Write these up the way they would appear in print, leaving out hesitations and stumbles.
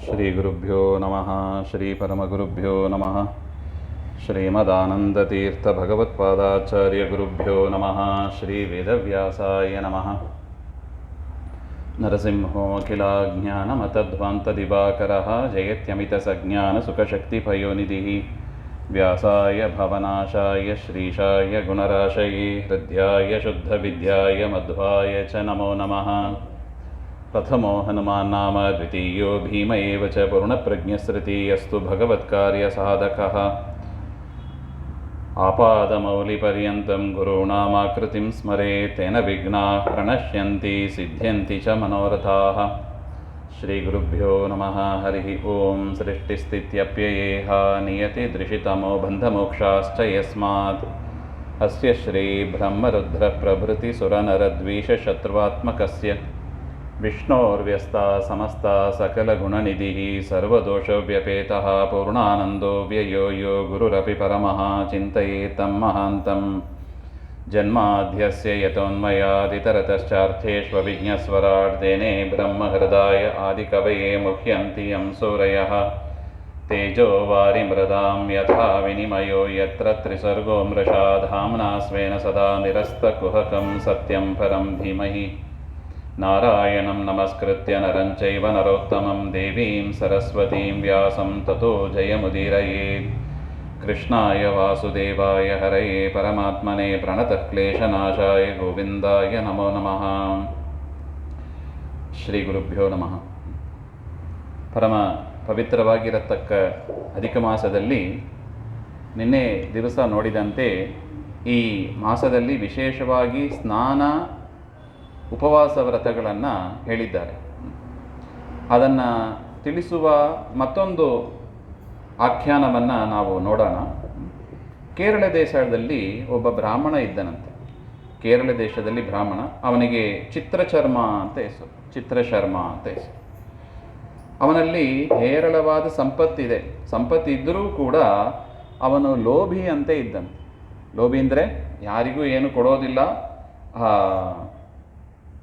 ಶ್ರೀಗುರುಭ್ಯೋ ನಮಃ. ಶ್ರೀ ಪರಮಗುರುಭ್ಯೋ ನಮಃ. ಶ್ರೀಮದಾನಂದತೀರ್ಥಭಗವತ್ಪಾದಾಚಾರ್ಯಗುರುಭ್ಯೋ ನಮಃ. ಶ್ರೀ ವೇದವ್ಯಾಸಾಯ ನಮಃ. ನರಸಿಂಹೋऽಖಿಲಾಜ್ಞಾನಮತಧ್ವಾन्तದಿವಾಕರः ಜಯತ್ಯಮಿತಸಜ್ಞಾನಸುಖಶಕ್ತಿಪಯೋನಿಧಿः ವ್ಯಾಸಾಯ ಭವನಾಶಾಯ ಶ್ರೀಶಾಯ ಗುಣರಾಶಯೇ ಹೃದ್ಯಾಯ ಶುದ್ಧವಿದ್ಯಾಯ ಮಧ್ವಾಯ ಚ ನಮೋ ನಮಃ. ಪ್ರಥಮೋ ಹನುಮಾನ್ನಾಮ ದ್ವಿತೀಯೋ ಭೀಮ ಏವ ಚ ಪೂರ್ಣಪ್ರಜ್ಞಸ್ಮೃತಿಯಸ್ತು ಭಗವತ್ಕಾರ್ಯಸಾಧಕಃ. ಆಪಾದಮೌಲಿಪರ್ಯಂತಂ ಗುರುಣಾಮಾಕೃತಿಂ ಸ್ಮರೇತ್ ತೇನ ವಿಘ್ನಾಃ ಪ್ರಣಶ್ಯಂತಿ ಸಿದ್ಧ್ಯಂತಿ ಚ ಮನೋರಥಾಃ. ಶ್ರೀಗುರುಭ್ಯೋ ನಮಃ. ಹರಿ ಓಂ. ಸೃಷ್ಟಿಸ್ಥಿತ್ಯಪ್ಯಯೇಹ ನಿಯತಿದೃಶಿತಮೋ ಬಂಧಮೋಕ್ಷಾಶ್ಚ ಯಸ್ಮಾತ್ ಅಸ್ಯ ಶ್ರೀ ಬ್ರಹ್ಮರುದ್ರಪ್ರಭೃತಿಸುರನರದ್ವೀಷಶತ್ರುವಾತ್ಮಕಸ್ಯ ವಿಷ್ಣೋರ್ವ್ಯಸ್ತಾ ಸಮಸ್ತಾ ಸಕಲಗುಣನಿಧಿಃ ಸರ್ವದೋಷವ್ಯಪೇತಃ ಪೂರ್ಣಾನಂದೋ ವ್ಯಯೋ ಯೋ ಗುರುರಪಿ ಪರಮಃ ಚಿಂತಯೇತಂ ಮಹಾಂತಂ. ಜನ್ಮಾದ್ಯಸ್ಯ ಯತೋನ್ಮಯಾದಿತರತಶ್ಚಾರ್ಥೇಷ್ವವಿಘ್ನಸ್ವರಾಟ್ ತೇನೇ ಬ್ರಹ್ಮಹೃದಾಯ ಆದಿಕವಯೇ ಮುಹ್ಯಂತಿ ಯಂ ಸೂರಯಃ. ತೇಜೋ ವಾರಿಮೃದಾಂ ಯಥಾ ವಿನಿಮಯೋ ಯತ್ರ ತ್ರಿಸರ್ಗೋ ಮೃಷಾ ಧಾಮ್ನಾ ಸ್ವೇನ ಸದಾ ನಿರಸ್ತಕುಹಕಂ ಸತ್ಯಂ ಪರಂ ಧೀಮಹಿ. ನಾರಾಯಣಂ ನಮಸ್ಕೃತ್ಯ ನರಂ ಚೈವ ನರೋತ್ತಮಂ ದೇವೀಂ ಸರಸ್ವತೀಂ ವ್ಯಾಸಂ ತತೋ ಜಯಮುದೀರಯೇತ್. ಕೃಷ್ಣಾಯ ವಾಸುದೇವಾಯ ಹರಯೇ ಪರಮಾತ್ಮನೇ ಪ್ರಣತಃ ಕ್ಲೇಶನಾಶಾಯ ಗೋವಿಂದಾಯ ನಮೋ ನಮಃ. ಶ್ರೀ ಗುರುಭ್ಯೋ ನಮಃ. ಪರಮ ಪವಿತ್ರವಾಗಿರತಕ್ಕ ಅಧಿಕ ಮಾಸದಲ್ಲಿ ನಿನ್ನೆ ದಿವಸ ನೋಡಿದಂತೆ ಈ ಮಾಸದಲ್ಲಿ ವಿಶೇಷವಾಗಿ ಸ್ನಾನ ಉಪವಾಸ ವ್ರತಗಳನ್ನು ಹೇಳಿದ್ದಾರೆ. ಅದನ್ನು ತಿಳಿಸುವ ಮತ್ತೊಂದು ಆಖ್ಯಾನವನ್ನು ನಾವು ನೋಡೋಣ. ಕೇರಳ ದೇಶದಲ್ಲಿ ಒಬ್ಬ ಬ್ರಾಹ್ಮಣ ಇದ್ದನಂತೆ. ಕೇರಳ ದೇಶದಲ್ಲಿ ಬ್ರಾಹ್ಮಣ, ಅವನಿಗೆ ಚಿತ್ರಚರ್ಮ ಅಂತ ಹೆಸರು. ಚಿತ್ರಶರ್ಮ ಅಂತ ಹೆಸರು. ಅವನಲ್ಲಿ ಹೇರಳವಾದ ಸಂಪತ್ತಿದೆ. ಸಂಪತ್ತಿದ್ದರೂ ಕೂಡ ಅವನು ಲೋಭಿ ಅಂತೆ ಇದ್ದಂತೆ. ಲೋಭಿ ಅಂದರೆ ಯಾರಿಗೂ ಏನು ಕೊಡೋದಿಲ್ಲ,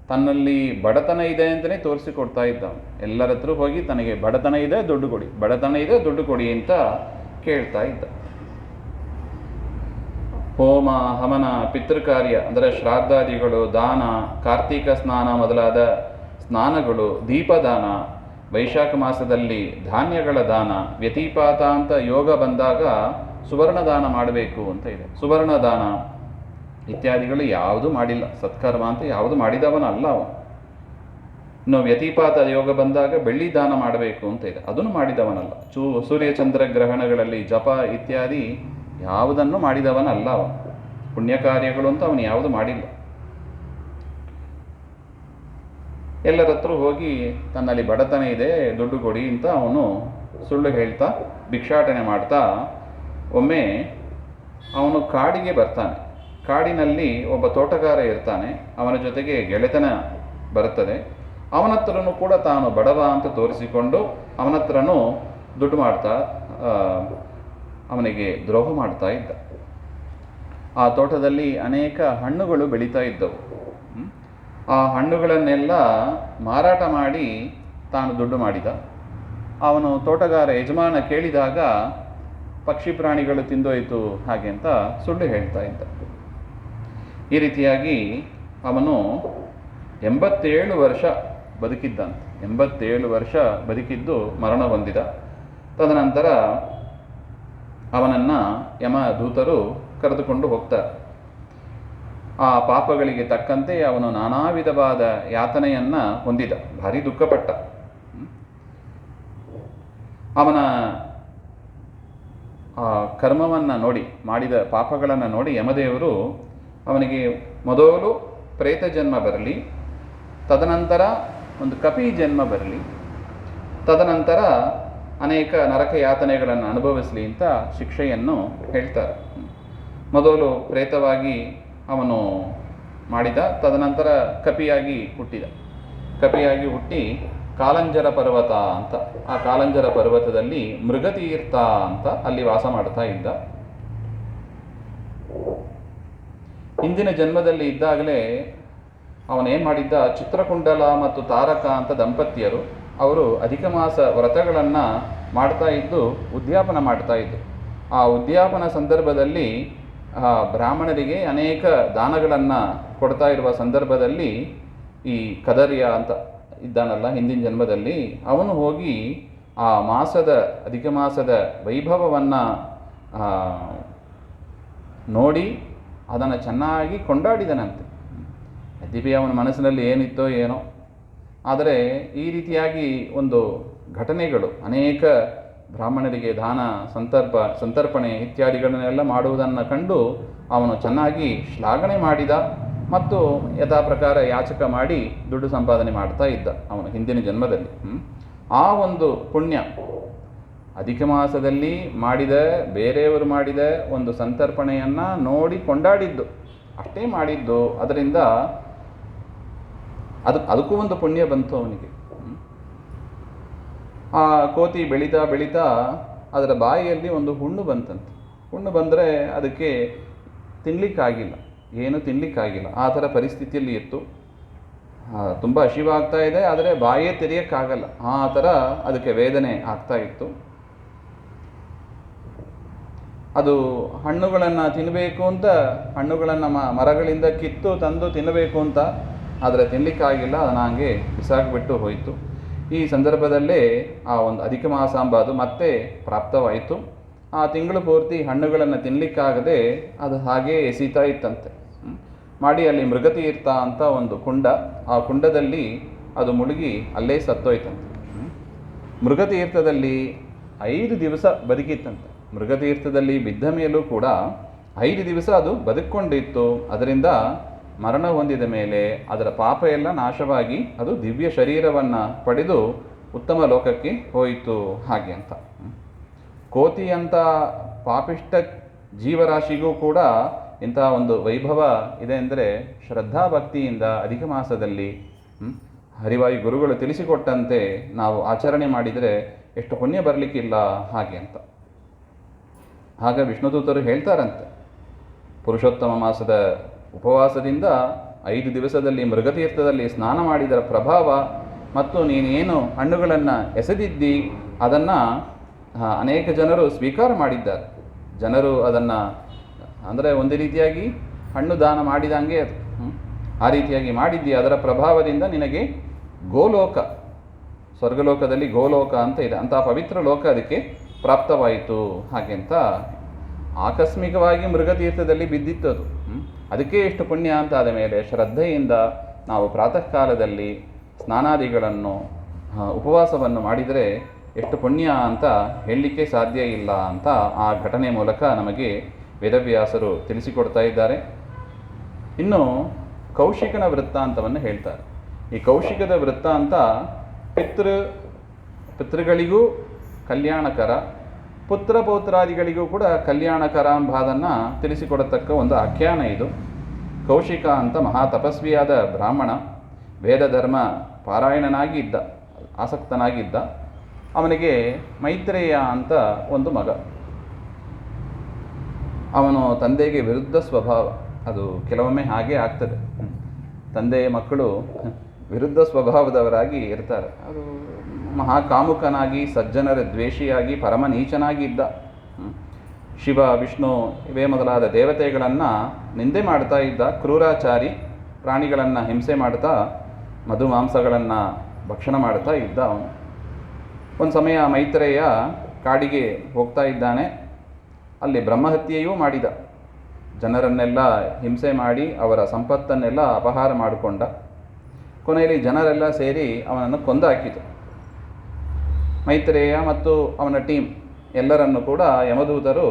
ತನ್ನಲ್ಲಿ ಬಡತನ ಇದೆ ಅಂತಲೇ ತೋರಿಸಿಕೊಡ್ತಾ ಇದ್ದ. ಎಲ್ಲರ ಹತ್ರ ಹೋಗಿ ತನಗೆ ಬಡತನ ಇದೆ ದುಡ್ಡು ಕೊಡಿ, ಬಡತನ ಇದೆ ದುಡ್ಡು ಕೊಡಿ ಅಂತ ಕೇಳ್ತಾ ಇದ್ದ. ಹೋಮ ಹವನ ಪಿತೃಕಾರ್ಯ ಅಂದರೆ ಶ್ರಾದ್ದಾದಿಗಳು, ದಾನ, ಕಾರ್ತಿಕ ಸ್ನಾನ ಮೊದಲಾದ ಸ್ನಾನಗಳು, ದೀಪದಾನ, ವೈಶಾಖ ಮಾಸದಲ್ಲಿ ಧಾನ್ಯಗಳ ದಾನ, ವ್ಯತಿಪಾತ ಅಂತ ಯೋಗ ಬಂದಾಗ ಸುವರ್ಣದಾನ ಮಾಡಬೇಕು ಅಂತ ಇದೆ. ಸುವರ್ಣದಾನ ಇತ್ಯಾದಿಗಳು ಯಾವುದು ಮಾಡಿಲ್ಲ. ಸತ್ಕರ್ಮ ಅಂತ ಯಾವುದು ಮಾಡಿದವನಲ್ಲ ಅವನು. ಇನ್ನು ವ್ಯತಿಪಾತ ಯೋಗ ಬಂದಾಗ ಬೆಳ್ಳಿ ದಾನ ಮಾಡಬೇಕು ಅಂತ ಇದೆ, ಅದನ್ನು ಮಾಡಿದವನಲ್ಲ. ಸೂರ್ಯಚಂದ್ರ ಗ್ರಹಣಗಳಲ್ಲಿ ಜಪ ಇತ್ಯಾದಿ ಯಾವುದನ್ನು ಮಾಡಿದವನಲ್ಲ ಅವನು. ಪುಣ್ಯ ಕಾರ್ಯಗಳು ಅಂತ ಅವನು ಯಾವುದು ಮಾಡಿಲ್ಲ. ಎಲ್ಲರ ಹತ್ರ ಹೋಗಿ ತನ್ನಲ್ಲಿ ಬಡತನ ಇದೆ ದುಡ್ಡು ಕೊಡಿ ಅಂತ ಅವನು ಸುಳ್ಳು ಹೇಳ್ತಾ ಭಿಕ್ಷಾಟನೆ ಮಾಡ್ತಾ ಒಮ್ಮೆ ಅವನು ಕಾಡಿಗೆ ಬರ್ತಾನೆ. ಕಾಡಿನಲ್ಲಿ ಒಬ್ಬ ತೋಟಗಾರ ಇರ್ತಾನೆ. ಅವನ ಜೊತೆಗೆ ಗೆಳೆತನ ಬರುತ್ತದೆ. ಅವನ ಹತ್ರನೂ ಕೂಡ ತಾನು ಬಡವ ಅಂತ ತೋರಿಸಿಕೊಂಡು ಅವನ ಹತ್ರನೂ ದುಡ್ಡು ಮಾಡ್ತಾ ಅವನಿಗೆ ದ್ರೋಹ ಮಾಡ್ತಾ ಇದ್ದ. ಆ ತೋಟದಲ್ಲಿ ಅನೇಕ ಹಣ್ಣುಗಳು ಬೆಳೀತಾ ಇದ್ದವು. ಆ ಹಣ್ಣುಗಳನ್ನೆಲ್ಲ ಮಾರಾಟ ಮಾಡಿ ತಾನು ದುಡ್ಡು ಮಾಡಿದ. ಅವನು ತೋಟಗಾರ ಯಜಮಾನ ಕೇಳಿದಾಗ ಪಕ್ಷಿ ಪ್ರಾಣಿಗಳು ತಿಂದೋಯ್ತು ಹಾಗೆ ಅಂತ ಸುಳ್ಳು ಹೇಳ್ತಾ ಇದ್ದ. ಈ ರೀತಿಯಾಗಿ ಅವನು 87 ವರ್ಷ ಬದುಕಿದ್ದಂತೆ. 87 ವರ್ಷ ಬದುಕಿದ್ದು ಮರಣ ಹೊಂದಿದ. ತದನಂತರ ಅವನನ್ನು ಯಮದೂತರು ಕರೆದುಕೊಂಡು ಹೋಗ್ತಾರೆ. ಆ ಪಾಪಗಳಿಗೆ ತಕ್ಕಂತೆ ಅವನು ನಾನಾ ವಿಧವಾದ ಯಾತನೆಯನ್ನು ಹೊಂದಿದ. ಭಾರಿ ದುಃಖಪಟ್ಟ. ಅವನ ಆ ಕರ್ಮವನ್ನು ನೋಡಿ, ಮಾಡಿದ ಪಾಪಗಳನ್ನು ನೋಡಿ ಯಮದೇವರು ಅವನಿಗೆ ಮೊದಲು ಪ್ರೇತ ಜನ್ಮ ಬರಲಿ, ತದನಂತರ ಒಂದು ಕಪಿ ಜನ್ಮ ಬರಲಿ, ತದನಂತರ ಅನೇಕ ನರಕ ಯಾತನೆಗಳನ್ನು ಅನುಭವಿಸಲಿ ಅಂತ ಶಿಕ್ಷೆಯನ್ನು ಹೇಳ್ತಾರೆ. ಮೊದಲು ಪ್ರೇತವಾಗಿ ಅವನು ಮಾಡಿದ, ತದನಂತರ ಕಪಿಯಾಗಿ ಹುಟ್ಟಿದ. ಕಪಿಯಾಗಿ ಹುಟ್ಟಿ ಕಾಲಂಜರ ಪರ್ವತ ಅಂತ, ಆ ಕಾಲಂಜರ ಪರ್ವತದಲ್ಲಿ ಮೃಗತೀರ್ಥ ಅಂತ ಅಲ್ಲಿ ವಾಸ ಮಾಡ್ತಾ ಇದ್ದ. ಹಿಂದಿನ ಜನ್ಮದಲ್ಲಿ ಇದ್ದಾಗಲೇ ಅವನೇನು ಮಾಡಿದ್ದ, ಚಿತ್ರಕುಂಡಲ ಮತ್ತು ತಾರಕ ಅಂತ ದಂಪತಿಯರು, ಅವರು ಅಧಿಕ ಮಾಸ ವ್ರತಗಳನ್ನು ಮಾಡ್ತಾ ಇದ್ದು ಉದ್ಯಾಪನ ಮಾಡ್ತಾ ಇದ್ದು. ಆ ಉದ್ಯಾಪನ ಸಂದರ್ಭದಲ್ಲಿ ಬ್ರಾಹ್ಮಣರಿಗೆ ಅನೇಕ ದಾನಗಳನ್ನು ಕೊಡ್ತಾ ಇರುವ ಸಂದರ್ಭದಲ್ಲಿ ಈ ಕದರ್ಯ ಅಂತ ಇದ್ದಾನಲ್ಲ ಹಿಂದಿನ ಜನ್ಮದಲ್ಲಿ, ಅವನು ಹೋಗಿ ಆ ಮಾಸದ ಅಧಿಕ ಮಾಸದ ವೈಭವವನ್ನು ನೋಡಿ ಅದನ್ನು ಚೆನ್ನಾಗಿ ಕೊಂಡಾಡಿದನಂತೆ. ಯದ್ಯಪಿ ಅವನ ಮನಸ್ಸಿನಲ್ಲಿ ಏನಿತ್ತೋ ಏನೋ, ಆದರೆ ಈ ರೀತಿಯಾಗಿ ಒಂದು ಘಟನೆಗಳು ಅನೇಕ ಬ್ರಾಹ್ಮಣರಿಗೆ ದಾನ ಸಂತರ್ಪಣೆ ಇತ್ಯಾದಿಗಳನ್ನೆಲ್ಲ ಮಾಡುವುದನ್ನು ಕಂಡು ಅವನು ಚೆನ್ನಾಗಿ ಶ್ಲಾಘನೆ ಮಾಡಿದ ಮತ್ತು ಯಥಾ ಪ್ರಕಾರ ಯಾಚಕ ಮಾಡಿ ದುಡ್ಡು ಸಂಪಾದನೆ ಮಾಡ್ತಾ ಇದ್ದ ಅವನು ಹಿಂದಿನ ಜನ್ಮದಲ್ಲಿ. ಆ ಒಂದು ಪುಣ್ಯ ಅಧಿಕ ಮಾಸದಲ್ಲಿ ಮಾಡಿದ, ಬೇರೆಯವರು ಮಾಡಿದ ಒಂದು ಸಂತರ್ಪಣೆಯನ್ನು ನೋಡಿ ಕೊಂಡಾಡಿದ್ದು, ಅಷ್ಟೇ ಮಾಡಿದ್ದು. ಅದರಿಂದ ಅದಕ್ಕೂ ಒಂದು ಪುಣ್ಯ ಬಂತು ಅವನಿಗೆ. ಆ ಕೋತಿ ಬೆಳೀತಾ ಬೆಳೀತಾ ಅದರ ಬಾಯಿಯಲ್ಲಿ ಒಂದು ಹುಣ್ಣು ಬಂತಂತೆ. ಹುಣ್ಣು ಬಂದರೆ ಅದಕ್ಕೆ ತಿನ್ನಲಿಕ್ಕಾಗಿಲ್ಲ, ಏನು ತಿನ್ನಲಿಕ್ಕಾಗಿಲ್ಲ, ಆ ಥರ ಪರಿಸ್ಥಿತಿಯಲ್ಲಿ ಇತ್ತು. ತುಂಬ ಹಸಿವಾಗ್ತಾ ಇದೆ, ಆದರೆ ಬಾಯೇ ತೆರೆಯೋಕ್ಕಾಗಲ್ಲ, ಆ ಥರ ಅದಕ್ಕೆ ವೇದನೆ ಆಗ್ತಾ ಇತ್ತು. ಅದು ಹಣ್ಣುಗಳನ್ನು ತಿನ್ನಬೇಕು ಅಂತ, ಹಣ್ಣುಗಳನ್ನು ಮರಗಳಿಂದ ಕಿತ್ತು ತಂದು ತಿನ್ನಬೇಕು ಅಂತ, ಆದರೆ ತಿನ್ನಲಿಕ್ಕಾಗಿಲ್ಲ, ಅದನ್ನು ಹಾಗೆ ಬಿಸಾಕಿಬಿಟ್ಟು ಹೋಯಿತು. ಈ ಸಂದರ್ಭದಲ್ಲೇ ಆ ಒಂದು ಅಧಿಕ ಮಾಸಾಂಬ ಅದು ಮತ್ತೆ ಪ್ರಾಪ್ತವಾಯಿತು. ಆ ತಿಂಗಳು ಪೂರ್ತಿ ಹಣ್ಣುಗಳನ್ನು ತಿನ್ನಲಿಕ್ಕಾಗದೆ ಅದು ಹಾಗೇ ಎಸೀತಾ ಇತ್ತಂತೆ. ಮಾಡಿ ಅಲ್ಲಿ ಮೃಗತೀರ್ಥ ಅಂತ ಒಂದು ಕುಂಡ, ಆ ಕುಂಡದಲ್ಲಿ ಅದು ಮುಳುಗಿ ಅಲ್ಲೇ ಸತ್ತೋಯ್ತಂತೆ. ಮೃಗತೀರ್ಥದಲ್ಲಿ 5 ದಿವಸ ಬದುಕಿತ್ತಂತೆ. ಮೃಗತೀರ್ಥದಲ್ಲಿ ಬಿದ್ದ ಮೇಲೂ ಕೂಡ 5 ದಿವಸ ಅದು ಬದುಕೊಂಡಿತ್ತು. ಅದರಿಂದ ಮರಣ ಹೊಂದಿದ ಮೇಲೆ ಅದರ ಪಾಪ ಎಲ್ಲ ನಾಶವಾಗಿ ಅದು ದಿವ್ಯ ಶರೀರವನ್ನು ಪಡೆದು ಉತ್ತಮ ಲೋಕಕ್ಕೆ ಹೋಯಿತು ಹಾಗೆ ಅಂತ. ಕೋತಿ ಅಂತ ಪಾಪಿಷ್ಟ ಜೀವರಾಶಿಗೂ ಕೂಡ ಇಂಥ ಒಂದು ವೈಭವ ಇದೆ ಅಂದರೆ ಶ್ರದ್ಧಾಭಕ್ತಿಯಿಂದ ಅಧಿಕ ಮಾಸದಲ್ಲಿ ಹರಿವಾಯು ಗುರುಗಳು ತಿಳಿಸಿಕೊಟ್ಟಂತೆ ನಾವು ಆಚರಣೆ ಮಾಡಿದರೆ ಎಷ್ಟು ಪುಣ್ಯ ಬರಲಿಕ್ಕಿಲ್ಲ ಹಾಗೆ ಅಂತ. ಆಗ ವಿಷ್ಣುದೂತರು ಹೇಳ್ತಾರಂತೆ, ಪುರುಷೋತ್ತಮ ಮಾಸದ ಉಪವಾಸದಿಂದ 5 ದಿವಸದಲ್ಲಿ ಮೃಗತೀರ್ಥದಲ್ಲಿ ಸ್ನಾನ ಮಾಡಿದರ ಪ್ರಭಾವ ಮತ್ತು ನೀನೇನು ಹಣ್ಣುಗಳನ್ನು ಎಸೆದಿದ್ದಿ ಅದನ್ನು ಅನೇಕ ಜನರು ಸ್ವೀಕಾರ ಮಾಡಿದ್ದಾರೆ. ಜನರು ಅದನ್ನು ಅಂದರೆ ಒಂದು ರೀತಿಯಾಗಿ ಹಣ್ಣು ದಾನ ಮಾಡಿದಂಗೆ ಅದು ಆ ರೀತಿಯಾಗಿ ಮಾಡಿದ್ದಿ, ಅದರ ಪ್ರಭಾವದಿಂದ ನಿನಗೆ ಗೋಲೋಕ, ಸ್ವರ್ಗಲೋಕದಲ್ಲಿ ಗೋಲೋಕ ಅಂತ ಇದೆ, ಅಂಥ ಪವಿತ್ರ ಲೋಕ ಅದಕ್ಕೆ ಪ್ರಾಪ್ತವಾಯಿತು ಹಾಗೆ ಅಂತ. ಆಕಸ್ಮಿಕವಾಗಿ ಮೃಗತೀರ್ಥದಲ್ಲಿ ಬಿದ್ದಿತ್ತು ಅದು, ಅದಕ್ಕೆ ಎಷ್ಟು ಪುಣ್ಯ ಅಂತ ಆದ ಮೇಲೆ ಶ್ರದ್ಧೆಯಿಂದ ನಾವು ಪ್ರಾತಃ ಕಾಲದಲ್ಲಿ ಸ್ನಾನಾದಿಗಳನ್ನು ಉಪವಾಸವನ್ನು ಮಾಡಿದರೆ ಎಷ್ಟು ಪುಣ್ಯ ಅಂತ ಹೇಳಲಿಕ್ಕೆ ಸಾಧ್ಯ ಇಲ್ಲ ಅಂತ ಆ ಘಟನೆ ಮೂಲಕ ನಮಗೆ ವೇದವ್ಯಾಸರು ತಿಳಿಸಿಕೊಡ್ತಾ ಇದ್ದಾರೆ. ಇನ್ನು ಕೌಶಿಕನ ವೃತ್ತಾಂತವನ್ನು ಹೇಳ್ತಾರೆ. ಈ ಕೌಶಿಕದ ವೃತ್ತಾಂತ ಪಿತೃಗಳಿಗೂ ಕಲ್ಯಾಣಕರ, ಪುತ್ರ ಪೌತ್ರಾದಿಗಳಿಗೂ ಕೂಡ ಕಲ್ಯಾಣಕರ ಎಂಬುದನ್ನು ತಿಳಿಸಿಕೊಡತಕ್ಕ ಒಂದು ಆಖ್ಯಾನ ಇದು. ಕೌಶಿಕ ಅಂತ ಮಹಾ ತಪಸ್ವಿಯಾದ ಬ್ರಾಹ್ಮಣ, ವೇದ ಧರ್ಮ ಪಾರಾಯಣನಾಗಿ ಇದ್ದ, ಆಸಕ್ತನಾಗಿದ್ದ. ಅವನಿಗೆ ಮೈತ್ರೇಯ ಅಂತ ಒಂದು ಮಗ. ಅವನು ತಂದೆಗೆ ವಿರುದ್ಧ ಸ್ವಭಾವ, ಅದು ಕೆಲವೊಮ್ಮೆ ಹಾಗೆ ಆಗ್ತದೆ, ತಂದೆಯ ಮಕ್ಕಳು ವಿರುದ್ಧ ಸ್ವಭಾವದವರಾಗಿ ಇರ್ತಾರೆ. ಅದು ಮಹಾಕಾಮುಕನಾಗಿ, ಸಜ್ಜನರ ದ್ವೇಷಿಯಾಗಿ, ಪರಮ ನೀಚನಾಗಿ ಇದ್ದ. ಶಿವ, ವಿಷ್ಣು ಇವೇ ಮೊದಲಾದ ದೇವತೆಗಳನ್ನು ನಿಂದೆ ಮಾಡ್ತಾ ಇದ್ದ, ಕ್ರೂರಾಚಾರಿ, ಪ್ರಾಣಿಗಳನ್ನು ಹಿಂಸೆ ಮಾಡ್ತಾ ಮಧು ಮಾಂಸಗಳನ್ನು ಭಕ್ಷಣ ಮಾಡ್ತಾ ಇದ್ದ ಅವನು. ಒಂದು ಸಮಯ ಮೈತ್ರೇಯ ಕಾಡಿಗೆ ಹೋಗ್ತಾ ಇದ್ದಾನೆ. ಅಲ್ಲಿ ಬ್ರಹ್ಮಹತ್ಯೆಯೂ ಮಾಡಿದ, ಜನರನ್ನೆಲ್ಲ ಹಿಂಸೆ ಮಾಡಿ ಅವರ ಸಂಪತ್ತನ್ನೆಲ್ಲ ಅಪಹಾರ ಮಾಡಿಕೊಂಡ. ಕೊನೆಯಲ್ಲಿ ಜನರೆಲ್ಲ ಸೇರಿ ಅವನನ್ನು ಕೊಂದಾಕಿತು. ಮೈತ್ರೇಯ ಮತ್ತು ಅವನ ಟೀಮ್ ಎಲ್ಲರನ್ನು ಕೂಡ ಯಮದೂತರು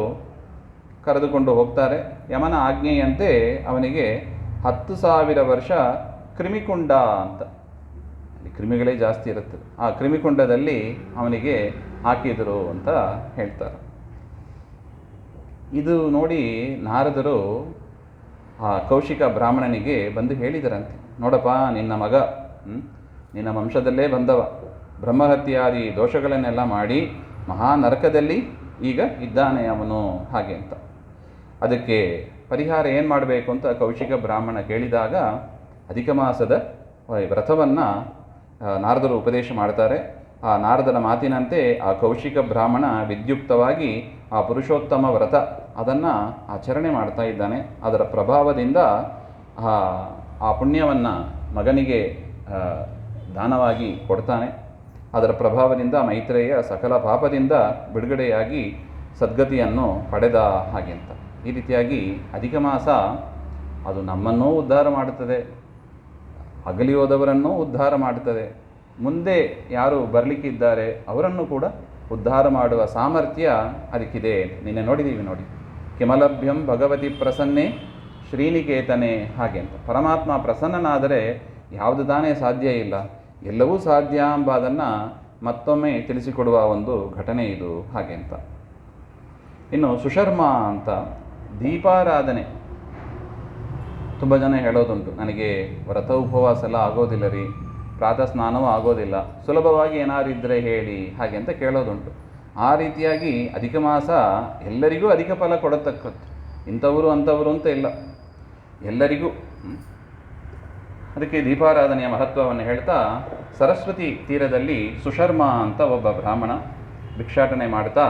ಕರೆದುಕೊಂಡು ಹೋಗ್ತಾರೆ. ಯಮನ ಆಜ್ಞೆಯಂತೆ ಅವನಿಗೆ 10,000 ವರ್ಷ ಕ್ರಿಮಿಕುಂಡ ಅಂತ, ಅಲ್ಲಿ ಕ್ರಿಮಿಗಳೇ ಜಾಸ್ತಿ ಇರುತ್ತದೆ, ಆ ಕ್ರಿಮಿಕುಂಡದಲ್ಲಿ ಅವನಿಗೆ ಹಾಕಿದರು ಅಂತ ಹೇಳ್ತಾರೆ. ಇದು ನೋಡಿ ನಾರದರು ಆ ಕೌಶಿಕ ಬ್ರಾಹ್ಮಣನಿಗೆ ಬಂದು ಹೇಳಿದರಂತೆ, ನೋಡಪ್ಪ, ನಿನ್ನ ಮಗ ನಿನ್ನ ವಂಶದಲ್ಲೇ ಬಂದವ, ಬ್ರಹ್ಮಹತ್ಯಾದಿ ದೋಷಗಳನ್ನೆಲ್ಲ ಮಾಡಿ ಮಹಾ ನರಕದಲ್ಲಿ ಈಗ ಇದ್ದಾನೆ ಅವನು ಹಾಗೆ ಅಂತ. ಅದಕ್ಕೆ ಪರಿಹಾರ ಏನು ಮಾಡಬೇಕು ಅಂತ ಕೌಶಿಕ ಬ್ರಾಹ್ಮಣ ಕೇಳಿದಾಗ ಅಧಿಕ ಮಾಸದ ವ್ರತವನ್ನು ನಾರದರು ಉಪದೇಶ ಮಾಡ್ತಾರೆ. ಆ ನಾರದರ ಮಾತಿನಂತೆ ಆ ಕೌಶಿಕ ಬ್ರಾಹ್ಮಣ ವಿದ್ಯುಕ್ತವಾಗಿ ಆ ಪುರುಷೋತ್ತಮ ವ್ರತ ಅದನ್ನು ಆಚರಣೆ ಮಾಡ್ತಾ ಇದ್ದಾನೆ. ಅದರ ಪ್ರಭಾವದಿಂದ ಆ ಪುಣ್ಯವನ್ನು ಮಗನಿಗೆ ದಾನವಾಗಿ ಕೊಡ್ತಾನೆ. ಅದರ ಪ್ರಭಾವದಿಂದ ಮೈತ್ರೇಯ ಸಕಲ ಪಾಪದಿಂದ ಬಿಡುಗಡೆಯಾಗಿ ಸದ್ಗತಿಯನ್ನು ಪಡೆದ ಹಾಗೆ ಅಂತ. ಈ ರೀತಿಯಾಗಿ ಅಧಿಕ ಮಾಸ ಅದು ನಮ್ಮನ್ನೂ ಉದ್ಧಾರ ಮಾಡುತ್ತದೆ, ಅಗಲಿ ಹೋದವರನ್ನೂ ಉದ್ಧಾರ ಮಾಡುತ್ತದೆ, ಮುಂದೆ ಯಾರು ಬರಲಿಕ್ಕಿದ್ದಾರೆ ಅವರನ್ನು ಕೂಡ ಉದ್ಧಾರ ಮಾಡುವ ಸಾಮರ್ಥ್ಯ ಅದಕ್ಕಿದೆ. ನಿನ್ನೆ ನೋಡಿದ್ದೀವಿ ನೋಡಿ, ಕಿಮಲಭ್ಯಂ ಭಗವತಿ ಪ್ರಸನ್ನೆ ಶ್ರೀನಿಕೇತನೆ ಹಾಗೆ ಅಂತ. ಪರಮಾತ್ಮ ಪ್ರಸನ್ನನಾದರೆ ಯಾವುದು ತಾನೇ ಸಾಧ್ಯ ಇಲ್ಲ, ಎಲ್ಲವೂ ಸಾಧ್ಯ ಎಂಬುದನ್ನು ಮತ್ತೊಮ್ಮೆ ತಿಳಿಸಿಕೊಡುವ ಒಂದು ಘಟನೆ ಇದು ಹಾಗೆ ಅಂತ. ಇನ್ನು ಸುಶರ್ಮ ಅಂತ ದೀಪಾರಾಧನೆ ತುಂಬ ಜನ ಹೇಳೋದುಂಟು, ನನಗೆ ವ್ರತ ಉಪವಾಸ ಎಲ್ಲ ಆಗೋದಿಲ್ಲ ರೀ, ಪ್ರಾತಃ ಸ್ನಾನವೂ ಆಗೋದಿಲ್ಲ, ಸುಲಭವಾಗಿ ಏನಾದ್ರು ಇದ್ದರೆ ಹೇಳಿ ಹಾಗೆ ಅಂತ ಕೇಳೋದುಂಟು. ಆ ರೀತಿಯಾಗಿ ಅಧಿಕ ಮಾಸ ಎಲ್ಲರಿಗೂ ಅಧಿಕ ಫಲ ಕೊಡತಕ್ಕದ್ದು, ಇಂಥವರು ಅಂಥವರು ಅಂತ ಇಲ್ಲ, ಎಲ್ಲರಿಗೂ. ಅದಕ್ಕೆ ದೀಪಾರಾಧನೆಯ ಮಹತ್ವವನ್ನು ಹೇಳ್ತಾ, ಸರಸ್ವತಿ ತೀರದಲ್ಲಿ ಸುಶರ್ಮ ಅಂತ ಒಬ್ಬ ಬ್ರಾಹ್ಮಣ ಭಿಕ್ಷಾಟನೆ ಮಾಡ್ತಾ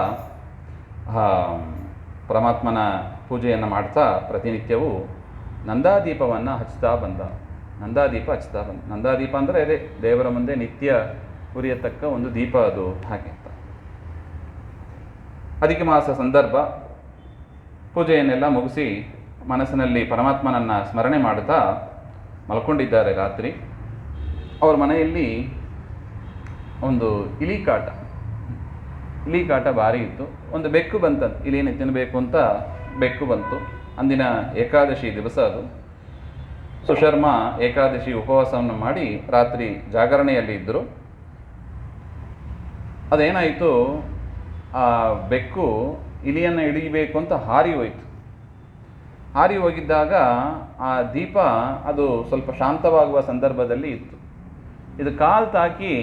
ಪರಮಾತ್ಮನ ಪೂಜೆಯನ್ನು ಮಾಡ್ತಾ ಪ್ರತಿನಿತ್ಯವೂ ನಂದಾದೀಪವನ್ನು ಹಚ್ತಾ ಬಂದ. ನಂದಾದೀಪ ಅಂದರೆ ಅದೇ ದೇವರ ಮುಂದೆ ನಿತ್ಯ ಉರಿಯತಕ್ಕ ಒಂದು ದೀಪ ಅದು ಹಾಗೆ ಅಂತ. ಅಧಿಕ ಮಾಸ ಸಂದರ್ಭ, ಪೂಜೆಯನ್ನೆಲ್ಲ ಮುಗಿಸಿ ಮನಸ್ಸಿನಲ್ಲಿ ಪರಮಾತ್ಮನನ್ನು ಸ್ಮರಣೆ ಮಾಡುತ್ತಾ ಮಲ್ಕೊಂಡಿದ್ದಾರೆ. ರಾತ್ರಿ ಅವ್ರ ಮನೆಯಲ್ಲಿ ಒಂದು ಇಲಿ ಕಾಟ ಭಾರಿ ಇತ್ತು. ಒಂದು ಬೆಕ್ಕು ಬಂತಂತೆ, ಇಲಿನ ತಿನ್ನಬೇಕು ಅಂತ ಬೆಕ್ಕು ಬಂತು. ಅಂದಿನ ಏಕಾದಶಿ ದಿವಸ ಅದು. ಸುಶರ್ಮ ಏಕಾದಶಿ ಉಪವಾಸವನ್ನು ಮಾಡಿ ರಾತ್ರಿ ಜಾಗರಣೆಯಲ್ಲಿ ಇದ್ದರು. ಅದೇನಾಯಿತು, ಆ ಬೆಕ್ಕು ಇಲಿಯನ್ನು ಹಿಡಿಯಬೇಕು ಅಂತ ಹಾರಿ ಹೋಗಿದ್ದಾಗ ಆ ದೀಪ ಅದು ಸ್ವಲ್ಪ ಶಾಂತವಾಗುವ ಸಂದರ್ಭದಲ್ಲಿ ಇತ್ತು. ಇದು ಕಾಲು ತಾಕಿ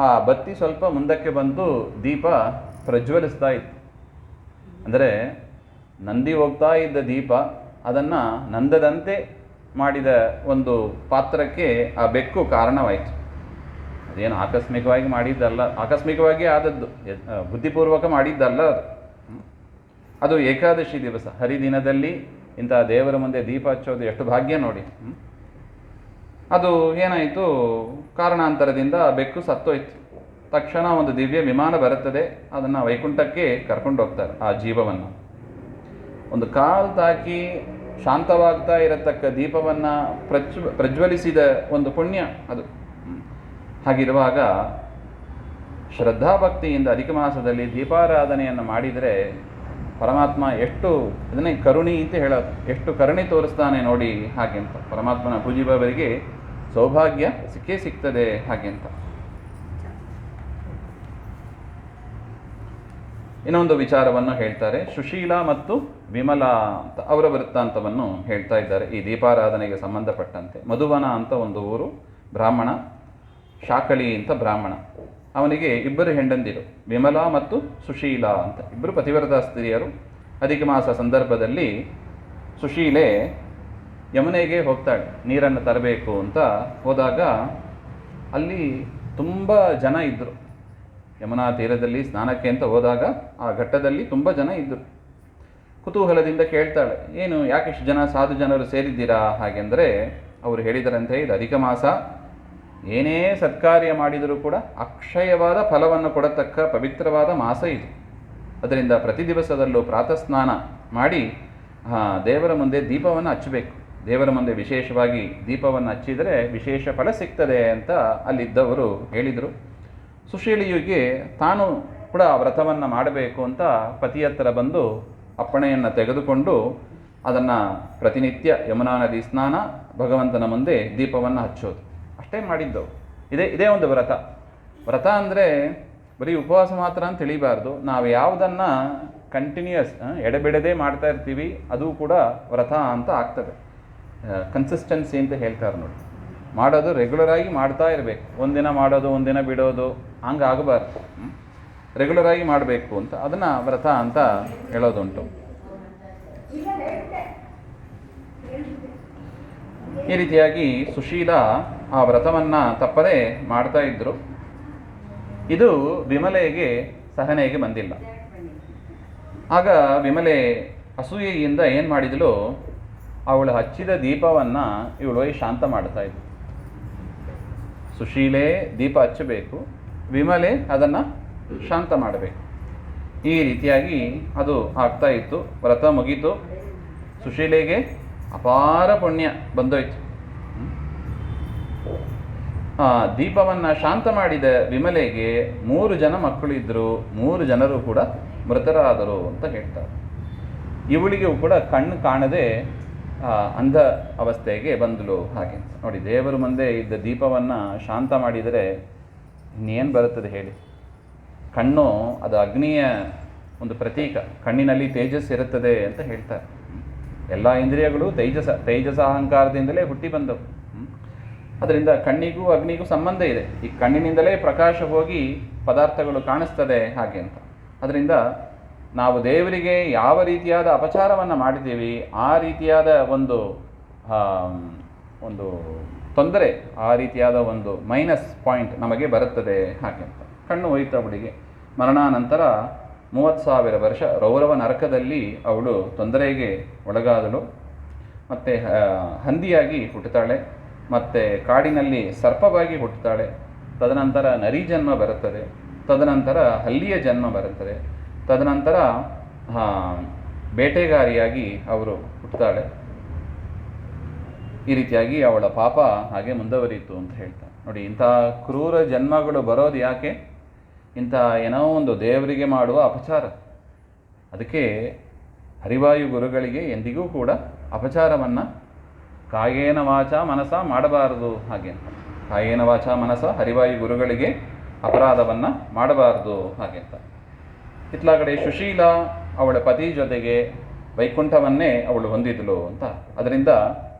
ಆ ಬತ್ತಿ ಸ್ವಲ್ಪ ಮುಂದಕ್ಕೆ ಬಂದು ದೀಪ ಪ್ರಜ್ವಲಿಸ್ತಾ ಇತ್ತು. ಅಂದರೆ ನಂದಿ ಹೋಗ್ತಾ ಇದ್ದ ದೀಪ ಅದನ್ನು ನಂದದಂತೆ ಮಾಡಿದ ಒಂದು ಪಾತ್ರಕ್ಕೆ ಆ ಬೆಕ್ಕು ಕಾರಣವಾಯಿತು. ಅದೇನು ಆಕಸ್ಮಿಕವಾಗಿ ಆದದ್ದು, ಬುದ್ಧಿಪೂರ್ವಕ ಮಾಡಿದ್ದಲ್ಲ ಅದು. ಅದು ಏಕಾದಶಿ ದಿವಸ ಹರಿದಿನದಲ್ಲಿ ಇಂಥ ದೇವರ ಮುಂದೆ ದೀಪ ಹಚ್ಚೋದು ಎಷ್ಟು ಭಾಗ್ಯ ನೋಡಿ. ಅದು ಏನಾಯಿತು, ಕಾರಣಾಂತರದಿಂದ ಬೆಕ್ಕು ಸತ್ತೋಯ್ತು. ತಕ್ಷಣ ಒಂದು ದಿವ್ಯ ವಿಮಾನ ಬರುತ್ತದೆ, ಅದನ್ನು ವೈಕುಂಠಕ್ಕೆ ಕರ್ಕೊಂಡು ಹೋಗ್ತಾರೆ ಆ ಜೀವವನ್ನು. ಒಂದು ಕಾಲು ತಾಕಿ ಶಾಂತವಾಗ್ತಾ ಇರತಕ್ಕ ದೀಪವನ್ನು ಪ್ರಜ್ವಲಿಸಿದ ಒಂದು ಪುಣ್ಯ ಅದು. ಹಾಗಿರುವಾಗ ಶ್ರದ್ಧಾಭಕ್ತಿಯಿಂದ ಅಧಿಕ ಮಾಸದಲ್ಲಿ ದೀಪಾರಾಧನೆಯನ್ನು ಮಾಡಿದರೆ ಪರಮಾತ್ಮ ಎಷ್ಟು ಅದನ್ನೇ ಕರುಣಿ ಅಂತ ಹೇಳೋದು, ಎಷ್ಟು ಕರುಣೆ ತೋರಿಸ್ತಾನೆ ನೋಡಿ ಹಾಗೆ ಅಂತ. ಪರಮಾತ್ಮನ ಪೂಜಿಸುವವರಿಗೆ ಸೌಭಾಗ್ಯ ಸಿಗ್ತದೆ ಹಾಗೆ ಅಂತ. ಇನ್ನೊಂದು ವಿಚಾರವನ್ನು ಹೇಳ್ತಾರೆ, ಸುಶೀಲ ಮತ್ತು ವಿಮಲ ಅಂತ ಅವರ ವೃತ್ತಾಂತವನ್ನು ಹೇಳ್ತಾ ಇದ್ದಾರೆ ಈ ದೀಪಾರಾಧನೆಗೆ ಸಂಬಂಧಪಟ್ಟಂತೆ. ಮಧುವನ ಅಂತ ಒಂದು ಊರು, ಬ್ರಾಹ್ಮಣ, ಶಾಕಳಿ ಅಂತ ಬ್ರಾಹ್ಮಣ. ಅವನಿಗೆ ಇಬ್ಬರು ಹೆಂಡಂದಿರು, ವಿಮಲ ಮತ್ತು ಸುಶೀಲ ಅಂತ, ಇಬ್ಬರು ಪತಿವ್ರತ ಸ್ತ್ರೀಯರು. ಅಧಿಕ ಮಾಸ ಸಂದರ್ಭದಲ್ಲಿ ಸುಶೀಲೆ ಯಮುನೆಗೆ ಹೋಗ್ತಾಳೆ ನೀರನ್ನು ತರಬೇಕು ಅಂತ. ಹೋದಾಗ ಅಲ್ಲಿ ತುಂಬ ಜನ ಇದ್ದರು. ಯಮುನಾ ತೀರದಲ್ಲಿ ಸ್ನಾನಕ್ಕೆ ಅಂತ ಹೋದಾಗ ಆ ಘಟ್ಟದಲ್ಲಿ ತುಂಬ ಜನ ಇದ್ದರು. ಕುತೂಹಲದಿಂದ ಕೇಳ್ತಾಳೆ, ಏನು ಯಾಕೆಷ್ಟು ಜನ ಸಾಧು ಜನರು ಸೇರಿದ್ದೀರಾ ಹಾಗೆಂದರೆ ಅವರು ಹೇಳಿದರಂತೆ, ಇದು ಅಧಿಕ ಮಾಸ, ಏನೇ ಸತ್ಕಾರ್ಯ ಮಾಡಿದರೂ ಕೂಡ ಅಕ್ಷಯವಾದ ಫಲವನ್ನು ಕೊಡತಕ್ಕ ಪವಿತ್ರವಾದ ಮಾಸ ಇದು. ಅದರಿಂದ ಪ್ರತಿ ದಿವಸದಲ್ಲೂ ಪ್ರಾತಃ ಸ್ನಾನ ಮಾಡಿ ದೇವರ ಮುಂದೆ ದೀಪವನ್ನು ಹಚ್ಚಬೇಕು. ದೇವರ ಮುಂದೆ ವಿಶೇಷವಾಗಿ ದೀಪವನ್ನು ಹಚ್ಚಿದರೆ ವಿಶೇಷ ಫಲ ಸಿಗ್ತದೆ ಅಂತ ಅಲ್ಲಿದ್ದವರು ಹೇಳಿದರು. ಸುಶೀಲಿಯುಗೆ ತಾನು ಕೂಡ ವ್ರತವನ್ನು ಮಾಡಬೇಕು ಅಂತ ಪತಿಯ ಹತ್ರ ಬಂದು ಅಪ್ಪಣೆಯನ್ನು ತೆಗೆದುಕೊಂಡು ಅದನ್ನು ಪ್ರತಿನಿತ್ಯ ಯಮುನಾ ನದಿ ಸ್ನಾನ, ಭಗವಂತನ ಮುಂದೆ ದೀಪವನ್ನು ಹಚ್ಚೋದು ಅಷ್ಟೇ ಮಾಡಿದ್ದವು. ಇದೇ ಒಂದು ವ್ರತ ಅಂದರೆ ಬರೀ ಉಪವಾಸ ಮಾತ್ರ ಅಂತ ತಿಳಿಬಾರ್ದು. ನಾವು ಯಾವುದನ್ನು ಕಂಟಿನ್ಯೂಯಸ್ ಎಡೆಬಿಡದೆ ಮಾಡ್ತಾ ಇರ್ತೀವಿ ಅದು ಕೂಡ ವ್ರತ ಅಂತ ಆಗ್ತದೆ. ಕನ್ಸಿಸ್ಟೆನ್ಸಿ ಅಂತ ಹೇಳ್ತಾರೆ ನೋಡಿ, ಮಾಡೋದು ರೆಗ್ಯುಲರಾಗಿ ಮಾಡ್ತಾ ಇರಬೇಕು. ಒಂದಿನ ಮಾಡೋದು ಒಂದಿನ ಬಿಡೋದು ಹಂಗೆ ಆಗಬಾರ್ದು, ರೆಗ್ಯುಲರಾಗಿ ಮಾಡಬೇಕು ಅಂತ ಅದನ್ನು ವ್ರತ ಅಂತ ಹೇಳೋದುಂಟು. ಈ ರೀತಿಯಾಗಿ ಸುಶೀಲ ಆ ವ್ರತವನ್ನು ತಪ್ಪದೇ ಮಾಡ್ತಾ ಇದ್ದರು. ಇದು ವಿಮಲೆಗೆ ಸಹನೆಗೆ ಬಂದಿಲ್ಲ. ಆಗ ವಿಮಲೆ ಅಸೂಯೆಯಿಂದ ಏನು ಮಾಡಿದಳು, ಅವಳು ಹಚ್ಚಿದ ದೀಪವನ್ನು ಇವಳು ಶಾಂತ ಮಾಡ್ತಾ ಇದ್ಳು. ಸುಶೀಲೆ ದೀಪ ಹಚ್ಚಬೇಕು, ವಿಮಲೆ ಅದನ್ನು ಶಾಂತ ಮಾಡಬೇಕು. ಈ ರೀತಿಯಾಗಿ ಅದು ಆಗ್ತಾ ಇತ್ತು. ವ್ರತ ಮುಗೀತು, ಸುಶೀಲೆಗೆ ಅಪಾರ ಪುಣ್ಯ ಬಂದೋಯ್ತು. ದೀಪವನ್ನು ಶಾಂತ ಮಾಡಿದ ವಿಮಲೆಗೆ 3 ಜನ ಮಕ್ಕಳು ಇದ್ದರು, 3 ಜನರು ಕೂಡ ಮೃತರಾದರು ಅಂತ ಹೇಳ್ತಾರೆ. ಇವಳಿಗೂ ಕೂಡ ಕಣ್ಣು ಕಾಣದೆ ಅಂಧ ಅವಸ್ಥೆಗೆ ಬಂದಳು. ಹಾಗೆ ನೋಡಿ, ದೇವರ ಮುಂದೆ ಇದ್ದ ದೀಪವನ್ನು ಶಾಂತ ಮಾಡಿದರೆ ಇನ್ನೇನು ಬರುತ್ತದೆ ಹೇಳಿ. ಕಣ್ಣು ಅದು ಅಗ್ನಿಯ ಒಂದು ಪ್ರತೀಕ, ಕಣ್ಣಿನಲ್ಲಿ ತೇಜಸ್ ಇರುತ್ತದೆ ಅಂತ ಹೇಳ್ತಾರೆ. ಎಲ್ಲ ಇಂದ್ರಿಯಗಳು ತೇಜಸ ಅಹಂಕಾರದಿಂದಲೇ ಹುಟ್ಟಿ ಬಂದವು. ಅದರಿಂದ ಕಣ್ಣಿಗೂ ಅಗ್ನಿಗೂ ಸಂಬಂಧ ಇದೆ. ಈ ಕಣ್ಣಿನಿಂದಲೇ ಪ್ರಕಾಶ ಹೋಗಿ ಪದಾರ್ಥಗಳು ಕಾಣಿಸ್ತದೆ ಹಾಗೆ ಅಂತ. ಅದರಿಂದ ನಾವು ದೇವರಿಗೆ ಯಾವ ರೀತಿಯಾದ ಅಪಚಾರವನ್ನು ಮಾಡಿದ್ದೀವಿ, ಆ ರೀತಿಯಾದ ಒಂದು ತೊಂದರೆ, ಆ ರೀತಿಯಾದ ಒಂದು ಮೈನಸ್ ಪಾಯಿಂಟ್ ನಮಗೆ ಬರುತ್ತದೆ ಹಾಗೆ ಅಂತ. ಕಣ್ಣು ಹೋಯ್ತು ಅವಳಿಗೆ. ಮರಣಾನಂತರ 30,000 ವರ್ಷ ರೌರವ ನರಕದಲ್ಲಿ ಅವಳು ತೊಂದರೆಗೆ ಒಳಗಾದಳು. ಮತ್ತು ಹಂದಿಯಾಗಿ ಹುಟ್ಟುತ್ತಾಳೆ, ಮತ್ತು ಕಾಡಿನಲ್ಲಿ ಸರ್ಪವಾಗಿ ಹುಟ್ಟುತ್ತಾಳೆ. ತದನಂತರ ನರಿ ಜನ್ಮ ಬರುತ್ತದೆ, ತದನಂತರ ಹಲ್ಲಿಯ ಜನ್ಮ ಬರುತ್ತದೆ, ತದನಂತರ ಬೇಟೆಗಾರಿಯಾಗಿ ಅವರು ಹುಟ್ಟುತ್ತಾಳೆ. ಈ ರೀತಿಯಾಗಿ ಅವಳ ಪಾಪ ಹಾಗೆ ಮುಂದುವರಿಯಿತು ಅಂತ ಹೇಳ್ತಾರೆ. ನೋಡಿ, ಇಂಥ ಕ್ರೂರ ಜನ್ಮಗಳು ಬರೋದು ಯಾಕೆ? ಇಂಥ ಏನೋ ಒಂದು ದೇವರಿಗೆ ಮಾಡುವ ಅಪಚಾರ. ಅದಕ್ಕೆ ಹರಿವಾಯು ಗುರುಗಳಿಗೆ ಎಂದಿಗೂ ಕೂಡ ಅಪಚಾರವನ್ನು ಕಾಯೇನ ವಾಚ ಮನಸ ಮಾಡಬಾರದು ಹಾಗೆ ಅಂತ. ಕಾಯೇನ ವಾಚ ಮನಸ ಹರಿವಾಯು ಗುರುಗಳಿಗೆ ಅಪರಾಧವನ್ನು ಮಾಡಬಾರದು ಹಾಗೆ ಅಂತ. ಇತ್ಲ ಕಡೆ ಸುಶೀಲ ಅವಳ ಪತಿ ಜೊತೆಗೆ ವೈಕುಂಠವನ್ನೇ ಅವಳು ಹೊಂದಿದಳು ಅಂತ. ಅದರಿಂದ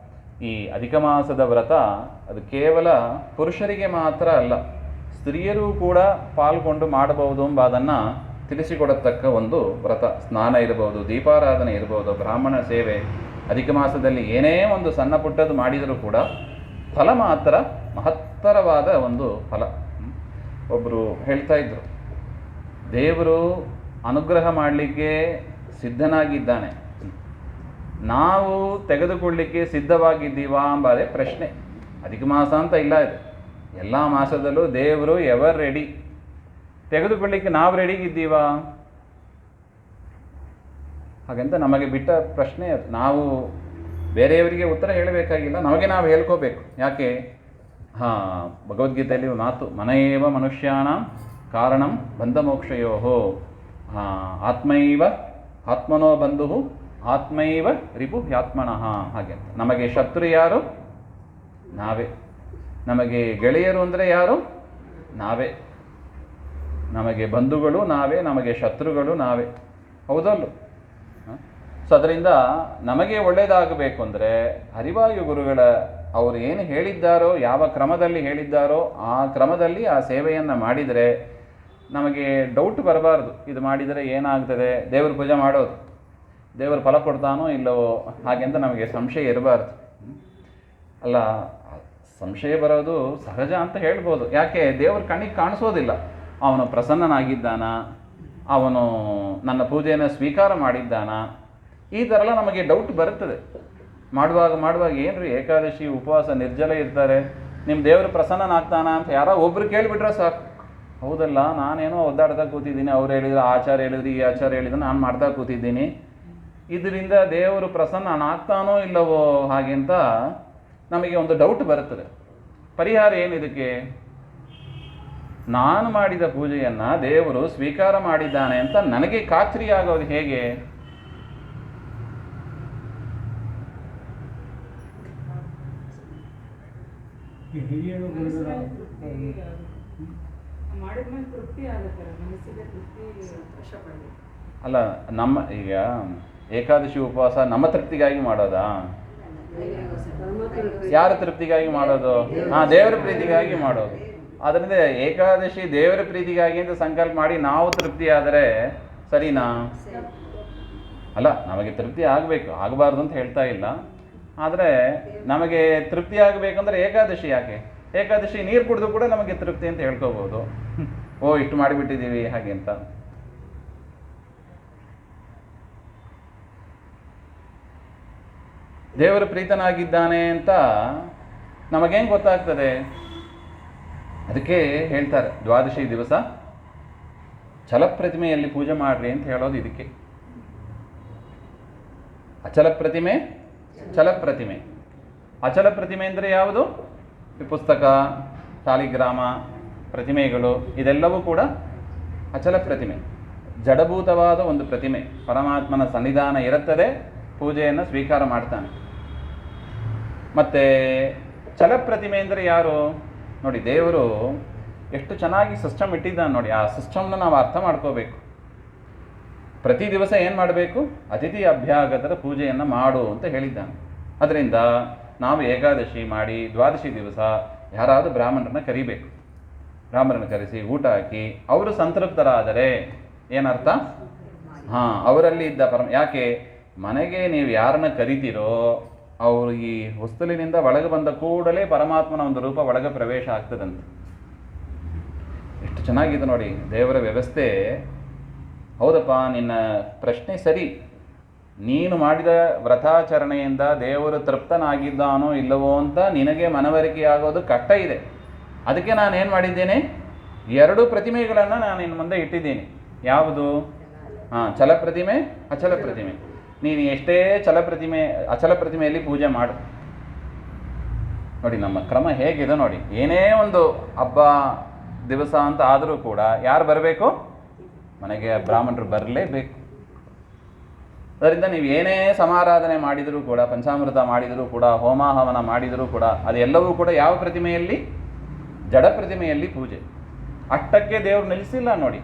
ಈ ಅಧಿಕ ಮಾಸದ ವ್ರತ ಅದು ಕೇವಲ ಪುರುಷರಿಗೆ ಮಾತ್ರ ಅಲ್ಲ, ಸ್ತ್ರೀಯರು ಕೂಡ ಪಾಲ್ಗೊಂಡು ಮಾಡಬಹುದು ಎಂಬುದನ್ನು ತಿಳಿಸಿಕೊಡತಕ್ಕ ಒಂದು ವ್ರತ. ಸ್ನಾನ ಇರಬಹುದು, ದೀಪಾರಾಧನೆ ಇರಬಹುದು, ಬ್ರಾಹ್ಮಣ ಸೇವೆ, ಅಧಿಕ ಮಾಸದಲ್ಲಿ ಏನೇ ಒಂದು ಸಣ್ಣ ಪುಟ್ಟದ್ದು ಮಾಡಿದರೂ ಕೂಡ ಫಲ ಮಾತ್ರ ಮಹತ್ತರವಾದ ಒಂದು ಫಲ. ಒಬ್ಬರು ಹೇಳ್ತಾ ಇದ್ರು, ದೇವರು ಅನುಗ್ರಹ ಮಾಡಲಿಕ್ಕೆ ಸಿದ್ಧನಾಗಿದ್ದಾನೆ, ನಾವು ತೆಗೆದುಕೊಳ್ಳಲಿಕ್ಕೆ ಸಿದ್ಧವಾಗಿದ್ದೀವಾ ಎಂಬುದೇ ಪ್ರಶ್ನೆ. ಅಧಿಕ ಮಾಸ ಅಂತ ಇಲ್ಲ, ಇದೆ ಎಲ್ಲ ಮಾಸದಲ್ಲೂ ದೇವರು ಎವರ್ ರೆಡಿ. ತೆಗೆದುಕೊಳ್ಳಿಕ್ಕೆ ನಾವು ರೆಡಿಗಿದ್ದೀವಾ? ಹಾಗಂತ ನಮಗೆ ಬಿಟ್ಟ ಪ್ರಶ್ನೆ ಅದು. ನಾವು ಬೇರೆಯವರಿಗೆ ಉತ್ತರ ಹೇಳಬೇಕಾಗಿಲ್ಲ, ನಮಗೆ ನಾವು ಹೇಳ್ಕೋಬೇಕು. ಯಾಕೆ? ಭಗವದ್ಗೀತೆಯಲ್ಲಿ ಮಾತು, ಮನಯೇವ ಮನುಷ್ಯಾಣ ಕಾರಣಂ ಬಂಧ ಮೋಕ್ಷಯೋ ಆತ್ಮೈವ ಆತ್ಮನೋ ಬಂಧು ಆತ್ಮೈವ ರಿಪು ಹ್ಯಾತ್ಮನಃ ಹಾಗೆ ಅಂತ. ನಮಗೆ ಶತ್ರು ಯಾರು? ನಾವೇ. ನಮಗೆ ಗೆಳೆಯರು ಅಂದರೆ ಯಾರು? ನಾವೇ. ನಮಗೆ ಬಂಧುಗಳು ನಾವೇ, ನಮಗೆ ಶತ್ರುಗಳು ನಾವೇ. ಹೌದಲ್ಲೂ? ಸೊ ಅದರಿಂದ ನಮಗೆ ಒಳ್ಳೆಯದಾಗಬೇಕು ಅಂದರೆ ಹರಿವಾಯು ಗುರುಗಳ ಅವರು ಏನು ಹೇಳಿದ್ದಾರೋ, ಯಾವ ಕ್ರಮದಲ್ಲಿ ಹೇಳಿದ್ದಾರೋ ಆ ಕ್ರಮದಲ್ಲಿ ಆ ಸೇವೆಯನ್ನು ಮಾಡಿದರೆ ನಮಗೆ ಡೌಟ್ ಬರಬಾರ್ದು. ಇದು ಮಾಡಿದರೆ ಏನಾಗ್ತದೆ, ದೇವ್ರ ಪೂಜೆ ಮಾಡೋದು, ದೇವರು ಫಲ ಕೊಡ್ತಾನೋ ಇಲ್ಲವೋ ಹಾಗೆಂತ ನಮಗೆ ಸಂಶಯ ಇರಬಾರ್ದು. ಅಲ್ಲ, ಸಂಶಯ ಬರೋದು ಸಹಜ ಅಂತ ಹೇಳ್ಬೋದು. ಯಾಕೆ? ದೇವ್ರ ಕಣ್ಣಿಗೆ ಕಾಣಿಸೋದಿಲ್ಲ. ಅವನು ಪ್ರಸನ್ನನಾಗಿದ್ದಾನ, ಅವನು ನನ್ನ ಪೂಜೆಯನ್ನು ಸ್ವೀಕಾರ ಮಾಡಿದ್ದಾನ, ಈ ಥರ ಎಲ್ಲ ನಮಗೆ ಡೌಟ್ ಬರುತ್ತದೆ. ಮಾಡುವಾಗ ಏನ್ರಿ ಏಕಾದಶಿ ಉಪವಾಸ ನಿರ್ಜಲ ಇರ್ತಾರೆ, ನಿಮ್ಮ ದೇವರು ಪ್ರಸನ್ನನಾಗ್ತಾನ ಅಂತ ಯಾರೋ ಒಬ್ರು ಕೇಳಿಬಿಟ್ರೆ ಸಾಕು. ಹೌದಲ್ಲ, ನಾನೇನೋ ಒದ್ದಾಡ್ತಾ ಕೂತಿದ್ದೀನಿ, ಅವ್ರು ಹೇಳಿದ್ರು, ಆಚಾರ ಹೇಳಿದ್ರು, ಈ ಆಚಾರ ಹೇಳಿದ್ರು, ನಾನು ಮಾಡ್ತಾ ಕೂತಿದ್ದೀನಿ, ಇದರಿಂದ ದೇವರು ಪ್ರಸನ್ನನಾಗ್ತಾನೋ ಇಲ್ಲವೋ ಹಾಗೆಂತ ನಮಗೆ ಒಂದು ಡೌಟ್ ಬರುತ್ತದೆ. ಪರಿಹಾರ ಏನಿದಕ್ಕೆ? ನಾನು ಮಾಡಿದ ಪೂಜೆಯನ್ನು ದೇವರು ಸ್ವೀಕಾರ ಮಾಡಿದ್ದಾನೆ ಅಂತ ನನಗೆ ಖಾತ್ರಿಯಾಗೋದು ಹೇಗೆ? ಅಲ್ಲ, ನಮ್ಮ ಈಗ ಏಕಾದಶಿ ಉಪವಾಸ ನಮ್ಮ ತೃಪ್ತಿಗಾಗಿ ಮಾಡೋದಾ? ಯಾರ ತೃಪ್ತಿಗಾಗಿ ಮಾಡೋದು? ದೇವರ ಪ್ರೀತಿಗಾಗಿ ಮಾಡೋದು. ಅದರಿಂದ ಏಕಾದಶಿ ದೇವರ ಪ್ರೀತಿಗಾಗಿ ಅಂತ ಸಂಕಲ್ಪ ಮಾಡಿ ನಾವು ತೃಪ್ತಿ ಆದರೆ ಸರಿನಾ? ಅಲ್ಲ, ನಮಗೆ ತೃಪ್ತಿ ಆಗಬೇಕು, ಆಗಬಾರ್ದು ಅಂತ ಹೇಳ್ತಾ ಇಲ್ಲ. ಆದರೆ ನಮಗೆ ತೃಪ್ತಿ ಆಗಬೇಕಂದ್ರೆ ಏಕಾದಶಿ ಯಾಕೆ? ಏಕಾದಶಿ ನೀರು ಕುಡಿದು ಕೂಡ ನಮಗೆ ತೃಪ್ತಿ ಅಂತ ಹೇಳ್ಕೋಬೋದು. ಓ ಇಷ್ಟು ಮಾಡಿಬಿಟ್ಟಿದ್ದೀವಿ ಹಾಗೆ ಅಂತ. ದೇವರು ಪ್ರೀತನಾಗಿದ್ದಾನೆ ಅಂತ ನಮಗೇನು ಗೊತ್ತಾಗ್ತದೆ? ಅದಕ್ಕೆ ಹೇಳ್ತಾರೆ ದ್ವಾದಶಿ ದಿವಸ ಛಲಪ್ರತಿಮೆಯಲ್ಲಿ ಪೂಜೆ ಮಾಡ್ರಿ ಅಂತ ಹೇಳೋದು ಇದಕ್ಕೆ. ಅಚಲ ಪ್ರತಿಮೆ, ಛಲಪ್ರತಿಮೆ. ಅಚಲ ಪ್ರತಿಮೆ ಅಂದರೆ ಯಾವುದು? ಈ ಪುಸ್ತಕ, ಶಾಲಿಗ್ರಾಮ, ಪ್ರತಿಮೆಗಳು ಇದೆಲ್ಲವೂ ಕೂಡ ಅಚಲ ಪ್ರತಿಮೆ, ಜಡಭೂತವಾದ ಒಂದು ಪ್ರತಿಮೆ. ಪರಮಾತ್ಮನ ಸನ್ನಿಧಾನ ಇರುತ್ತದೆ, ಪೂಜೆಯನ್ನು ಸ್ವೀಕಾರ ಮಾಡ್ತಾನೆ. ಮತ್ತು ಛಲಪ್ರತಿಮೆ ಅಂದರೆ ಯಾರು ನೋಡಿ? ದೇವರು ಎಷ್ಟು ಚೆನ್ನಾಗಿ ಸಿಸ್ಟಮ್ ಇಟ್ಟಿದ್ದಾನೆ ನೋಡಿ. ಆ ಸಿಸ್ಟಮ್ನ ನಾವು ಅರ್ಥ ಮಾಡ್ಕೋಬೇಕು. ಪ್ರತಿ ದಿವಸ ಏನು ಮಾಡಬೇಕು? ಅತಿಥಿ ಅಭ್ಯಾಗತರ ಪೂಜೆಯನ್ನು ಮಾಡು ಅಂತ ಹೇಳಿದ್ದಾನೆ. ಅದರಿಂದ ನಾವು ಏಕಾದಶಿ ಮಾಡಿ ದ್ವಾದಶಿ ದಿವಸ ಯಾರಾದರೂ ಬ್ರಾಹ್ಮಣರನ್ನ ಕರಿಬೇಕು. ಬ್ರಾಹ್ಮಣರನ್ನ ಕರೆಸಿ ಊಟ ಹಾಕಿ ಅವರು ಸಂತೃಪ್ತರಾದರೆ ಏನರ್ಥ? ಹಾಂ, ಅವರಲ್ಲಿ ಇದ್ದ ಯಾಕೆ ಮನೆಗೆ ನೀವು ಯಾರನ್ನ ಕರಿತೀರೋ ಅವರು ಈ ಹೊಸ್ತಲಿನಿಂದ ಒಳಗೆ ಬಂದ ಕೂಡಲೇ ಪರಮಾತ್ಮನ ಒಂದು ರೂಪ ಒಳಗೆ ಪ್ರವೇಶ ಆಗ್ತದಂತೆ. ಎಷ್ಟು ಚೆನ್ನಾಗಿದೆ ನೋಡಿ ದೇವರ ವ್ಯವಸ್ಥೆ. ಹೌದಪ್ಪ, ನಿನ್ನ ಪ್ರಶ್ನೆ ಸರಿ. ನೀನು ಮಾಡಿದ ವ್ರತಾಚರಣೆಯಿಂದ ದೇವರು ತೃಪ್ತನಾಗಿದ್ದಾನೋ ಇಲ್ಲವೋ ಅಂತ ನಿನಗೆ ಮನವರಿಕೆಯಾಗೋದು ಕಷ್ಟ ಇದೆ. ಅದಕ್ಕೆ ನಾನು ಏನು ಮಾಡಿದ್ದೇನೆ? 2 ಪ್ರತಿಮೆಗಳನ್ನು ನಾನು ಇನ್ನು ಮುಂದೆ ಇಟ್ಟಿದ್ದೀನಿ. ಯಾವುದು? ಹಾಂ, ಛಲ ಪ್ರತಿಮೆ, ಅಚಲ ಪ್ರತಿಮೆ. ನೀನು ಎಷ್ಟೇ ಅಚಲ ಪ್ರತಿಮೆಯಲ್ಲಿ ಪೂಜೆ ಮಾಡು. ನೋಡಿ ನಮ್ಮ ಕ್ರಮ ಹೇಗಿದೆ ನೋಡಿ. ಏನೇ ಒಂದು ಹಬ್ಬ ದಿವಸ ಅಂತ ಆದರೂ ಕೂಡ ಯಾರು ಬರಬೇಕು? ಮನೆಗೆ ಬ್ರಾಹ್ಮಣರು ಬರಲೇಬೇಕು. ಅದರಿಂದ ನೀವು ಏನೇ ಸಮಾರಾಧನೆ ಮಾಡಿದರೂ ಕೂಡ, ಪಂಚಾಮೃತ ಮಾಡಿದರೂ ಕೂಡ, ಹೋಮ ಹವನ ಮಾಡಿದರೂ ಕೂಡ ಅದೆಲ್ಲವೂ ಕೂಡ ಯಾವ ಪ್ರತಿಮೆಯಲ್ಲಿ? ಜಡ ಪ್ರತಿಮೆಯಲ್ಲಿ ಪೂಜೆ. ಅಷ್ಟಕ್ಕೆ ದೇವರು ನಿಲ್ಲಿಸಿಲ್ಲ ನೋಡಿ.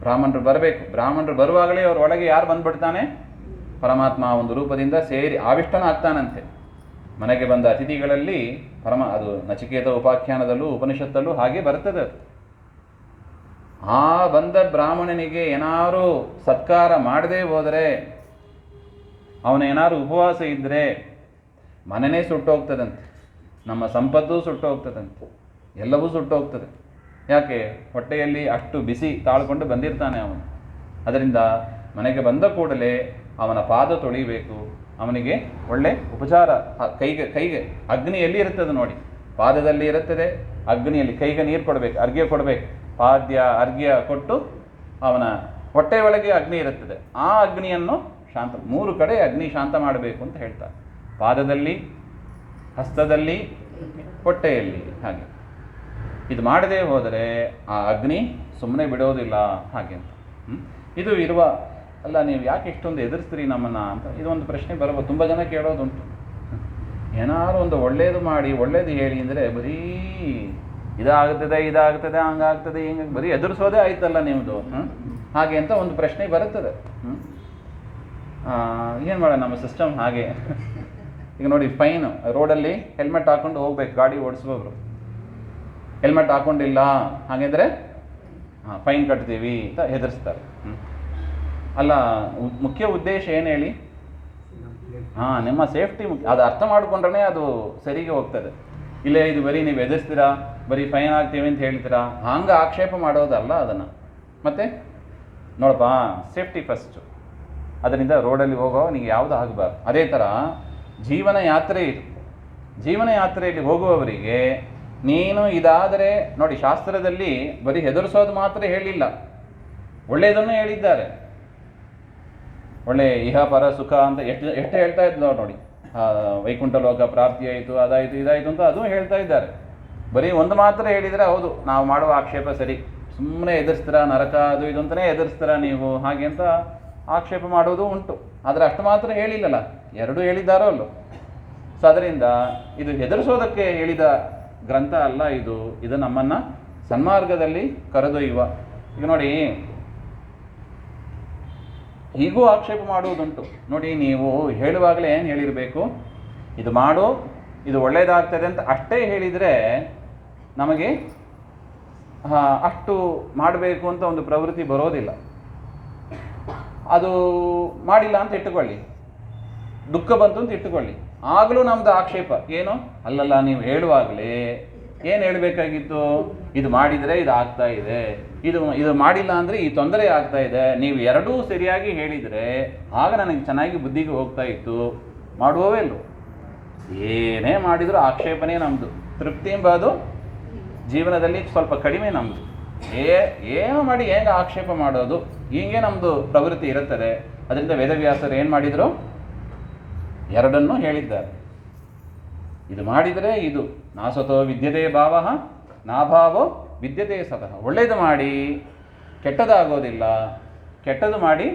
ಬ್ರಾಹ್ಮಣರು ಬರಬೇಕು. ಬ್ರಾಹ್ಮಣರು ಬರುವಾಗಲೇ ಅವ್ರ ಒಳಗೆ ಯಾರು ಬಂದ್ಬಿಡ್ತಾನೆ? ಪರಮಾತ್ಮ ಒಂದು ರೂಪದಿಂದ ಸೇರಿ ಆವಿಷ್ಟನ ಆಗ್ತಾನಂತೆ. ಮನೆಗೆ ಬಂದ ಅತಿಥಿಗಳಲ್ಲಿ ಅದು ನಚಿಕೇತ ಉಪಾಖ್ಯಾನದಲ್ಲೂ ಉಪನಿಷತ್ತಲ್ಲೂ ಹಾಗೆ ಬರ್ತದೆ. ಆ ಬಂದ ಬ್ರಾಹ್ಮಣನಿಗೆ ಏನಾರು ಸತ್ಕಾರ ಮಾಡದೇ ಹೋದರೆ, ಅವನೇನಾದ್ರು ಉಪವಾಸ ಇದ್ದರೆ ಮನೆಯೇ ಸುಟ್ಟೋಗ್ತದಂತೆ, ನಮ್ಮ ಸಂಪತ್ತು ಸುಟ್ಟೋಗ್ತದಂತೆ, ಎಲ್ಲವೂ ಸುಟ್ಟೋಗ್ತದೆ. ಯಾಕೆ? ಹೊಟ್ಟೆಯಲ್ಲಿ ಅಷ್ಟು ಬಿಸಿ ತಾಳ್ಕೊಂಡು ಬಂದಿರ್ತಾನೆ ಅವನು. ಅದರಿಂದ ಮನೆಗೆ ಬಂದ ಕೂಡಲೇ ಅವನ ಪಾದ ತೊಳಿಬೇಕು. ಅವನಿಗೆ ಒಳ್ಳೆ ಉಪಚಾರ, ಕೈಗೆ ಅಗ್ನಿಯಲ್ಲಿ ಇರುತ್ತದೆ ನೋಡಿ, ಪಾದದಲ್ಲಿ ಇರುತ್ತದೆ, ಅಗ್ನಿಯಲ್ಲಿ ಕೈಗೆ ನೀರು ಕೊಡಬೇಕು, ಅರ್ಘ್ಯ ಕೊಡಬೇಕು. ಅರ್ಘ್ಯ ಕೊಟ್ಟು ಅವನ ಹೊಟ್ಟೆ ಒಳಗೆ ಅಗ್ನಿ ಇರುತ್ತದೆ. ಆ ಅಗ್ನಿಯನ್ನು ಶಾಂತ, 3 ಕಡೆ ಅಗ್ನಿ ಶಾಂತ ಮಾಡಬೇಕು ಅಂತ ಹೇಳ್ತಾರೆ. ಪಾದದಲ್ಲಿ, ಹಸ್ತದಲ್ಲಿ, ಹೊಟ್ಟೆಯಲ್ಲಿ. ಹಾಗೆ ಇದು ಮಾಡದೇ ಹೋದರೆ ಆ ಅಗ್ನಿ ಸುಮ್ಮನೆ ಬಿಡೋದಿಲ್ಲ ಹಾಗೆ ಅಂತ. ಇದು ಇರುವ ಅಲ್ಲ, ನೀವು ಯಾಕೆ ಇಷ್ಟೊಂದು ಎದುರಿಸ್ತೀರಿ ನಮ್ಮನ್ನು ಅಂತ ಇದೊಂದು ಪ್ರಶ್ನೆ ಬರಬಹುದು. ತುಂಬ ಜನ ಕೇಳೋದುಂಟು. ಏನಾದ್ರು ಒಂದು ಒಳ್ಳೇದು ಮಾಡಿ, ಒಳ್ಳೇದು ಹೇಳಿ ಅಂದರೆ ಬರೀ ಇದಾಗ್ತದೆ ಹಂಗಾಗ್ತದೆ ಹಿಂಗೆ ಬರೀ ಎದುರಿಸೋದೇ ಆಯ್ತಲ್ಲ ನಿಮ್ಮದು ಹಾಗೆ ಅಂತ ಒಂದು ಪ್ರಶ್ನೆ ಬರುತ್ತದೆ. ಏನು ಮಾಡೋಣ, ನಮ್ಮ ಸಿಸ್ಟಮ್ ಹಾಗೆ. ಈಗ ನೋಡಿ, ಫೈನ್, ರೋಡಲ್ಲಿ ಹೆಲ್ಮೆಟ್ ಹಾಕ್ಕೊಂಡು ಹೋಗ್ಬೇಕು ಗಾಡಿ ಓಡಿಸುವವರು. ಹೆಲ್ಮೆಟ್ ಹಾಕ್ಕೊಂಡಿಲ್ಲ ಹಾಗೆಂದರೆ ಫೈನ್ ಕಟ್ತೀವಿ ಅಂತ ಹೆದರಿಸ್ತಾರೆ. ಅಲ್ಲ, ಮುಖ್ಯ ಉದ್ದೇಶ ಏನು ಹೇಳಿ? ನಿಮ್ಮ ಸೇಫ್ಟಿ ಮುಖ್ಯ. ಅದು ಅರ್ಥ ಮಾಡಿಕೊಂಡ್ರೆ ಅದು ಸರಿಗೆ ಹೋಗ್ತದೆ. ಇಲ್ಲೇ ಇದು ಬರೀ ನೀವು ಎದುರಿಸ್ತೀರಾ, ಬರೀ ಫೈನ್ ಆಗ್ತೀವಿ ಅಂತ ಹೇಳ್ತೀರಾ, ಹಂಗೆ ಆಕ್ಷೇಪ ಮಾಡೋದಲ್ಲ ಅದನ್ನು. ಮತ್ತು ನೋಡಪ್ಪ, ಸೇಫ್ಟಿ ಫಸ್ಟು. ಅದರಿಂದ ರೋಡಲ್ಲಿ ಹೋಗೋ ನಿಮಗೆ ಯಾವುದು ಆಗಬಾರ್ದು. ಅದೇ ಥರ ಜೀವನ ಯಾತ್ರೆ ಇದು. ಜೀವನ ಯಾತ್ರೆಯಲ್ಲಿ ಹೋಗುವವರಿಗೆ ನೀನು ಇದಾದರೆ ನೋಡಿ, ಶಾಸ್ತ್ರದಲ್ಲಿ ಬರೀ ಹೆದರಿಸೋದು ಮಾತ್ರ ಹೇಳಿಲ್ಲ, ಒಳ್ಳೆಯದನ್ನು ಹೇಳಿದ್ದಾರೆ. ಒಳ್ಳೆ ಇಹ ಪರ ಸುಖ ಅಂತ ಎಷ್ಟು ಹೇಳ್ತಾ ಇದ್ದು ನೋಡಿ. ವೈಕುಂಠ ಲೋಕ ಪ್ರಾಪ್ತಿ ಆಯಿತು, ಅದಾಯಿತು, ಇದಾಯಿತು ಅಂತ ಅದು ಹೇಳ್ತಾ ಇದ್ದಾರೆ. ಬರೀ ಒಂದು ಮಾತ್ರ ಹೇಳಿದರೆ ಹೌದು, ನಾವು ಮಾಡುವ ಆಕ್ಷೇಪ ಸರಿ. ಸುಮ್ಮನೆ ಎದುರಿಸ್ತೀರಾ, ನರಕ ಅದು ಇದು ಅಂತಲೇ ಎದುರಿಸ್ತೀರಾ ನೀವು ಹಾಗೆ ಅಂತ ಆಕ್ಷೇಪ ಮಾಡೋದು ಉಂಟು. ಆದರೆ ಅಷ್ಟು ಮಾತ್ರ ಹೇಳಿಲ್ಲಲ್ಲ, 2 ಹೇಳಿದ್ದಾರೋ ಅಲ್ಲೋ. ಸೊ ಅದರಿಂದ ಇದು ಹೆದರಿಸೋದಕ್ಕೆ ಹೇಳಿದ ಗ್ರಂಥ ಅಲ್ಲ ಇದು ನಮ್ಮನ್ನು ಸನ್ಮಾರ್ಗದಲ್ಲಿ ಕರೆದೊಯ್ಯುವ. ಈಗ ನೋಡಿ, ಹೀಗೂ ಆಕ್ಷೇಪ ಮಾಡುವುದುಂಟು ನೋಡಿ. ನೀವು ಹೇಳುವಾಗಲೇ ಏನು ಹೇಳಿರಬೇಕು? ಇದು ಮಾಡು, ಇದು ಒಳ್ಳೆಯದಾಗ್ತದೆ ಅಂತ ಅಷ್ಟೇ ಹೇಳಿದರೆ ನಮಗೆ ಅಷ್ಟು ಮಾಡಬೇಕು ಅಂತ ಒಂದು ಪ್ರವೃತ್ತಿ ಬರೋದಿಲ್ಲ. ಅದು ಮಾಡಿಲ್ಲ ಅಂತ ಇಟ್ಟುಕೊಳ್ಳಿ, ದುಃಖ ಬಂತು ಅಂತ ಇಟ್ಟುಕೊಳ್ಳಿ, ಆಗಲೂ ನಮ್ಮದು ಆಕ್ಷೇಪ ಏನು? ಅಲ್ಲಲ್ಲ, ನೀವು ಹೇಳುವಾಗಲೇ ಏನು ಹೇಳಬೇಕಾಗಿತ್ತು? ಇದು ಮಾಡಿದರೆ ಇದು ಆಗ್ತಾ ಇದೆ, ಇದು ಮಾಡಿಲ್ಲ ಅಂದರೆ ಈ ತೊಂದರೆ ಆಗ್ತಾ ಇದೆ, ನೀವು ಎರಡೂ ಸರಿಯಾಗಿ ಹೇಳಿದರೆ ಆಗ ನನಗೆ ಚೆನ್ನಾಗಿ ಬುದ್ಧಿಗೆ ಹೋಗ್ತಾ ಇತ್ತು. ಮಾಡುವವೇ ಇಲ್ಲೋ? ಏನೇ ಮಾಡಿದರೂ ಆಕ್ಷೇಪಣೆ ನಮ್ಮದು. ತೃಪ್ತಿ ಎಂಬುದು ಜೀವನದಲ್ಲಿ ಸ್ವಲ್ಪ ಕಡಿಮೆ ನಮ್ಮದು. ಏನೋ ಮಾಡಿ ಹೇಗೆ ಆಕ್ಷೇಪ ಮಾಡೋದು, ಹೀಗೆ ನಮ್ಮದು ಪ್ರವೃತ್ತಿ ಇರುತ್ತದೆ. ಅದರಿಂದ ವೇದವ್ಯಾಸರು ಏನು ಮಾಡಿದರು? ಎರಡನ್ನೂ ಹೇಳಿದ್ದಾರೆ. ಇದು ಮಾಡಿದರೆ ಇದು ನಾಸತೋ ವಿದ್ಯತೆ ಭಾವ ನಾಭಾವೋ ವಿದ್ಯತೆ ಸತಃ. ಒಳ್ಳೆಯದು ಮಾಡಿ ಕೆಟ್ಟದಾಗೋದಿಲ್ಲ, ಕೆಟ್ಟದು ಮಾಡಿ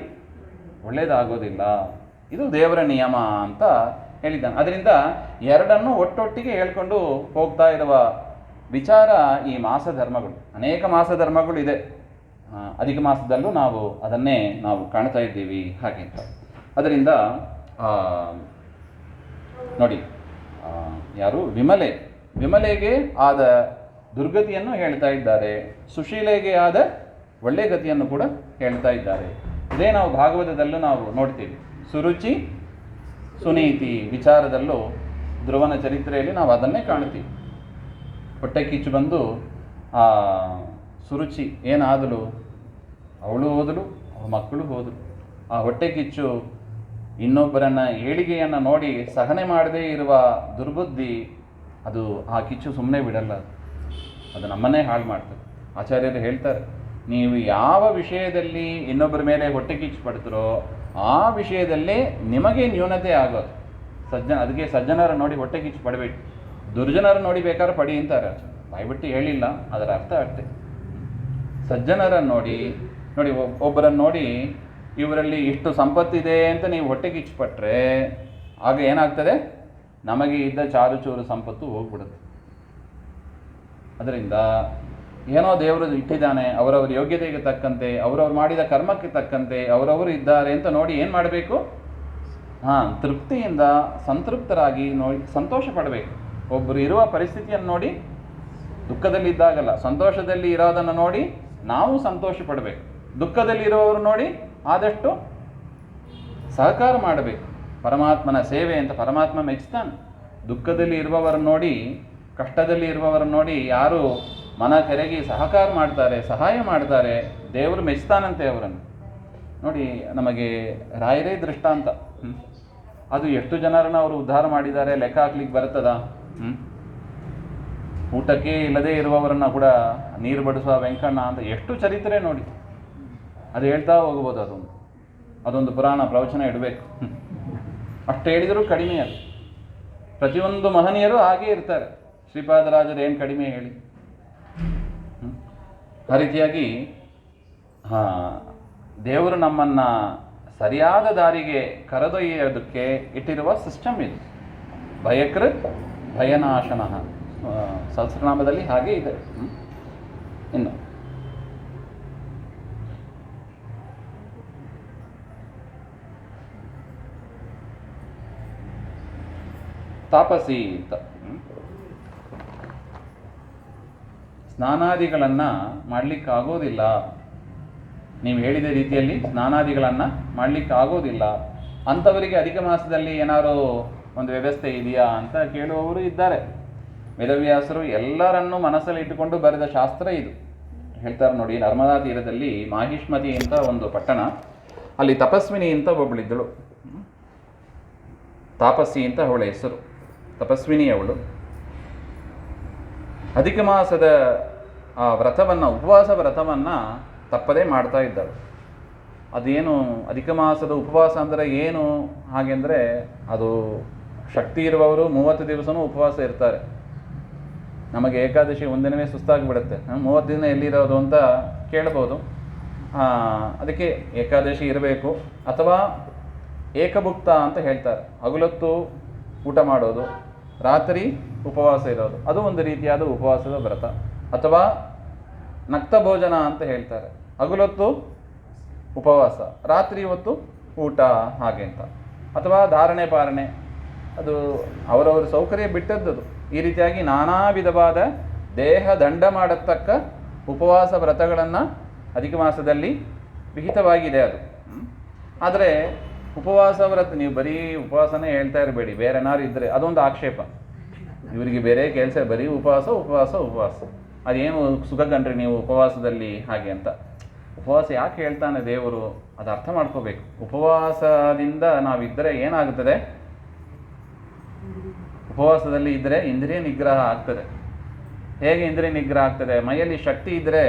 ಒಳ್ಳೆಯದಾಗೋದಿಲ್ಲ. ಇದು ದೇವರ ನಿಯಮ ಅಂತ ಹೇಳಿದ್ದಾನೆ. ಅದರಿಂದ ಎರಡನ್ನು ಒಟ್ಟೊಟ್ಟಿಗೆ ಹೇಳ್ಕೊಂಡು ಹೋಗ್ತಾ ಇರುವ ವಿಚಾರ ಈ ಮಾಸ ಧರ್ಮಗಳು. ಅನೇಕ ಮಾಸ ಧರ್ಮಗಳು ಇದೆ. ಅಧಿಕ ಮಾಸದಲ್ಲೂ ನಾವು ಅದನ್ನೇ ನಾವು ಕಾಣ್ತಾ ಇದ್ದೀವಿ ಹಾಗೆ ಅಂತ. ಅದರಿಂದ ನೋಡಿ, ಯಾರು ವಿಮಲೆಗೆ ಆದ ದುರ್ಗತಿಯನ್ನು ಹೇಳ್ತಾ ಇದ್ದಾರೆ, ಸುಶೀಲೆಗೆ ಆದ ಒಳ್ಳೆಯ ಗತಿಯನ್ನು ಕೂಡ ಹೇಳ್ತಾ ಇದ್ದಾರೆ. ಇದೇ ನಾವು ಭಾಗವತದಲ್ಲೂ ನಾವು ನೋಡ್ತೀವಿ. ಸುರುಚಿ ಸುನೀತಿ ವಿಚಾರದಲ್ಲೂ ಧ್ರುವನ ಚರಿತ್ರೆಯಲ್ಲಿ ನಾವು ಅದನ್ನೇ ಕಾಣ್ತೀವಿ. ಹೊಟ್ಟೆ ಕಿಚ್ಚು ಬಂದು ಆ ಸುರುಚಿ ಏನಾದಳು, ಅವಳು ಹೋದಳು, ಅವಳ ಮಕ್ಕಳು ಹೋದಳು. ಆ ಹೊಟ್ಟೆ ಕಿಚ್ಚು ಇನ್ನೊಬ್ಬರನ್ನ ಏಳಿಗೆಯನ್ನು ನೋಡಿ ಸಹನೆ ಮಾಡದೇ ಇರುವ ದುರ್ಬುದ್ಧಿ, ಅದು ಆ ಕಿಚ್ಚು ಸುಮ್ಮನೆ ಬಿಡಲ್ಲ, ಅದು ನಮ್ಮನ್ನೇ ಹಾಳು ಮಾಡ್ತದೆ. ಆಚಾರ್ಯರು ಹೇಳ್ತಾರೆ, ನೀವು ಯಾವ ವಿಷಯದಲ್ಲಿ ಇನ್ನೊಬ್ಬರ ಮೇಲೆ ಹೊಟ್ಟೆ ಕಿಚ್ಚು ಪಡ್ತೀರೋ ಆ ವಿಷಯದಲ್ಲೇ ನಿಮಗೆ ನ್ಯೂನತೆ ಆಗೋದು. ಅದಕ್ಕೆ ಸಜ್ಜನರ ನೋಡಿ ಹೊಟ್ಟೆ ಕಿಚ್ಚು ಪಡಬೇಕು, ದುರ್ಜನರ ನೋಡಿ ಬೇಕಾದ್ರೆ ಪಡಿ ಅಂತಾರೆ. ಬಾಯ್ಬಿಟ್ಟು ಹೇಳಿಲ್ಲ, ಅದರ ಅರ್ಥ ಅಷ್ಟೇ. ಸಜ್ಜನರ ನೋಡಿ ಒಬ್ಬರನ್ನು ನೋಡಿ ಇವರಲ್ಲಿ ಇಷ್ಟು ಸಂಪತ್ತಿದೆ ಅಂತ ನೀವು ಹೊಟ್ಟೆ ಕಿಚ್ಚು ಪಟ್ಟರೆ ಆಗ ಏನಾಗ್ತದೆ? ನಮಗೆ ಇದ್ದ ಚಾರು ಚೂರು ಸಂಪತ್ತು ಹೋಗ್ಬಿಡುತ್ತೆ. ಅದರಿಂದ ಏನೋ ದೇವರು ಇಟ್ಟಿದ್ದಾನೆ, ಅವರವರ ಯೋಗ್ಯತೆಗೆ ತಕ್ಕಂತೆ, ಅವರವ್ರು ಮಾಡಿದ ಕರ್ಮಕ್ಕೆ ತಕ್ಕಂತೆ ಅವರವರು ಇದ್ದಾರೆ ಅಂತ ನೋಡಿ ಏನು ಮಾಡಬೇಕು? ತೃಪ್ತಿಯಿಂದ ಸಂತೃಪ್ತರಾಗಿ ನೋಡಿ ಸಂತೋಷ ಪಡಬೇಕು. ಒಬ್ಬರು ಇರುವ ಪರಿಸ್ಥಿತಿಯನ್ನು ನೋಡಿ ದುಃಖದಲ್ಲಿದ್ದಾಗಲ್ಲ, ಸಂತೋಷದಲ್ಲಿ ಇರೋದನ್ನು ನೋಡಿ ನಾವು ಸಂತೋಷ ಪಡಬೇಕು. ದುಃಖದಲ್ಲಿರುವವರು ನೋಡಿ ಆದಷ್ಟು ಸಹಕಾರ ಮಾಡಬೇಕು. ಪರಮಾತ್ಮನ ಸೇವೆ ಅಂತ ಪರಮಾತ್ಮ ಮೆಚ್ತಾನೆ. ದುಃಖದಲ್ಲಿ ಇರುವವರನ್ನು ನೋಡಿ, ಕಷ್ಟದಲ್ಲಿ ಇರುವವರನ್ನು ನೋಡಿ ಯಾರು ಮನ ಕರಗಿ ಸಹಕಾರ ಮಾಡ್ತಾರೆ, ಸಹಾಯ ಮಾಡ್ತಾರೆ, ದೇವರು ಮೆಚ್ತಾನಂತೆ ಅವರನ್ನು ನೋಡಿ. ನಮಗೆ ರಾಯರೇ ದೃಷ್ಟಾಂತ. ಅದು ಎಷ್ಟು ಜನರನ್ನು ಅವರು ಉದ್ಧಾರ ಮಾಡಿದ್ದಾರೆ ಲೆಕ್ಕ ಹಾಕ್ಲಿಕ್ಕೆ ಬರ್ತದ? ಊಟಕ್ಕೆ ಇಲ್ಲದೆ ಇರುವವರನ್ನು ಕೂಡ ನೀರು ಬಡಿಸುವ ವೆಂಕಣ್ಣ ಅಂತ ಎಷ್ಟು ಚರಿತ್ರೆ ನೋಡಿ. ಅದು ಹೇಳ್ತಾ ಹೋಗ್ಬೋದು. ಅದೊಂದು ಪುರಾಣ ಪ್ರವಚನ ಇಡಬೇಕು. ಅಷ್ಟು ಹೇಳಿದರೂ ಕಡಿಮೆ. ಅದು ಪ್ರತಿಯೊಂದು ಮಹನೀಯರು ಹಾಗೇ ಇರ್ತಾರೆ. ಶ್ರೀಪಾದರಾಜರು ಏನು ಕಡಿಮೆ ಹೇಳಿ. ಆ ರೀತಿಯಾಗಿ ದೇವರು ನಮ್ಮನ್ನು ಸರಿಯಾದ ದಾರಿಗೆ ಕರೆದೊಯ್ಯೋದಕ್ಕೆ ಇಟ್ಟಿರುವ ಸಿಸ್ಟಮ್ ಇದು. ಭಯಕೃತ್ ಭಯನಾಶನಃ ಸಹಸ್ರನಾಮದಲ್ಲಿ ಹಾಗೆ ಇದೆ. ಇನ್ನು ತಾಪಸಿ ಅಂತ ಸ್ನಾನಾದಿಗಳನ್ನು ಮಾಡಲಿಕ್ಕಾಗೋದಿಲ್ಲ. ನೀವು ಹೇಳಿದ ರೀತಿಯಲ್ಲಿ ಸ್ನಾನಾದಿಗಳನ್ನು ಮಾಡಲಿಕ್ಕಾಗೋದಿಲ್ಲ ಅಂಥವರಿಗೆ ಅಧಿಕ ಮಾಸದಲ್ಲಿ ಏನಾದರೂ ಒಂದು ವ್ಯವಸ್ಥೆ ಇದೆಯಾ ಅಂತ ಕೇಳುವವರು ಇದ್ದಾರೆ. ವೇದವ್ಯಾಸರು ಎಲ್ಲರನ್ನೂ ಮನಸ್ಸಲ್ಲಿ ಇಟ್ಟುಕೊಂಡು ಬರೆದ ಶಾಸ್ತ್ರ ಇದು. ಹೇಳ್ತಾರೆ ನೋಡಿ, ನರ್ಮದಾ ತೀರದಲ್ಲಿ ಮಾಹಿಷ್ಮತಿ ಅಂತ ಒಂದು ಪಟ್ಟಣ, ಅಲ್ಲಿ ತಪಸ್ವಿನಿ ಅಂತ ಒಬ್ಬಳಿದ್ದಳು. ತಾಪಸಿ ಅಂತ ಅವಳ ಹೆಸರು, ತಪಸ್ವಿನಿ ಅವಳು. ಅಧಿಕ ಮಾಸದ ಆ ವ್ರತವನ್ನು, ಉಪವಾಸ ವ್ರತವನ್ನು ತಪ್ಪದೇ ಮಾಡ್ತಾ ಇದ್ದಾಳು. ಅದೇನು ಅಧಿಕ ಮಾಸದ ಉಪವಾಸ ಅಂದರೆ ಏನು? ಹಾಗೆಂದರೆ ಅದು ಶಕ್ತಿ ಇರುವವರು 30 ದಿವಸನೂ ಉಪವಾಸ ಇರ್ತಾರೆ. ನಮಗೆ ಏಕಾದಶಿ ಒಂದಿನವೇ ಸುಸ್ತಾಗಿಬಿಡುತ್ತೆ. 30 ದಿನ ಎಲ್ಲಿರೋದು ಅಂತ ಕೇಳ್ಬೋದು. ಅದಕ್ಕೆ ಏಕಾದಶಿ ಇರಬೇಕು. ಅಥವಾ ಏಕಭುಕ್ತ ಅಂತ ಹೇಳ್ತಾರೆ, ಹಗಲೊತ್ತು ಊಟ ಮಾಡೋದು, ರಾತ್ರಿ ಉಪವಾಸ ಇರೋದು, ಅದು ಒಂದು ರೀತಿಯಾದ ಉಪವಾಸದ ವ್ರತ. ಅಥವಾ ನಕ್ತ ಭೋಜನ ಅಂತ ಹೇಳ್ತಾರೆ, ಹಗಲೊತ್ತು ಉಪವಾಸ, ರಾತ್ರಿ ಹೊತ್ತು ಊಟ ಹಾಗೆ ಅಂತ. ಅಥವಾ ಧಾರಣೆ ಪಾರಣೆ, ಅದು ಅವರವರ ಸೌಕರ್ಯ ಬಿಟ್ಟದ್ದು. ಈ ರೀತಿಯಾಗಿ ನಾನಾ ವಿಧವಾದ ದೇಹ ದಂಡ ಮಾಡತಕ್ಕ ಉಪವಾಸ ವ್ರತಗಳನ್ನು ಅಧಿಕ ಮಾಸದಲ್ಲಿ ವಿಹಿತವಾಗಿದೆ ಅದು. ಆದರೆ ಉಪವಾಸ ವ್ರತ ನೀವು ಬರೀ ಉಪವಾಸನೇ ಹೇಳ್ತಾ ಇರಬೇಡಿ, ಬೇರೆ ಏನಾದ್ರು ಇದ್ದರೆ ಅದೊಂದು ಆಕ್ಷೇಪ. ಇವರಿಗೆ ಬೇರೆ ಕೆಲಸ ಬರೀ ಉಪವಾಸ ಉಪವಾಸ ಉಪವಾಸ. ಅದೇನು ಸುಖ ಕಂಡ್ರಿ ನೀವು ಉಪವಾಸದಲ್ಲಿ ಹಾಗೆ ಅಂತ. ಉಪವಾಸ ಯಾಕೆ ಹೇಳ್ತಾನೆ ದೇವರು, ಅದು ಅರ್ಥ ಮಾಡ್ಕೋಬೇಕು. ಉಪವಾಸದಿಂದ ನಾವಿದ್ದರೆ ಏನಾಗುತ್ತದೆ? ಉಪವಾಸದಲ್ಲಿ ಇದ್ದರೆ ಇಂದ್ರಿಯ ನಿಗ್ರಹ ಆಗ್ತದೆ. ಹೇಗೆ ಇಂದ್ರಿಯ ನಿಗ್ರಹ ಆಗ್ತದೆ? ಮೈಯಲ್ಲಿ ಶಕ್ತಿ ಇದ್ದರೆ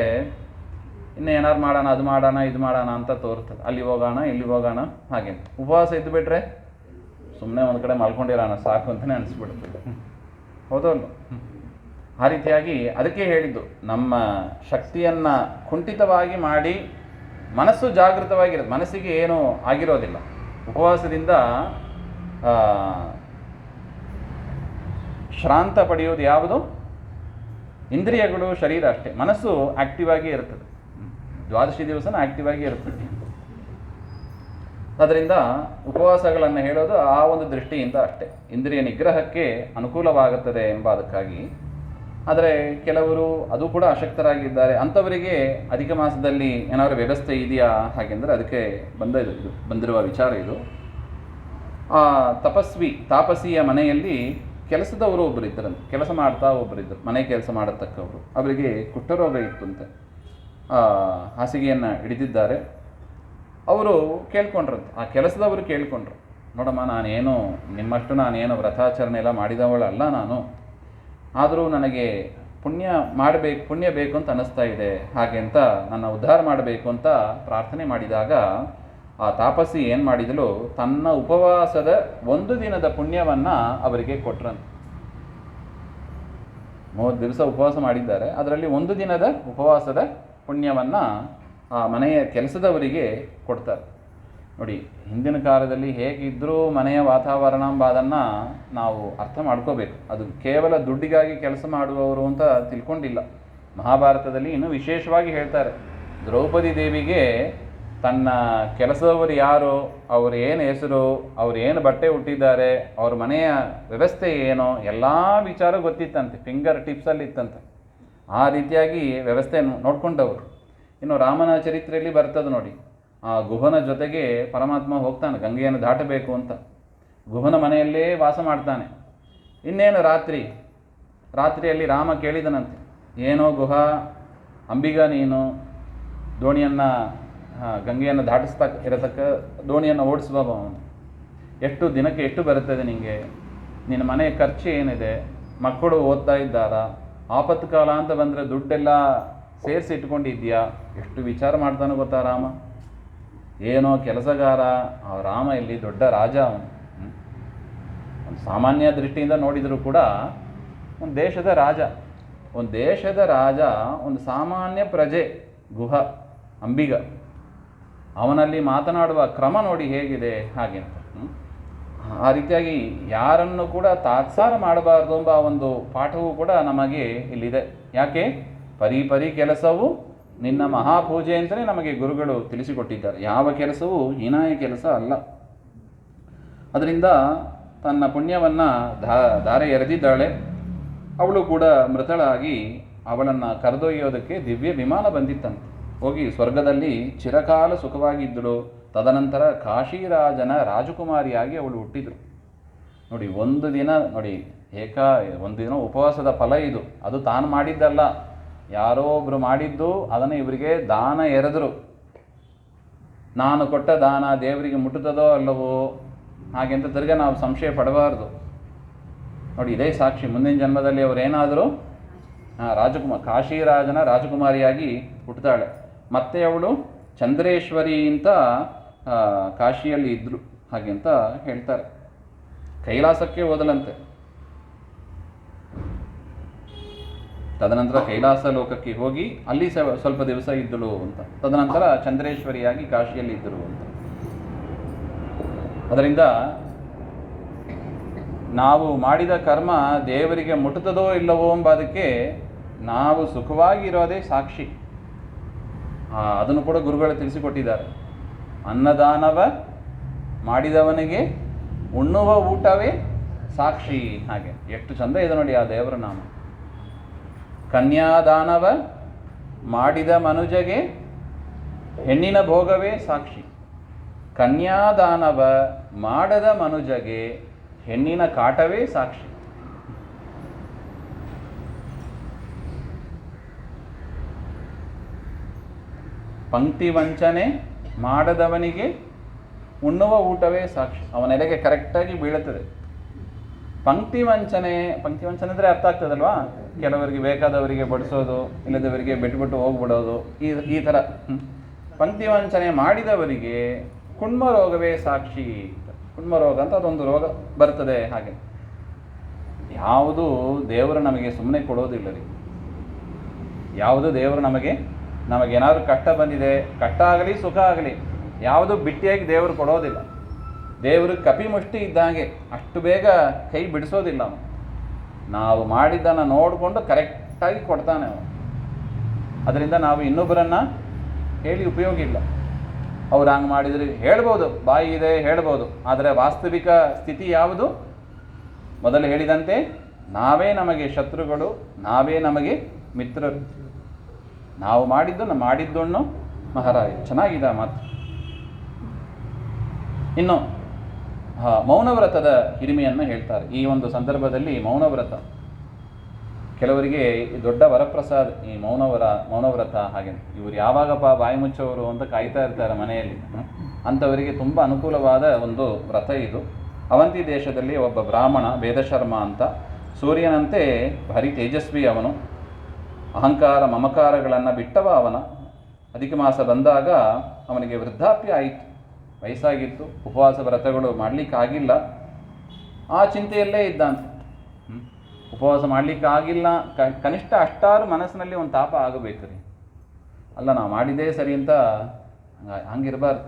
ಇನ್ನು ಏನಾರು ಮಾಡೋಣ, ಅದು ಮಾಡೋಣ, ಇದು ಮಾಡೋಣ ಅಂತ ತೋರ್ತದೆ. ಅಲ್ಲಿ ಹೋಗೋಣ, ಇಲ್ಲಿ ಹೋಗೋಣ ಹಾಗೆ. ಉಪವಾಸ ಇದ್ದು ಬಿಟ್ರೆ ಸುಮ್ಮನೆ ಒಂದು ಕಡೆ ಮಲ್ಕೊಂಡಿರೋಣ ಸಾಕು ಅಂತಲೇ ಅನಿಸ್ಬಿಡ್ತದೆ. ಹೌದಲ್ಲ? ಆ ರೀತಿಯಾಗಿ ಅದಕ್ಕೆ ಹೇಳಿದ್ದು, ನಮ್ಮ ಶಕ್ತಿಯನ್ನು ಕುಂಠಿತವಾಗಿ ಮಾಡಿ ಮನಸ್ಸು ಜಾಗೃತವಾಗಿರೋದು. ಮನಸ್ಸಿಗೆ ಏನೂ ಆಗಿರೋದಿಲ್ಲ. ಉಪವಾಸದಿಂದ ಶ್ರಾಂತ ಪಡೆಯೋದು ಯಾವುದು? ಇಂದ್ರಿಯಗಳು, ಶರೀರ ಅಷ್ಟೇ. ಮನಸ್ಸು ಆಕ್ಟಿವ್ ಆಗಿ ಇರ್ತದೆ. ದ್ವಾದಶಿ ದಿವಸನ ಆಕ್ಟಿವ್ ಆಗಿ ಇರ್ತದೆ. ಅದರಿಂದ ಉಪವಾಸಗಳನ್ನು ಹೇಳೋದು ಆ ಒಂದು ದೃಷ್ಟಿಯಿಂದ ಅಷ್ಟೇ, ಇಂದ್ರಿಯ ನಿಗ್ರಹಕ್ಕೆ ಅನುಕೂಲವಾಗುತ್ತದೆ ಎಂಬ ಅದಕ್ಕಾಗಿ. ಆದರೆ ಕೆಲವರು ಅದು ಕೂಡ ಅಶಕ್ತರಾಗಿದ್ದಾರೆ. ಅಂಥವರಿಗೆ ಅಧಿಕ ಮಾಸದಲ್ಲಿ ಏನಾದರೂ ವ್ಯವಸ್ಥೆ ಇದೆಯಾ ಹಾಗೆಂದರೆ ಅದಕ್ಕೆ ಬಂದಿರುವ ವಿಚಾರ ಇದು. ತಾಪಸಿಯ ಮನೆಯಲ್ಲಿ ಕೆಲಸದವರು ಒಬ್ಬರು ಇದ್ದರಂತೆ. ಕೆಲಸ ಮಾಡ್ತಾ ಒಬ್ಬರಿದ್ದರು, ಮನೆ ಕೆಲಸ ಮಾಡತಕ್ಕವರು. ಅವರಿಗೆ ಕುಷ್ಠರೋಗ ಇತ್ತಂತೆ. ಹಾಸಿಗೆಯನ್ನು ಹಿಡಿದಿದ್ದಾರೆ. ಅವರು ಕೇಳ್ಕೊಂಡ್ರಂತೆ, ಆ ಕೆಲಸದವರು ಕೇಳ್ಕೊಂಡ್ರು, ನೋಡಮ್ಮ, ನಿಮ್ಮಷ್ಟು ನಾನೇನು ವ್ರತಾಚರಣೆ ಎಲ್ಲ ಮಾಡಿದವಳಲ್ಲ ನಾನು. ಆದರೂ ನನಗೆ ಪುಣ್ಯ ಬೇಕು ಅಂತ ಅನ್ನಿಸ್ತಾ ಇದೆ. ಹಾಗೆ ಅಂತ ನನ್ನ ಉದ್ಧಾರ ಮಾಡಬೇಕು ಅಂತ ಪ್ರಾರ್ಥನೆ ಮಾಡಿದಾಗ ಆ ತಾಪಸಿ ಏನು ಮಾಡಿದಳು, ತನ್ನ ಉಪವಾಸದ 1 ದಿನದ ಪುಣ್ಯವನ್ನು ಅವರಿಗೆ ಕೊಟ್ರಂತೆ. 30 ದಿವಸ ಉಪವಾಸ ಮಾಡಿದ್ದಾರೆ. ಅದರಲ್ಲಿ 1 ದಿನದ ಉಪವಾಸದ ಪುಣ್ಯವನ್ನು ಆ ಮನೆಯ ಕೆಲಸದವರಿಗೆ ಕೊಡ್ತಾರೆ. ನೋಡಿ, ಹಿಂದಿನ ಕಾಲದಲ್ಲಿ ಹೇಗಿದ್ದರೂ ಮನೆಯ ವಾತಾವರಣ ಎಂಬುದನ್ನು ನಾವು ಅರ್ಥ ಮಾಡ್ಕೋಬೇಕು. ಅದು ಕೇವಲ ದುಡ್ಡಿಗಾಗಿ ಕೆಲಸ ಮಾಡುವವರು ಅಂತ ತಿಳ್ಕೊಂಡಿಲ್ಲ. ಮಹಾಭಾರತದಲ್ಲಿ ಇನ್ನೂ ವಿಶೇಷವಾಗಿ ಹೇಳ್ತಾರೆ, ದ್ರೌಪದಿ ದೇವಿಗೆ ತನ್ನ ಕೆಲಸದವರು ಯಾರು, ಅವರು ಏನು ಹೆಸರು, ಅವರು ಏನು ಬಟ್ಟೆ ಹುಟ್ಟಿದ್ದಾರೆ, ಅವ್ರ ಮನೆಯ ವ್ಯವಸ್ಥೆ ಏನೋ ಎಲ್ಲ ವಿಚಾರ ಗೊತ್ತಿತ್ತಂತೆ. ಫಿಂಗರ್ ಟಿಪ್ಸಲ್ಲಿ ಇತ್ತಂತೆ. ಆ ರೀತಿಯಾಗಿ ವ್ಯವಸ್ಥೆ ನೋಡ್ಕೊಂಡವರು. ಇನ್ನು ರಾಮನ ಚರಿತ್ರೆಯಲ್ಲಿ ಬರ್ತದೆ ನೋಡಿ, ಆ ಗುಹನ ಜೊತೆಗೆ ಪರಮಾತ್ಮ ಹೋಗ್ತಾನೆ ಗಂಗೆಯನ್ನು ದಾಟಬೇಕು ಅಂತ. ಗುಹನ ಮನೆಯಲ್ಲೇ ವಾಸ ಮಾಡ್ತಾನೆ. ಇನ್ನೇನು ರಾತ್ರಿಯಲ್ಲಿ ರಾಮ ಕೇಳಿದನಂತೆ, ಏನೋ ಗುಹ ಅಂಬಿಗ, ನೀನು ದೋಣಿಯನ್ನು ಗಂಗೆಯನ್ನು ದಾಟಿಸ್ತಾ ಇರತಕ್ಕ ದೋಣಿಯನ್ನು ಓಡಿಸುವ ಅವನು. ದಿನಕ್ಕೆ ಎಷ್ಟು ಬರುತ್ತದೆ ನಿನಗೆ? ನಿನ್ನ ಮನೆಯ ಖರ್ಚು ಏನಿದೆ? ಮಕ್ಕಳು ಓದ್ತಾ ಇದ್ದಾರಾ? ಆಪತ್ತು ಕಾಲ ಅಂತ ಬಂದರೆ ದುಡ್ಡೆಲ್ಲ ಸೇರಿಸಿ ಇಟ್ಕೊಂಡಿದ್ದೀಯಾ? ಎಷ್ಟು ವಿಚಾರ ಮಾಡ್ತಾನೋ ಗೊತ್ತಾ ರಾಮ. ಏನೋ ಕೆಲಸಗಾರ ರಾಮ, ಇಲ್ಲಿ ದೊಡ್ಡ ರಾಜ ಅವನು. ಒಂದು ಸಾಮಾನ್ಯ ದೃಷ್ಟಿಯಿಂದ ನೋಡಿದರೂ ಕೂಡ ಒಂದು ದೇಶದ ರಾಜ, ಒಂದು ಸಾಮಾನ್ಯ ಪ್ರಜೆ ಗುಹ ಅಂಬಿಗ. ಅವನಲ್ಲಿ ಮಾತನಾಡುವ ಕ್ರಮ ನೋಡಿ ಹೇಗಿದೆ ಹಾಗೆ ಅಂತ. ಆ ರೀತಿಯಾಗಿ ಯಾರನ್ನು ಕೂಡ ತಾತ್ಸಾರ ಮಾಡಬಾರ್ದು ಎಂಬ ಒಂದು ಪಾಠವೂ ಕೂಡ ನಮಗೆ ಇಲ್ಲಿದೆ. ಯಾಕೆ? ಪರಿ ಕೆಲಸವು ನಿನ್ನ ಮಹಾಪೂಜೆ ಅಂತಲೇ ನಮಗೆ ಗುರುಗಳು ತಿಳಿಸಿಕೊಟ್ಟಿದ್ದಾರೆ. ಯಾವ ಕೆಲಸವೂ ಹೀನಾಯ ಕೆಲಸ ಅಲ್ಲ. ಅದರಿಂದ ತನ್ನ ಪುಣ್ಯವನ್ನು ಧಾರೆ ಎರೆದಿದ್ದಾಳೆ. ಅವಳು ಕೂಡ ಮೃತಳಾಗಿ ಅವಳನ್ನು ಕರೆದೊಯ್ಯೋದಕ್ಕೆ ದಿವ್ಯ ವಿಮಾನ ಬಂದಿತ್ತಂತೆ. ಹೋಗಿ ಸ್ವರ್ಗದಲ್ಲಿ ಚಿರಕಾಲ ಸುಖವಾಗಿದ್ದಳು. ತದನಂತರ ಕಾಶಿರಾಜನ ರಾಜಕುಮಾರಿಯಾಗಿ ಅವಳು ಹುಟ್ಟಿದಳು. ನೋಡಿ, ಒಂದು ದಿನ ಉಪವಾಸದ ಫಲ ಇದು. ಅದು ತಾನು ಮಾಡಿದ್ದಲ್ಲ, ಯಾರೋ ಒಬ್ಬರು ಮಾಡಿದ್ದು, ಅದನ್ನು ಇವರಿಗೆ ದಾನ ಎರೆದರು. ನಾನು ಕೊಟ್ಟ ದಾನ ದೇವರಿಗೆ ಮುಟ್ಟುತ್ತದೋ ಅಲ್ಲವೋ ಹಾಗೆಂತ ತಿರ್ಗ ನಾವು ಸಂಶಯ ಪಡಬಾರ್ದು. ನೋಡಿ, ಇದೇ ಸಾಕ್ಷಿ. ಮುಂದಿನ ಜನ್ಮದಲ್ಲಿ ಅವರೇನಾದರೂ ಕಾಶಿರಾಜನ ರಾಜಕುಮಾರಿಯಾಗಿ ಹುಟ್ಟುತ್ತಾಳೆ. ಮತ್ತೆ ಅವಳು ಚಂದ್ರೇಶ್ವರಿ ಅಂತ ಕಾಶಿಯಲ್ಲಿ ಇದ್ದರು ಹಾಗೆ ಅಂತ ಹೇಳ್ತಾರೆ. ಕೈಲಾಸಕ್ಕೆ ಹೋದಲಂತೆ. ತದನಂತರ ಕೈಲಾಸ ಲೋಕಕ್ಕೆ ಹೋಗಿ ಅಲ್ಲಿ ಸ್ವಲ್ಪ ದಿವಸ ಇದ್ದಳು ಅಂತ. ತದನಂತರ ಚಂದ್ರೇಶ್ವರಿಯಾಗಿ ಕಾಶಿಯಲ್ಲಿ ಇದ್ದರು ಅಂತ. ಅದರಿಂದ ನಾವು ಮಾಡಿದ ಕರ್ಮ ದೇವರಿಗೆ ಮುಟ್ಟುತ್ತದೋ ಇಲ್ಲವೋ ಎಂಬುದಕ್ಕೆ ನಾವು ಸುಖವಾಗಿರೋದೇ ಸಾಕ್ಷಿ. ಅದನ್ನು ಕೂಡ ಗುರುಗಳು ತಿಳಿಸಿಕೊಟ್ಟಿದ್ದಾರೆ. ಅನ್ನದಾನವ ಮಾಡಿದವನಿಗೆ ಉಣ್ಣುವ ಊಟವೇ ಸಾಕ್ಷಿ. ಹಾಗೆ ಎಷ್ಟು ಚಂದ ಇದೆ ನೋಡಿ ಆ ದೇವರ ನಾಮ. ಕನ್ಯಾದಾನವ ಮಾಡಿದ ಮನುಜಗೆ ಹೆಣ್ಣಿನ ಭೋಗವೇ ಸಾಕ್ಷಿ. ಕನ್ಯಾದಾನವ ಮಾಡದ ಮನುಜಗೆ ಹೆಣ್ಣಿನ ಕಾಟವೇ ಸಾಕ್ಷಿ. ಪಂಕ್ತಿ ವಂಚನೆ ಮಾಡದವನಿಗೆ ಉಣ್ಣುವ ಊಟವೇ ಸಾಕ್ಷಿ. ಅವನೆಡೆಗೆ ಕರೆಕ್ಟಾಗಿ ಬೀಳುತ್ತದೆ. ಪಂಕ್ತಿ ವಂಚನೆ ಅಂದರೆ ಅರ್ಥ ಆಗ್ತದಲ್ವಾ? ಕೆಲವರಿಗೆ ಬೇಕಾದವರಿಗೆ ಬಡಿಸೋದು, ಇಲ್ಲದವರಿಗೆ ಬಿಟ್ಟು ಹೋಗ್ಬಿಡೋದು, ಈ ಥರ. ಪಂಕ್ತಿ ವಂಚನೆ ಮಾಡಿದವರಿಗೆ ಕುಣ್ಮ ರೋಗವೇ ಸಾಕ್ಷಿ. ಕುಣ್ಮ ರೋಗ ಅಂತ ಅದೊಂದು ರೋಗ ಬರ್ತದೆ. ಹಾಗೆ ಯಾವುದು ದೇವರು ನಮಗೆ ಸುಮ್ಮನೆ ಕೊಡೋದಿಲ್ಲ ರೀ. ಯಾವುದು ದೇವರು ನಮಗೇನಾದರೂ ಕಷ್ಟ ಬಂದಿದೆ, ಕಷ್ಟ ಆಗಲಿ ಸುಖ ಆಗಲಿ, ಯಾವುದು ಬಿಟ್ಟಿಯಾಗಿ ದೇವರು ಕೊಡೋದಿಲ್ಲ. ದೇವರು ಕಪಿಮುಷ್ಟಿ ಇದ್ದಾಗೆ ಅಷ್ಟು ಬೇಗ ಕೈ ಬಿಡಿಸೋದಿಲ್ಲ. ಅವನು ನಾವು ಮಾಡಿದ್ದನ್ನು ನೋಡಿಕೊಂಡು ಕರೆಕ್ಟಾಗಿ ಕೊಡ್ತಾನೆ ಅವನು. ಅದರಿಂದ ನಾವು ಇನ್ನೊಬ್ಬರನ್ನು ಹೇಳಿ ಉಪಯೋಗ ಇಲ್ಲ. ಅವ್ರು ಹಂಗೆ ಮಾಡಿದರೆ ಹೇಳ್ಬೋದು, ಬಾಯಿ ಇದೆ ಹೇಳ್ಬೋದು, ಆದರೆ ವಾಸ್ತವಿಕ ಸ್ಥಿತಿ ಯಾವುದು? ಮೊದಲು ಹೇಳಿದಂತೆ ನಾವೇ ನಮಗೆ ಶತ್ರುಗಳು, ನಾವೇ ನಮಗೆ ಮಿತ್ರರು. ನಾವು ಮಾಡಿದ್ದನ್ನು ಮಹಾರಾಯ. ಚೆನ್ನಾಗಿದೆ ಮಾತು. ಇನ್ನು ಮೌನವ್ರತದ ಹಿರಿಮೆಯನ್ನು ಹೇಳ್ತಾರೆ ಈ ಒಂದು ಸಂದರ್ಭದಲ್ಲಿ. ಮೌನವ್ರತ ಕೆಲವರಿಗೆ ದೊಡ್ಡ ವರಪ್ರಸಾದ ಈ ಮೌನವ್ರತ. ಹಾಗೆ ಇವರು ಯಾವಾಗಪ್ಪ ಬಾಯಿ ಮುಚ್ಚೋರು ಅಂತ ಕಾಯ್ತಾ ಇರ್ತಾರೆ ಮನೆಯಲ್ಲಿ. ಅಂಥವರಿಗೆ ತುಂಬ ಅನುಕೂಲವಾದ ಒಂದು ವ್ರತ ಇದು. ಅವಂತಿ ದೇಶದಲ್ಲಿ ಒಬ್ಬ ಬ್ರಾಹ್ಮಣ ವೇದಶರ್ಮ ಅಂತ, ಸೂರ್ಯನಂತೆ ಭಾರಿ ತೇಜಸ್ವಿ ಅವನು. ಅಹಂಕಾರ ಮಮಕಾರಗಳನ್ನು ಬಿಟ್ಟವ ಅವನ. ಅಧಿಕ ಮಾಸ ಬಂದಾಗ ಅವನಿಗೆ ವೃದ್ಧಾಪ್ಯ ಆಯಿತು, ವಯಸ್ಸಾಗಿತ್ತು, ಉಪವಾಸ ವ್ರತಗಳು ಮಾಡಲಿಕ್ಕಾಗಿಲ್ಲ. ಆ ಚಿಂತೆಯಲ್ಲೇ ಇದ್ದಂತೆ. ಉಪವಾಸ ಮಾಡಲಿಕ್ಕಾಗಿಲ್ಲ, ಕನಿಷ್ಠ ಅಷ್ಟಾರು ಮನಸ್ಸಿನಲ್ಲಿ ಒಂದು ತಾಪ ಆಗಬೇಕು ರೀ. ಅಲ್ಲ ನಾವು ಮಾಡಿದ್ದೇ ಸರಿ ಅಂತ ಹಂಗಿರಬಾರ್ದು.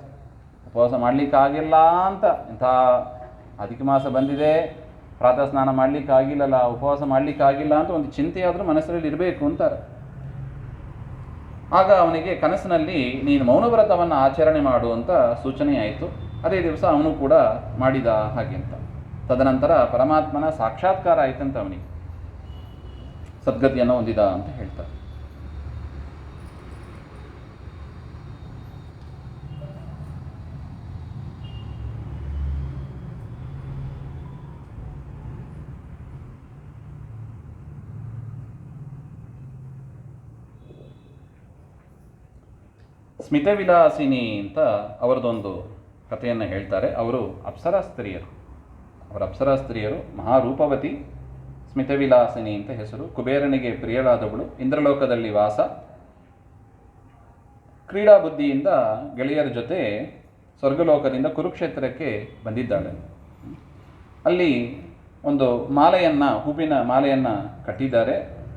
ಉಪವಾಸ ಮಾಡಲಿಕ್ಕಾಗಿಲ್ಲ ಅಂತ, ಇಂಥ ಅಧಿಕ ಮಾಸ ಬಂದಿದೆ, ಪ್ರಾತಃ ಸ್ನಾನ ಮಾಡಲಿಕ್ಕಾಗಿಲ್ಲಲ್ಲ, ಉಪವಾಸ ಮಾಡಲಿಕ್ಕಾಗಿಲ್ಲ ಅಂತ ಒಂದು ಚಿಂತೆಯಾದರೂ ಮನಸ್ಸಲ್ಲಿ ಇರಬೇಕು ಅಂತಾರೆ. ಆಗ ಅವನಿಗೆ ಕನಸಿನಲ್ಲಿ ನೀನು ಮೌನವ್ರತವನ್ನು ಆಚರಣೆ ಮಾಡು ಅಂತ ಸೂಚನೆ ಆಯಿತು. ಅದೇ ದಿವಸ ಅವನು ಕೂಡ ಮಾಡಿದ ಹಾಗೆ ಅಂತ. ತದನಂತರ ಪರಮಾತ್ಮನ ಸಾಕ್ಷಾತ್ಕಾರ ಆಯಿತಂತ ಅವನಿಗೆ, ಸದ್ಗತಿಯನ್ನು ಹೊಂದಿದ ಅಂತ ಹೇಳ್ತಾರೆ. ಸ್ಮಿತವಿಲಾಸಿನಿ ಅಂತ ಅವರದೊಂದು ಕಥೆಯನ್ನು ಹೇಳ್ತಾರೆ. ಅವರು ಅಪ್ಸರಾ ಸ್ತ್ರೀಯರು. ಮಹಾರೂಪವತಿ, ಸ್ಮಿತವಿಲಾಸಿನಿ ಅಂತ ಹೆಸರು. ಕುಬೇರನಿಗೆ ಪ್ರಿಯಳಾದವಳು, ಇಂದ್ರಲೋಕದಲ್ಲಿ ವಾಸ. ಕ್ರೀಡಾ ಬುದ್ಧಿಯಿಂದ ಗೆಳೆಯರ ಜೊತೆ ಸ್ವರ್ಗಲೋಕದಿಂದ ಕುರುಕ್ಷೇತ್ರಕ್ಕೆ ಬಂದಿದ್ದಾಳೆ. ಅಲ್ಲಿ ಒಂದು ಹೂವಿನ ಮಾಲೆಯನ್ನು ಕಟ್ಟಿದ್ದಾರೆ.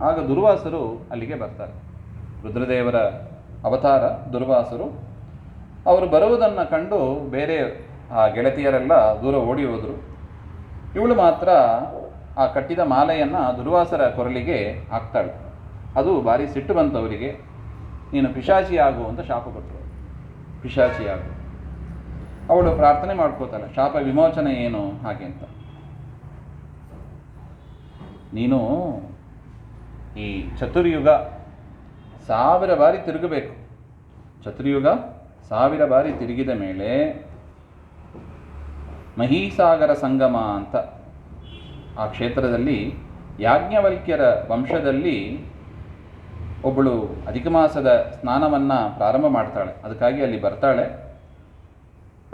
ಆಗ ದುರ್ವಾಸರು ಅಲ್ಲಿಗೆ ಬರ್ತಾರೆ. ರುದ್ರದೇವರ ಅವತಾರ ದುರ್ವಾಸರು. ಅವರು ಬರುವುದನ್ನು ಕಂಡು ಬೇರೆ ಆ ಗೆಳತಿಯರೆಲ್ಲ ದೂರ ಓಡಿ ಹೋದರು. ಇವಳು ಮಾತ್ರ ಆ ಕಟ್ಟಿದ ಮಾಲೆಯನ್ನು ದುರ್ವಾಸರ ಕೊರಳಿಗೆ ಹಾಕ್ತಾಳೆ. ಅದು ಭಾರಿ ಸಿಟ್ಟು ಬಂತವರಿಗೆ. ನೀನು ಪಿಶಾಚಿಯಾಗು ಅಂತ ಶಾಪ ಕೊಟ್ಟರು. ಪಿಶಾಚಿಯಾಗು. ಅವಳು ಪ್ರಾರ್ಥನೆ ಮಾಡ್ಕೋತಾಳೆ, ಶಾಪ ವಿಮೋಚನೆ ಏನು ಹಾಗೆ ಅಂತ. ನೀನು ಈ ಚತುರ್ಯುಗ 1000 ಬಾರಿ ತಿರುಗಬೇಕು. ಚತುರ್ಯುಗ 1000 ಬಾರಿ ತಿರುಗಿದ ಮೇಲೆ ಮಹೀಸಾಗರ ಸಂಗಮ ಅಂತ ಆ ಕ್ಷೇತ್ರದಲ್ಲಿ ಯಾಜ್ಞವಲ್ಕ್ಯರ ವಂಶದಲ್ಲಿ ಒಬ್ಬಳು ಅಧಿಕ ಮಾಸದ ಸ್ನಾನವನ್ನು ಪ್ರಾರಂಭ ಮಾಡ್ತಾಳೆ. ಅದಕ್ಕಾಗಿ ಅಲ್ಲಿ ಬರ್ತಾಳೆ.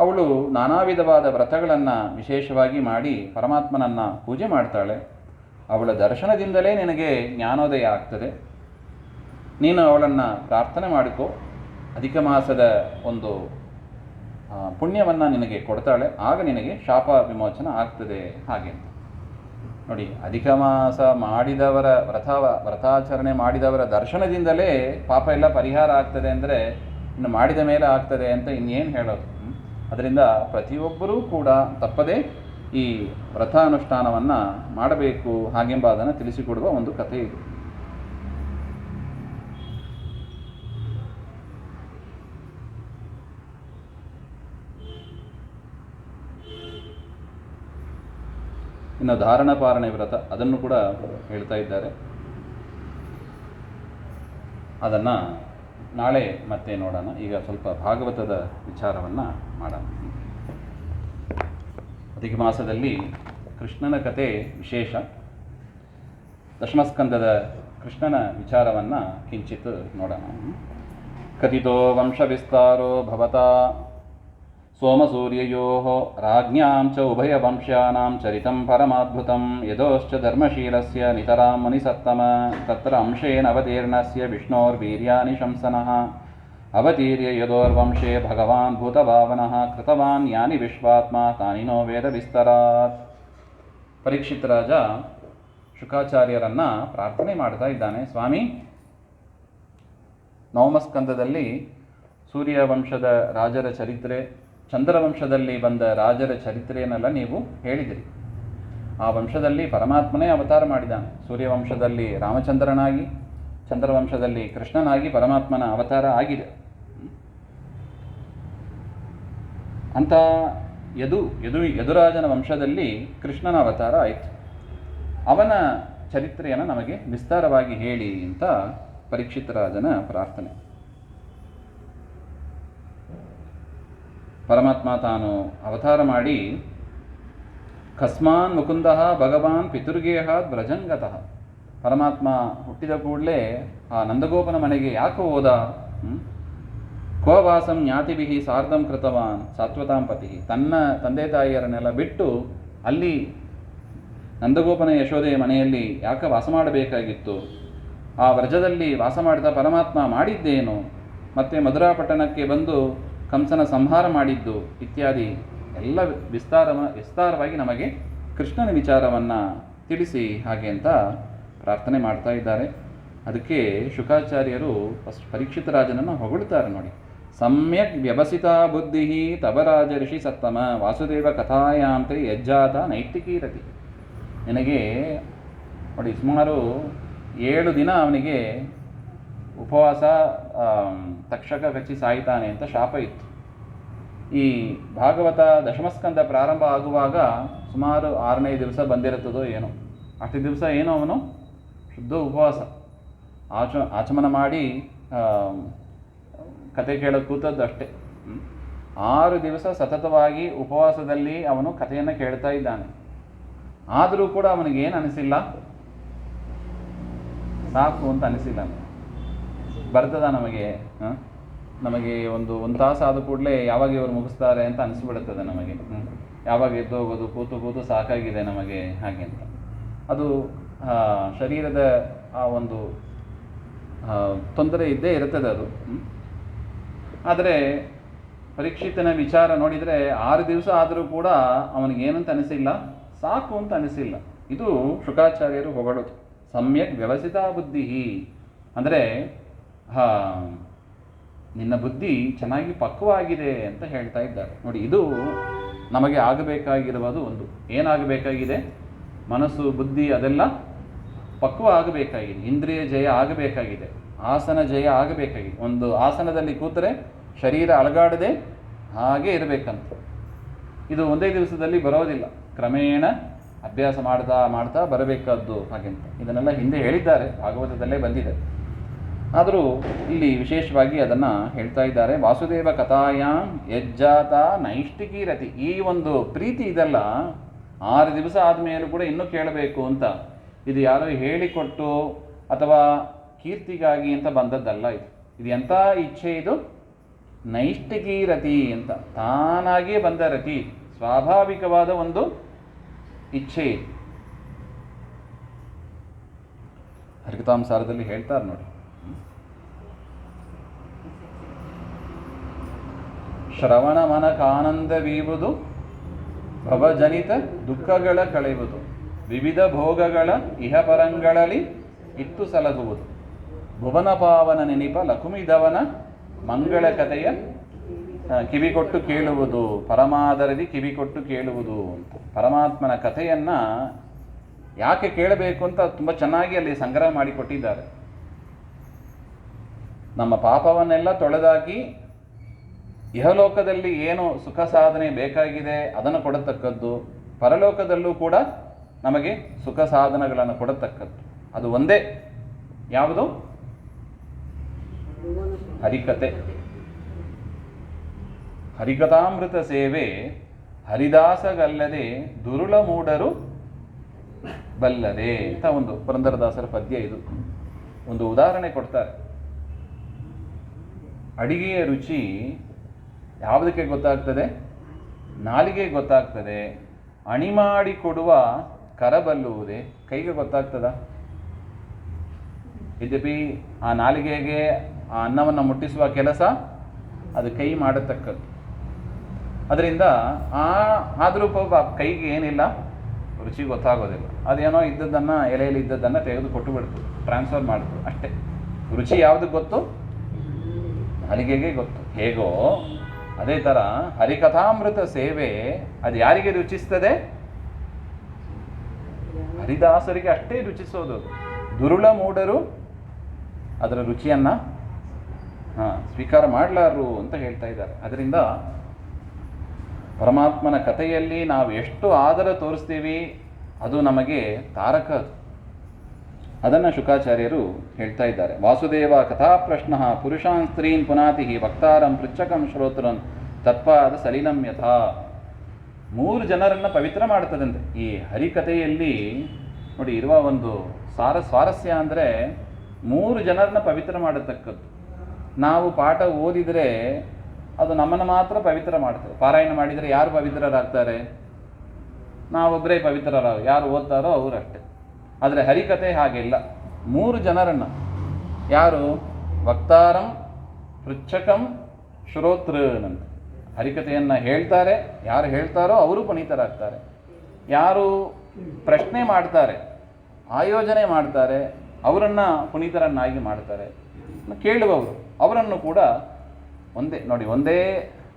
ಅವಳು ನಾನಾ ವಿಧವಾದ ವ್ರತಗಳನ್ನು ವಿಶೇಷವಾಗಿ ಮಾಡಿ ಪರಮಾತ್ಮನನ್ನು ಪೂಜೆ ಮಾಡ್ತಾಳೆ. ಅವಳ ದರ್ಶನದಿಂದಲೇ ನಿನಗೆ ಜ್ಞಾನೋದಯ ಆಗ್ತದೆ. ನೀನು ಅವಳನ್ನು ಪ್ರಾರ್ಥನೆ ಮಾಡಿಕೊ. ಅಧಿಕ ಮಾಸದ ಒಂದು ಪುಣ್ಯವನ್ನು ನಿನಗೆ ಕೊಡ್ತಾಳೆ. ಆಗ ನಿನಗೆ ಶಾಪ ವಿಮೋಚನ ಆಗ್ತದೆ ಹಾಗೆ. ನೋಡಿ, ಅಧಿಕ ಮಾಸ ಮಾಡಿದವರ ವ್ರತಾಚರಣೆ ಮಾಡಿದವರ ದರ್ಶನದಿಂದಲೇ ಪಾಪ ಎಲ್ಲ ಪರಿಹಾರ ಆಗ್ತದೆ ಅಂದರೆ ಇನ್ನು ಮಾಡಿದ ಮೇಲೆ ಆಗ್ತದೆ ಅಂತ ಇನ್ನೇನು ಹೇಳೋದು. ಅದರಿಂದ ಪ್ರತಿಯೊಬ್ಬರೂ ಕೂಡ ತಪ್ಪದೇ ಈ ವ್ರತಾನುಷ್ಠಾನವನ್ನು ಮಾಡಬೇಕು ಹಾಗೆಂಬ ಅದನ್ನು ತಿಳಿಸಿಕೊಡುವ ಒಂದು ಕಥೆ ಇದು. ಇನ್ನು ಧಾರಣಪಾರಣೆ ವ್ರತ, ಅದನ್ನು ಕೂಡ ಹೇಳ್ತಾ ಇದ್ದಾರೆ. ಅದನ್ನು ನಾಳೆ ಮತ್ತೆ ನೋಡೋಣ. ಈಗ ಸ್ವಲ್ಪ ಭಾಗವತದ ವಿಚಾರವನ್ನು ಮಾಡೋಣ. ಅಧಿಕ ಮಾಸದಲ್ಲಿ ಕೃಷ್ಣನ ಕಥೆ ವಿಶೇಷ. ದಶಮಸ್ಕಂದದ ಕೃಷ್ಣನ ವಿಚಾರವನ್ನು ಕಿಂಚಿತ್ ನೋಡೋಣ. ಕಥಿತೋ ವಂಶವಿಸ್ತಾರೋ ಭವತಾ ಸೋಮಸೂರ್ಯಯೋಃ ರಾಜ್ಞಾಂ ಚ ಉಭಯವಂಶ್ಯಾನಾಂ ಚರಿತಂ ಪರಮಾದ್ಭುತಂ ಯದೋಶ್ಚ ಧರ್ಮಶೀಲಸ್ಯ ನಿತರಾಂ ಮುನಿಸತ್ತಮ ತತ್ರ ಅಂಶೇನ ಅವತೀರ್ಣಸ್ಯ ವಿಷ್ಣೋರ್ವೀರ್ಯಾಣಿ ಶಂಸನಃ ಅವತೀರ್ಯ ಯದೋರ್ವಂಶೇ ಭಗವಾನ್ ಭೂತಭಾವನಃ ಕೃತವಾನ್ ಯಾನಿ ವಿಶ್ವಾತ್ಮ ತಾನಿನೋ ವೇದ ವಿಸ್ತರಾತ್. ಪರೀಕ್ಷಿತ್ ರಾಜ ಶುಕಾಚಾರ್ಯರನ್ನು ಪ್ರಾರ್ಥನೆ ಮಾಡ್ತಾ ಇದ್ದಾನೆ. ಸ್ವಾಮಿ, ನವಮಸ್ಕಂದದಲ್ಲಿ ಸೂರ್ಯವಂಶದ ರಾಜರ ಚರಿತ್ರೆ, ಚಂದ್ರವಂಶದಲ್ಲಿ ಬಂದ ರಾಜರ ಚರಿತ್ರೆಯನ್ನೆಲ್ಲ ನೀವು ಹೇಳಿದಿರಿ. ಆ ವಂಶದಲ್ಲಿ ಪರಮಾತ್ಮನೇ ಅವತಾರ ಮಾಡಿದ್ದಾನೆ. ಸೂರ್ಯವಂಶದಲ್ಲಿ ರಾಮಚಂದ್ರನಾಗಿ, ಚಂದ್ರವಂಶದಲ್ಲಿ ಕೃಷ್ಣನಾಗಿ ಪರಮಾತ್ಮನ ಅವತಾರ ಆಗಿದೆ. ಅಂಥ ಯದುರಾಜನ ವಂಶದಲ್ಲಿ ಕೃಷ್ಣನ ಅವತಾರ ಆಯಿತು. ಅವನ ಚರಿತ್ರೆಯನ್ನು ನಮಗೆ ವಿಸ್ತಾರವಾಗಿ ಹೇಳಿ ಅಂತ ಪರೀಕ್ಷಿತ್ ರಾಜನ ಪ್ರಾರ್ಥನೆ. ಪರಮಾತ್ಮ ತಾನು ಅವತಾರ ಮಾಡಿ ಕಸ್ಮಾನ್ ಮುಕುಂದ ಭಗವಾನ್ ಪಿತೃಗೇಹಾತ್ ಬ್ರಜಂಗತಃ, ಪರಮಾತ್ಮ ಹುಟ್ಟಿದ ಕೂಡಲೇ ಆ ನಂದಗೋಪನ ಮನೆಗೆ ಯಾಕೆ ಹೋದ? ಕ್ವವಾಸಂ ಜ್ಞಾತಿಭಿ ಸಾರ್ಧಂ ಕೃತವಾನ್ ಸಾತ್ವತಾಂ ಪತಿ, ತನ್ನ ತಂದೆ ತಾಯಿಯರನ್ನೆಲ್ಲ ಬಿಟ್ಟು ಅಲ್ಲಿ ನಂದಗೋಪನ ಯಶೋದೆಯ ಮನೆಯಲ್ಲಿ ಯಾಕೆ ವಾಸ ಮಾಡಬೇಕಾಗಿತ್ತು? ಆ ವ್ರಜದಲ್ಲಿ ವಾಸ ಮಾಡಿದ ಪರಮಾತ್ಮ ಮಾಡಿದ್ದೇನು? ಮತ್ತು ಮಧುರಾಪಟ್ಟಣಕ್ಕೆ ಬಂದು ಕಂಸನ ಸಂಹಾರ ಮಾಡಿದ್ದು ಇತ್ಯಾದಿ ಎಲ್ಲ ವಿಸ್ತಾರವಾಗಿ ನಮಗೆ ಕೃಷ್ಣನ ವಿಚಾರವನ್ನು ತಿಳಿಸಿ ಹಾಗೆ ಅಂತ ಪ್ರಾರ್ಥನೆ ಮಾಡ್ತಾ ಇದ್ದಾರೆ. ಅದಕ್ಕೆ ಶುಕಾಚಾರ್ಯರು ಪರೀಕ್ಷಿತ ರಾಜನನ್ನು ಹೊಗಳುತ್ತಾರೆ ನೋಡಿ. ಸಮ್ಯಕ್ ವ್ಯವಸಿತ ಬುದ್ಧಿ ತವರಾಜ ಋಷಿ ಸತ್ತಮ ವಾಸುದೇವ ಕಥಾಯಾಂತೆ ಯಜ್ಜಾತ ನೈಷ್ಟಿಕೀರತಿ. ನಿನಗೆ ನೋಡಿ, ಸುಮಾರು 7 ದಿನ ಅವನಿಗೆ ಉಪವಾಸ, ತಕ್ಷಕ ಕಚ್ಚಿ ಸಾಯ್ತಾನೆ ಅಂತ ಶಾಪ ಇತ್ತು. ಈ ಭಾಗವತ ದಶಮಸ್ಕಂದ ಪ್ರಾರಂಭ ಆಗುವಾಗ ಸುಮಾರು 6ನೇ ದಿವಸ ಬಂದಿರುತ್ತದೋ ಏನೋ, ಅಷ್ಟು ದಿವಸ ಏನೋ ಅವನು ಶುದ್ಧ ಉಪವಾಸ ಆಚಮನ ಮಾಡಿ ಕತೆ ಕೇಳೋದು ಕೂತದ್ದು ಅಷ್ಟೇ. 6 ದಿವಸ ಸತತವಾಗಿ ಉಪವಾಸದಲ್ಲಿ ಅವನು ಕಥೆಯನ್ನು ಕೇಳ್ತಾ ಇದ್ದಾನೆ. ಆದರೂ ಕೂಡ ಅವನಿಗೇನು ಅನಿಸಿಲ್ಲ, ಸಾಕು ಅಂತ ಅನಿಸಿಲ್ಲ. ಬರ್ತದ ನಮಗೆ ಒಂದು ತಾಸು ಆದ ಕೂಡಲೇ ಯಾವಾಗ ಇವರು ಮುಗಿಸ್ತಾರೆ ಅಂತ ಅನಿಸ್ಬಿಡುತ್ತದೆ ನಮಗೆ. ಯಾವಾಗ ಎದ್ದೋಗೋದು, ಕೂತು ಸಾಕಾಗಿದೆ ನಮಗೆ ಹಾಗೆ ಅಂತ. ಅದು ಶರೀರದ ಆ ಒಂದು ತೊಂದರೆ ಇದ್ದೇ ಇರುತ್ತದೆ ಅದು. ಆದರೆ ಪರೀಕ್ಷಿತನ ವಿಚಾರ ನೋಡಿದರೆ 6 ದಿವಸ ಆದರೂ ಕೂಡ ಅವನಿಗೇನಂತ ಅನಿಸಿಲ್ಲ, ಸಾಕು ಅಂತ ಅನಿಸಿಲ್ಲ. ಇದು ಶುಕಾಚಾರ್ಯರು ಹೊಗಳೋದು. ಸಮ್ಯಕ್ ವ್ಯವಸಿತ ಬುದ್ಧಿ ಅಂದರೆ ನಿನ್ನ ಬುದ್ಧಿ ಚೆನ್ನಾಗಿ ಪಕ್ವವಾಗಿದೆ ಅಂತ ಹೇಳ್ತಾ ಇದ್ದಾರೆ ನೋಡಿ. ಇದು ನಮಗೆ ಆಗಬೇಕಾಗಿರುವುದು ಒಂದು. ಏನಾಗಬೇಕಾಗಿದೆ? ಮನಸ್ಸು, ಬುದ್ಧಿ ಅದೆಲ್ಲ ಪಕ್ವ ಆಗಬೇಕಾಗಿದೆ. ಇಂದ್ರಿಯ ಜಯ ಆಗಬೇಕಾಗಿದೆ. ಆಸನ ಜಯ ಆಗಬೇಕಾಗಿದೆ. ಒಂದು ಆಸನದಲ್ಲಿ ಕೂತರೆ ಶರೀರ ಅಲಗಾಡದೆ ಹಾಗೆ ಇರಬೇಕಂತ. ಇದು ಒಂದೇ ದಿವಸದಲ್ಲಿ ಬರೋದಿಲ್ಲ, ಕ್ರಮೇಣ ಅಭ್ಯಾಸ ಮಾಡ್ತಾ ಬರಬೇಕಾದ್ದು ಹಾಗೆಂತ. ಇದನ್ನೆಲ್ಲ ಹಿಂದೆ ಹೇಳಿದ್ದಾರೆ, ಭಾಗವತದಲ್ಲೇ ಬಂದಿದೆ. ಆದರೂ ಇಲ್ಲಿ ವಿಶೇಷವಾಗಿ ಅದನ್ನು ಹೇಳ್ತಾ ಇದ್ದಾರೆ. ವಾಸುದೇವ ಕಥಾಯಾಂ ಯಜ್ಜಾತ ನೈಷ್ಟಿಕೀರತಿ. ಈ ಒಂದು ಪ್ರೀತಿ ಇದೆಲ್ಲ 6 ದಿವಸ ಆದಮೇಲೂ ಕೂಡ ಇನ್ನೂ ಕೇಳಬೇಕು ಅಂತ. ಇದು ಯಾರೋ ಹೇಳಿಕೊಟ್ಟು ಅಥವಾ ಕೀರ್ತಿಗಾಗಿ ಅಂತ ಬಂದದ್ದಲ್ಲ. ಇದು ಎಂಥ ಇಚ್ಛೆ? ಇದು ನೈಷ್ಟಿಕೀರತಿ ಅಂತ, ತಾನಾಗಿಯೇ ಬಂದ ರತಿ, ಸ್ವಾಭಾವಿಕವಾದ ಒಂದು ಇಚ್ಛೆ. ಹರಿಕಥಾಂಸಾರದಲ್ಲಿ ಹೇಳ್ತಾರೆ ನೋಡಿ, ಶ್ರವಣ ಮನಕಾನಂದವೀವುದು ಭವಜನಿತ ದುಃಖಗಳ ಕಳೆಯುವುದು ವಿವಿಧ ಭೋಗಗಳ ಇಹಪರಂಗಳಲ್ಲಿ ಇತ್ತು ಸಲಹುವುದು ಭುವನ ಪಾವನ ನೆನಿಪ ಲಕುಮಿದವನ ಮಂಗಳ ಕಥೆಯ ಕಿವಿಕೊಟ್ಟು ಕೇಳುವುದು, ಪರಮಾದರದಿ ಕಿವಿಕೊಟ್ಟು ಕೇಳುವುದು ಅಂತ. ಪರಮಾತ್ಮನ ಕಥೆಯನ್ನು ಯಾಕೆ ಕೇಳಬೇಕು ಅಂತ ತುಂಬ ಚೆನ್ನಾಗಿ ಅಲ್ಲಿ ಸಂಗ್ರಹ ಮಾಡಿಕೊಟ್ಟಿದ್ದಾರೆ. ನಮ್ಮ ಪಾಪವನ್ನೆಲ್ಲ ತೊಳೆದಾಕಿ ಇಹಲೋಕದಲ್ಲಿ ಏನು ಸುಖ ಸಾಧನೆ ಬೇಕಾಗಿದೆ ಅದನ್ನು ಕೊಡತಕ್ಕದ್ದು, ಪರಲೋಕದಲ್ಲೂ ಕೂಡ ನಮಗೆ ಸುಖ ಸಾಧನಗಳನ್ನು ಕೊಡತಕ್ಕದ್ದು. ಅದು ಒಂದೇ. ಯಾವುದು? ಹರಿಕತೆ. ಹರಿಕಥಾಮೃತ ಸೇವೆ ಹರಿದಾಸಗಲ್ಲದೆ ದುರುಳ ಮೂಢರು ಬಲ್ಲದೆ ಅಂತ ಒಂದು ಪುರಂದರದಾಸರ ಪದ್ಯ. ಇದು ಒಂದು ಉದಾಹರಣೆ ಕೊಡ್ತಾರೆ. ಅಡಿಗೆಯ ರುಚಿ ಯಾವುದಕ್ಕೆ ಗೊತ್ತಾಗ್ತದೆ? ನಾಲಿಗೆ ಗೊತ್ತಾಗ್ತದೆ. ಅಣಿಮಾಡಿ ಕೊಡುವ ಕರಬಲ್ಲುವುದೇ ಕೈಗೆ ಗೊತ್ತಾಗ್ತದ? ಯದ್ಯಪಿ ಆ ನಾಲಿಗೆಗೆ ಆ ಅನ್ನವನ್ನು ಮುಟ್ಟಿಸುವ ಕೆಲಸ ಅದು ಕೈ ಮಾಡತಕ್ಕದ್ದು. ಅದರಿಂದ ಆದರೂ ಕೈಗೆ ಏನಿಲ್ಲ, ರುಚಿ ಗೊತ್ತಾಗೋದಿಲ್ಲ. ಅದೇನೋ ಇದ್ದದ್ದನ್ನು, ಎಲೆಯಲ್ಲಿ ಇದ್ದದ್ದನ್ನು ತೆಗೆದು ಕೊಟ್ಟು ಬಿಡ್ತದೆ, ಟ್ರಾನ್ಸ್ಫರ್ ಮಾಡ್ತದೆ ಅಷ್ಟೇ. ರುಚಿ ಯಾವುದಕ್ಕೆ ಗೊತ್ತು? ನಾಲಿಗೆಗೆ ಗೊತ್ತು. ಹೇಗೋ ಅದೇ ಥರ ಹರಿಕಥಾಮೃತ ಸೇವೆ ಅದು ಯಾರಿಗೆ ರುಚಿಸ್ತದೆ? ಹರಿದಾಸರಿಗೆ ಅಷ್ಟೇ ರುಚಿಸೋದು. ದುರುಳ ಮೂಢರು ಅದರ ರುಚಿಯನ್ನು ಸ್ವೀಕಾರ ಮಾಡಲಾರರು ಅಂತ ಹೇಳ್ತಾ ಇದ್ದಾರೆ. ಅದರಿಂದ ಪರಮಾತ್ಮನ ಕಥೆಯಲ್ಲಿ ನಾವು ಎಷ್ಟು ಆದರ ತೋರಿಸ್ತೀವಿ ಅದು ನಮಗೆ ತಾರಕ. ಅದನ್ನು ಶುಕಾಚಾರ್ಯರು ಹೇಳ್ತಾ ಇದ್ದಾರೆ. ವಾಸುದೇವ ಕಥಾ ಪ್ರಶ್ನ ಪುರುಷಾನ್ ಸ್ತ್ರೀನ್ ಪುನಾತಿ ವಕ್ತಾರಂ ಪೃಚ್ಛಕಂ ಶ್ರೋತ್ರನ್ ತತ್ಪಾದ ಸಲಿಲಂ ಯಥಾ. 3 ಜನರನ್ನು ಪವಿತ್ರ ಮಾಡ್ತದಂತೆ ಈ ಹರಿಕಥೆಯಲ್ಲಿ. ನೋಡಿ, ಇರುವ ಒಂದು ಸ್ವಾರಸ್ಯ ಅಂದರೆ 3 ಜನರನ್ನ ಪವಿತ್ರ ಮಾಡತಕ್ಕದ್ದು. ನಾವು ಪಾಠ ಓದಿದರೆ ಅದು ನಮ್ಮನ್ನು ಮಾತ್ರ ಪವಿತ್ರ ಮಾಡ್ತದೆ. ಪಾರಾಯಣ ಮಾಡಿದರೆ ಯಾರು ಪವಿತ್ರರಾಗ್ತಾರೆ? ನಾವೊಬ್ಬರೇ ಪವಿತ್ರರಾಗ, ಯಾರು ಓದ್ತಾರೋ ಅವರಷ್ಟೇ. ಆದರೆ ಹರಿಕಥೆ ಹಾಗೆಲ್ಲ. 3 ಜನರನ್ನು, ಯಾರು? ವಕ್ತಾರಂ ಪೃಚ್ಛಕಂ ಶ್ರೋತೃನಂತ. ಹರಿಕಥೆಯನ್ನು ಹೇಳ್ತಾರೆ, ಯಾರು ಹೇಳ್ತಾರೋ ಅವರು ಪುನೀತರಾಗ್ತಾರೆ. ಯಾರು ಪ್ರಶ್ನೆ ಮಾಡ್ತಾರೆ, ಆಯೋಜನೆ ಮಾಡ್ತಾರೆ, ಅವರನ್ನು ಪುನೀತರನ್ನಾಗಿ ಮಾಡ್ತಾರೆ. ಕೇಳುವವರು ಅವರನ್ನು ಕೂಡ ಒಂದೇ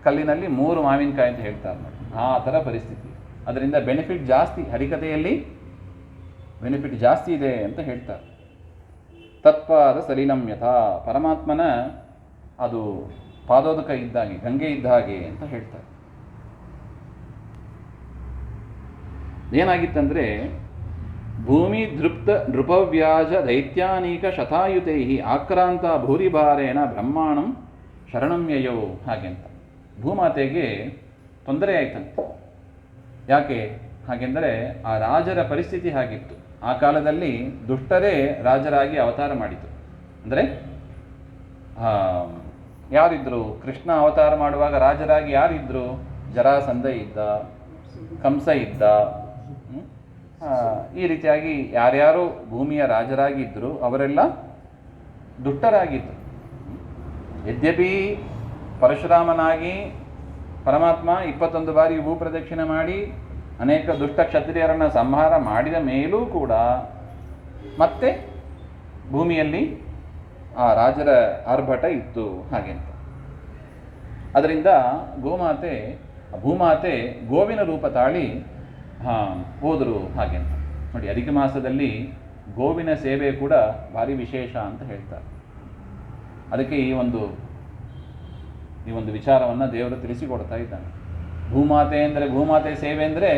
ಕಲ್ಲಿನಲ್ಲಿ 3 ಮಾವಿನಕಾಯಿ ಅಂತ ಹೇಳ್ತಾರೆ ನೋಡಿ, ಆ ಥರ ಪರಿಸ್ಥಿತಿ. ಅದರಿಂದ ಬೆನಿಫಿಟ್ ಜಾಸ್ತಿ, ಹರಿಕಥೆಯಲ್ಲಿ ಬೆನಿಫಿಟ್ ಜಾಸ್ತಿ ಇದೆ ಅಂತ ಹೇಳ್ತಾರೆ. ತತ್ಪಾದ ಸಲಿಲಂ ಯಥಾ. ಪರಮಾತ್ಮನ ಅದು ಪಾದೋದಕ ಇದ್ದಾಗೆ, ಗಂಗೆ ಇದ್ದ ಹಾಗೆ ಅಂತ ಹೇಳ್ತಾರೆ. ಏನಾಗಿತ್ತಂದರೆ, ಭೂಮಿ ದೃಪ್ತ ನೃಪವ್ಯಾಜ ದೈತ್ಯಾನೀಕ ಶತಾಯುತೈ ಆಕ್ರಾಂತ ಭೂರಿಭಾರೇಣ ಬ್ರಹ್ಮಾಣಂ ಶರಣಂ ಯಯೋ. ಹಾಗೆಂತ ಭೂಮಾತೆಗೆ ತೊಂದರೆ ಆಯ್ತಂತೆ. ಯಾಕೆ ಹಾಗೆಂದರೆ, ಆ ರಾಜರ ಪರಿಸ್ಥಿತಿ ಹಾಗಿತ್ತು. ಆ ಕಾಲದಲ್ಲಿ ದುಷ್ಟರೇ ರಾಜರಾಗಿ ಅವತಾರ ಮಾಡಿತು. ಅಂದರೆ ಯಾರಿದ್ರು? ಕೃಷ್ಣ ಅವತಾರ ಮಾಡುವಾಗ ರಾಜರಾಗಿ ಯಾರಿದ್ರು? ಜರಾಸಂಧ ಇದ್ದ, ಕಂಸ ಇದ್ದ. ಈ ರೀತಿಯಾಗಿ ಯಾರ್ಯಾರು ಭೂಮಿಯ ರಾಜರಾಗಿದ್ದರು ಅವರೆಲ್ಲ ದುಷ್ಟರಾಗಿದ್ದರು. ಯದ್ಯಪಿ ಪರಶುರಾಮನಾಗಿ ಪರಮಾತ್ಮ 21 ಬಾರಿ ಭೂಪ್ರದಕ್ಷಿಣೆ ಮಾಡಿ ಅನೇಕ ದುಷ್ಟ ಕ್ಷತ್ರಿಯರನ್ನು ಸಂಹಾರ ಮಾಡಿದ ಮೇಲೂ ಕೂಡ ಮತ್ತೆ ಭೂಮಿಯಲ್ಲಿ ಆ ರಾಜರ ಆರ್ಭಟ ಇತ್ತು ಹಾಗೆಂತ. ಅದರಿಂದ ಭೂಮಾತೆ ಗೋವಿನ ರೂಪ ತಾಳಿ ಹೋದರು ಹಾಗೆಂತ. ನೋಡಿ, ಅಧಿಕ ಮಾಸದಲ್ಲಿ ಗೋವಿನ ಸೇವೆ ಕೂಡ ಭಾರಿ ವಿಶೇಷ ಅಂತ ಹೇಳ್ತಾರೆ. ಅದಕ್ಕೆ ಈ ಒಂದು ವಿಚಾರವನ್ನು ದೇವರು ತಿಳಿಸಿಕೊಡ್ತಾ ಇದ್ದಾನೆ. ಭೂಮಾತೆ ಅಂದರೆ, ಭೂಮಾತೆ ಸೇವೆ ಅಂದರೆ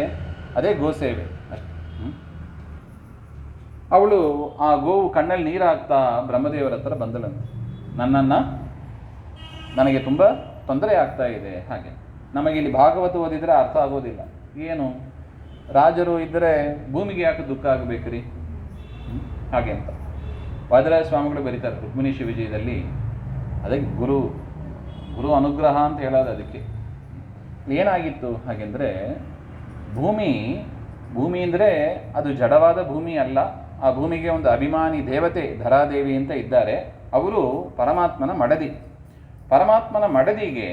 ಅದೇ ಗೋ ಸೇವೆ ಅಷ್ಟೆ. ಅವಳು ಆ ಗೋವು ಕಣ್ಣಲ್ಲಿ ನೀರು ಹಾಕ್ತಾ ಬ್ರಹ್ಮದೇವರ ಹತ್ರ ಬಂದಳಂತೆ. ನನಗೆ ತುಂಬ ತೊಂದರೆ ಆಗ್ತಾ ಇದೆ ಹಾಗೆ. ನಮಗೆ ಇಲ್ಲಿ ಭಾಗವತ ಓದಿದರೆ ಅರ್ಥ ಆಗೋದಿಲ್ಲ. ಏನು, ರಾಜರು ಇದ್ದರೆ ಭೂಮಿಗೆ ಯಾಕೆ ದುಃಖ ಆಗಬೇಕ್ರಿ ಹಾಗೆ ಅಂತ ವಾದರಾಜ ಸ್ವಾಮಿಗಳು ಬರೀತಾರೆ ರುಕ್ಮಿಣೀಶ ವಿಜಯದಲ್ಲಿ. ಅದಕ್ಕೆ ಗುರು ಅನುಗ್ರಹ ಅಂತ ಹೇಳೋದು. ಅದಕ್ಕೆ ಏನಾಗಿತ್ತು ಹಾಗೆಂದರೆ, ಭೂಮಿ ಅಂದರೆ ಅದು ಜಡವಾದ ಭೂಮಿ ಅಲ್ಲ. ಆ ಭೂಮಿಗೆ ಒಂದು ಅಭಿಮಾನಿ ದೇವತೆ ಧರಾದೇವಿ ಅಂತ ಇದ್ದಾರೆ. ಅವರು ಪರಮಾತ್ಮನ ಮಡದಿಗೆ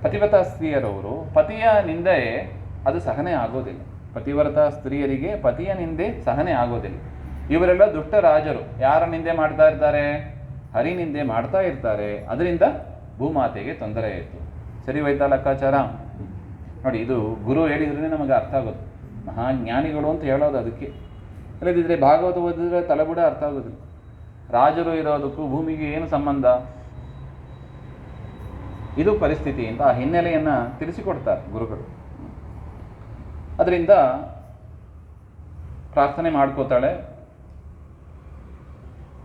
ಪತಿವ್ರತ ಸ್ತ್ರೀಯರವರು ಪತಿಯ ನಿಂದೆ ಅದು ಸಹನೆ ಆಗೋದಿಲ್ಲ. ಪತಿವ್ರತ ಸ್ತ್ರೀಯರಿಗೆ ಪತಿಯ ನಿಂದೆ ಸಹನೆ ಆಗೋದಿಲ್ಲ. ಇವರೆಲ್ಲ ದುಷ್ಟ ರಾಜರು ಯಾರ ನಿಂದೆ ಮಾಡ್ತಾ ಇರ್ತಾರೆ? ಹರಿ ನಿಂದೆ ಮಾಡ್ತಾ ಇರ್ತಾರೆ. ಅದರಿಂದ ಭೂಮಾತೆಗೆ ತೊಂದರೆ ಆಯಿತು. ಸರಿ ಹೋಯ್ತಾ ಲೆಕ್ಕಾಚಾರ? ನೋಡಿ, ಇದು ಗುರು ಹೇಳಿದ್ರೇ ನಮಗೆ ಅರ್ಥ ಆಗೋದು. ಮಹಾಜ್ಞಾನಿಗಳು ಅಂತ ಹೇಳೋದು ಅದಕ್ಕೆ. ಇಲ್ಲದಿದ್ದರೆ ಭಾಗವತ ಓದಿದ್ರೆ ತಲೆಬುಡ ಅರ್ಥ ಆಗೋದಿಲ್ಲ. ರಾಜರು ಇರೋದಕ್ಕೂ ಭೂಮಿಗೆ ಏನು ಸಂಬಂಧ? ಇದು ಪರಿಸ್ಥಿತಿ ಅಂತ ಆ ಹಿನ್ನೆಲೆಯನ್ನು ತಿಳಿಸಿಕೊಡ್ತಾರೆ ಗುರುಗಳು. ಅದರಿಂದ ಪ್ರಾರ್ಥನೆ ಮಾಡ್ಕೋತಾಳೆ.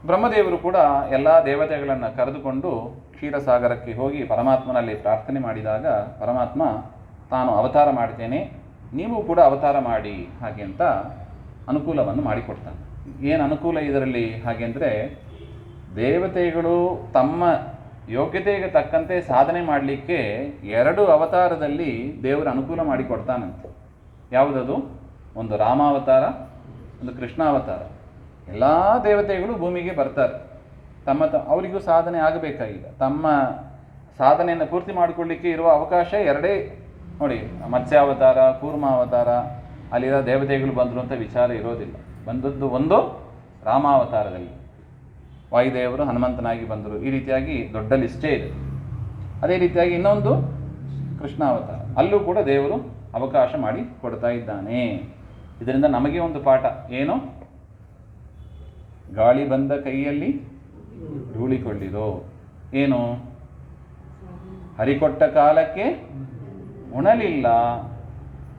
ಬ್ರಹ್ಮದೇವರು ಕೂಡ ಎಲ್ಲ ದೇವತೆಗಳನ್ನು ಕರೆದುಕೊಂಡು ಕ್ಷೀರಸಾಗರಕ್ಕೆ ಹೋಗಿ ಪರಮಾತ್ಮನಲ್ಲಿ ಪ್ರಾರ್ಥನೆ ಮಾಡಿದಾಗ ಪರಮಾತ್ಮ ತಾನು ಅವತಾರ ಮಾಡ್ತೇನೆ, ನೀವು ಕೂಡ ಅವತಾರ ಮಾಡಿ ಹಾಗೆ ಅಂತ ಅನುಕೂಲವನ್ನು ಮಾಡಿಕೊಡ್ತಾನೆ. ಏನು ಅನುಕೂಲ ಇದರಲ್ಲಿ ಹಾಗೆ ಅಂದರೆ, ದೇವತೆಗಳು ತಮ್ಮ ಯೋಗ್ಯತೆಗೆ ತಕ್ಕಂತೆ ಸಾಧನೆ ಮಾಡಲಿಕ್ಕೆ 2 ಅವತಾರದಲ್ಲಿ ದೇವರು ಅನುಕೂಲ ಮಾಡಿಕೊಡ್ತಾನಂತೆ. ಯಾವುದದು? ಒಂದು ರಾಮಾವತಾರ, ಒಂದು ಕೃಷ್ಣಾವತಾರ. ಎಲ್ಲ ದೇವತೆಗಳು ಭೂಮಿಗೆ ಬರ್ತಾರೆ. ಅವರಿಗೂ ಸಾಧನೆ ಆಗಬೇಕಾಗಿದೆ. ತಮ್ಮ ಸಾಧನೆಯನ್ನು ಪೂರ್ತಿ ಮಾಡಿಕೊಳ್ಳಿಕ್ಕೆ ಇರುವ ಅವಕಾಶ 2 ನೋಡಿ. ಮತ್ಸ್ಯಾವತಾರ, ಕೂರ್ಮಾವತಾರ, ಅಲ್ಲಿರೋ ದೇವತೆಗಳು ಬಂದರು ಅಂತ ವಿಚಾರ ಇರೋದಿಲ್ಲ. ಬಂದದ್ದು ಒಂದು ರಾಮಾವತಾರದಲ್ಲಿ, ವಾಯುದೇವರು ಹನುಮಂತನಾಗಿ ಬಂದರು. ಈ ರೀತಿಯಾಗಿ ದೊಡ್ಡ ಲಿಸ್ಟೇ ಇದೆ. ಅದೇ ರೀತಿಯಾಗಿ ಇನ್ನೊಂದು ಕೃಷ್ಣಾವತಾರ, ಅಲ್ಲೂ ಕೂಡ ದೇವರು ಅವಕಾಶ ಮಾಡಿ ಕೊಡ್ತಾ ಇದ್ದಾನೆ. ಇದರಿಂದ ನಮಗೆ ಒಂದು ಪಾಠ ಏನು? ಗಾಳಿ ಬಂದ ಕೈಯಲ್ಲಿ ಧೂಳಿಕೊಳ್ಳಿರೋ. ಏನು? ಹರಿಕೊಟ್ಟ ಕಾಲಕ್ಕೆ ಉಣಲಿಲ್ಲ,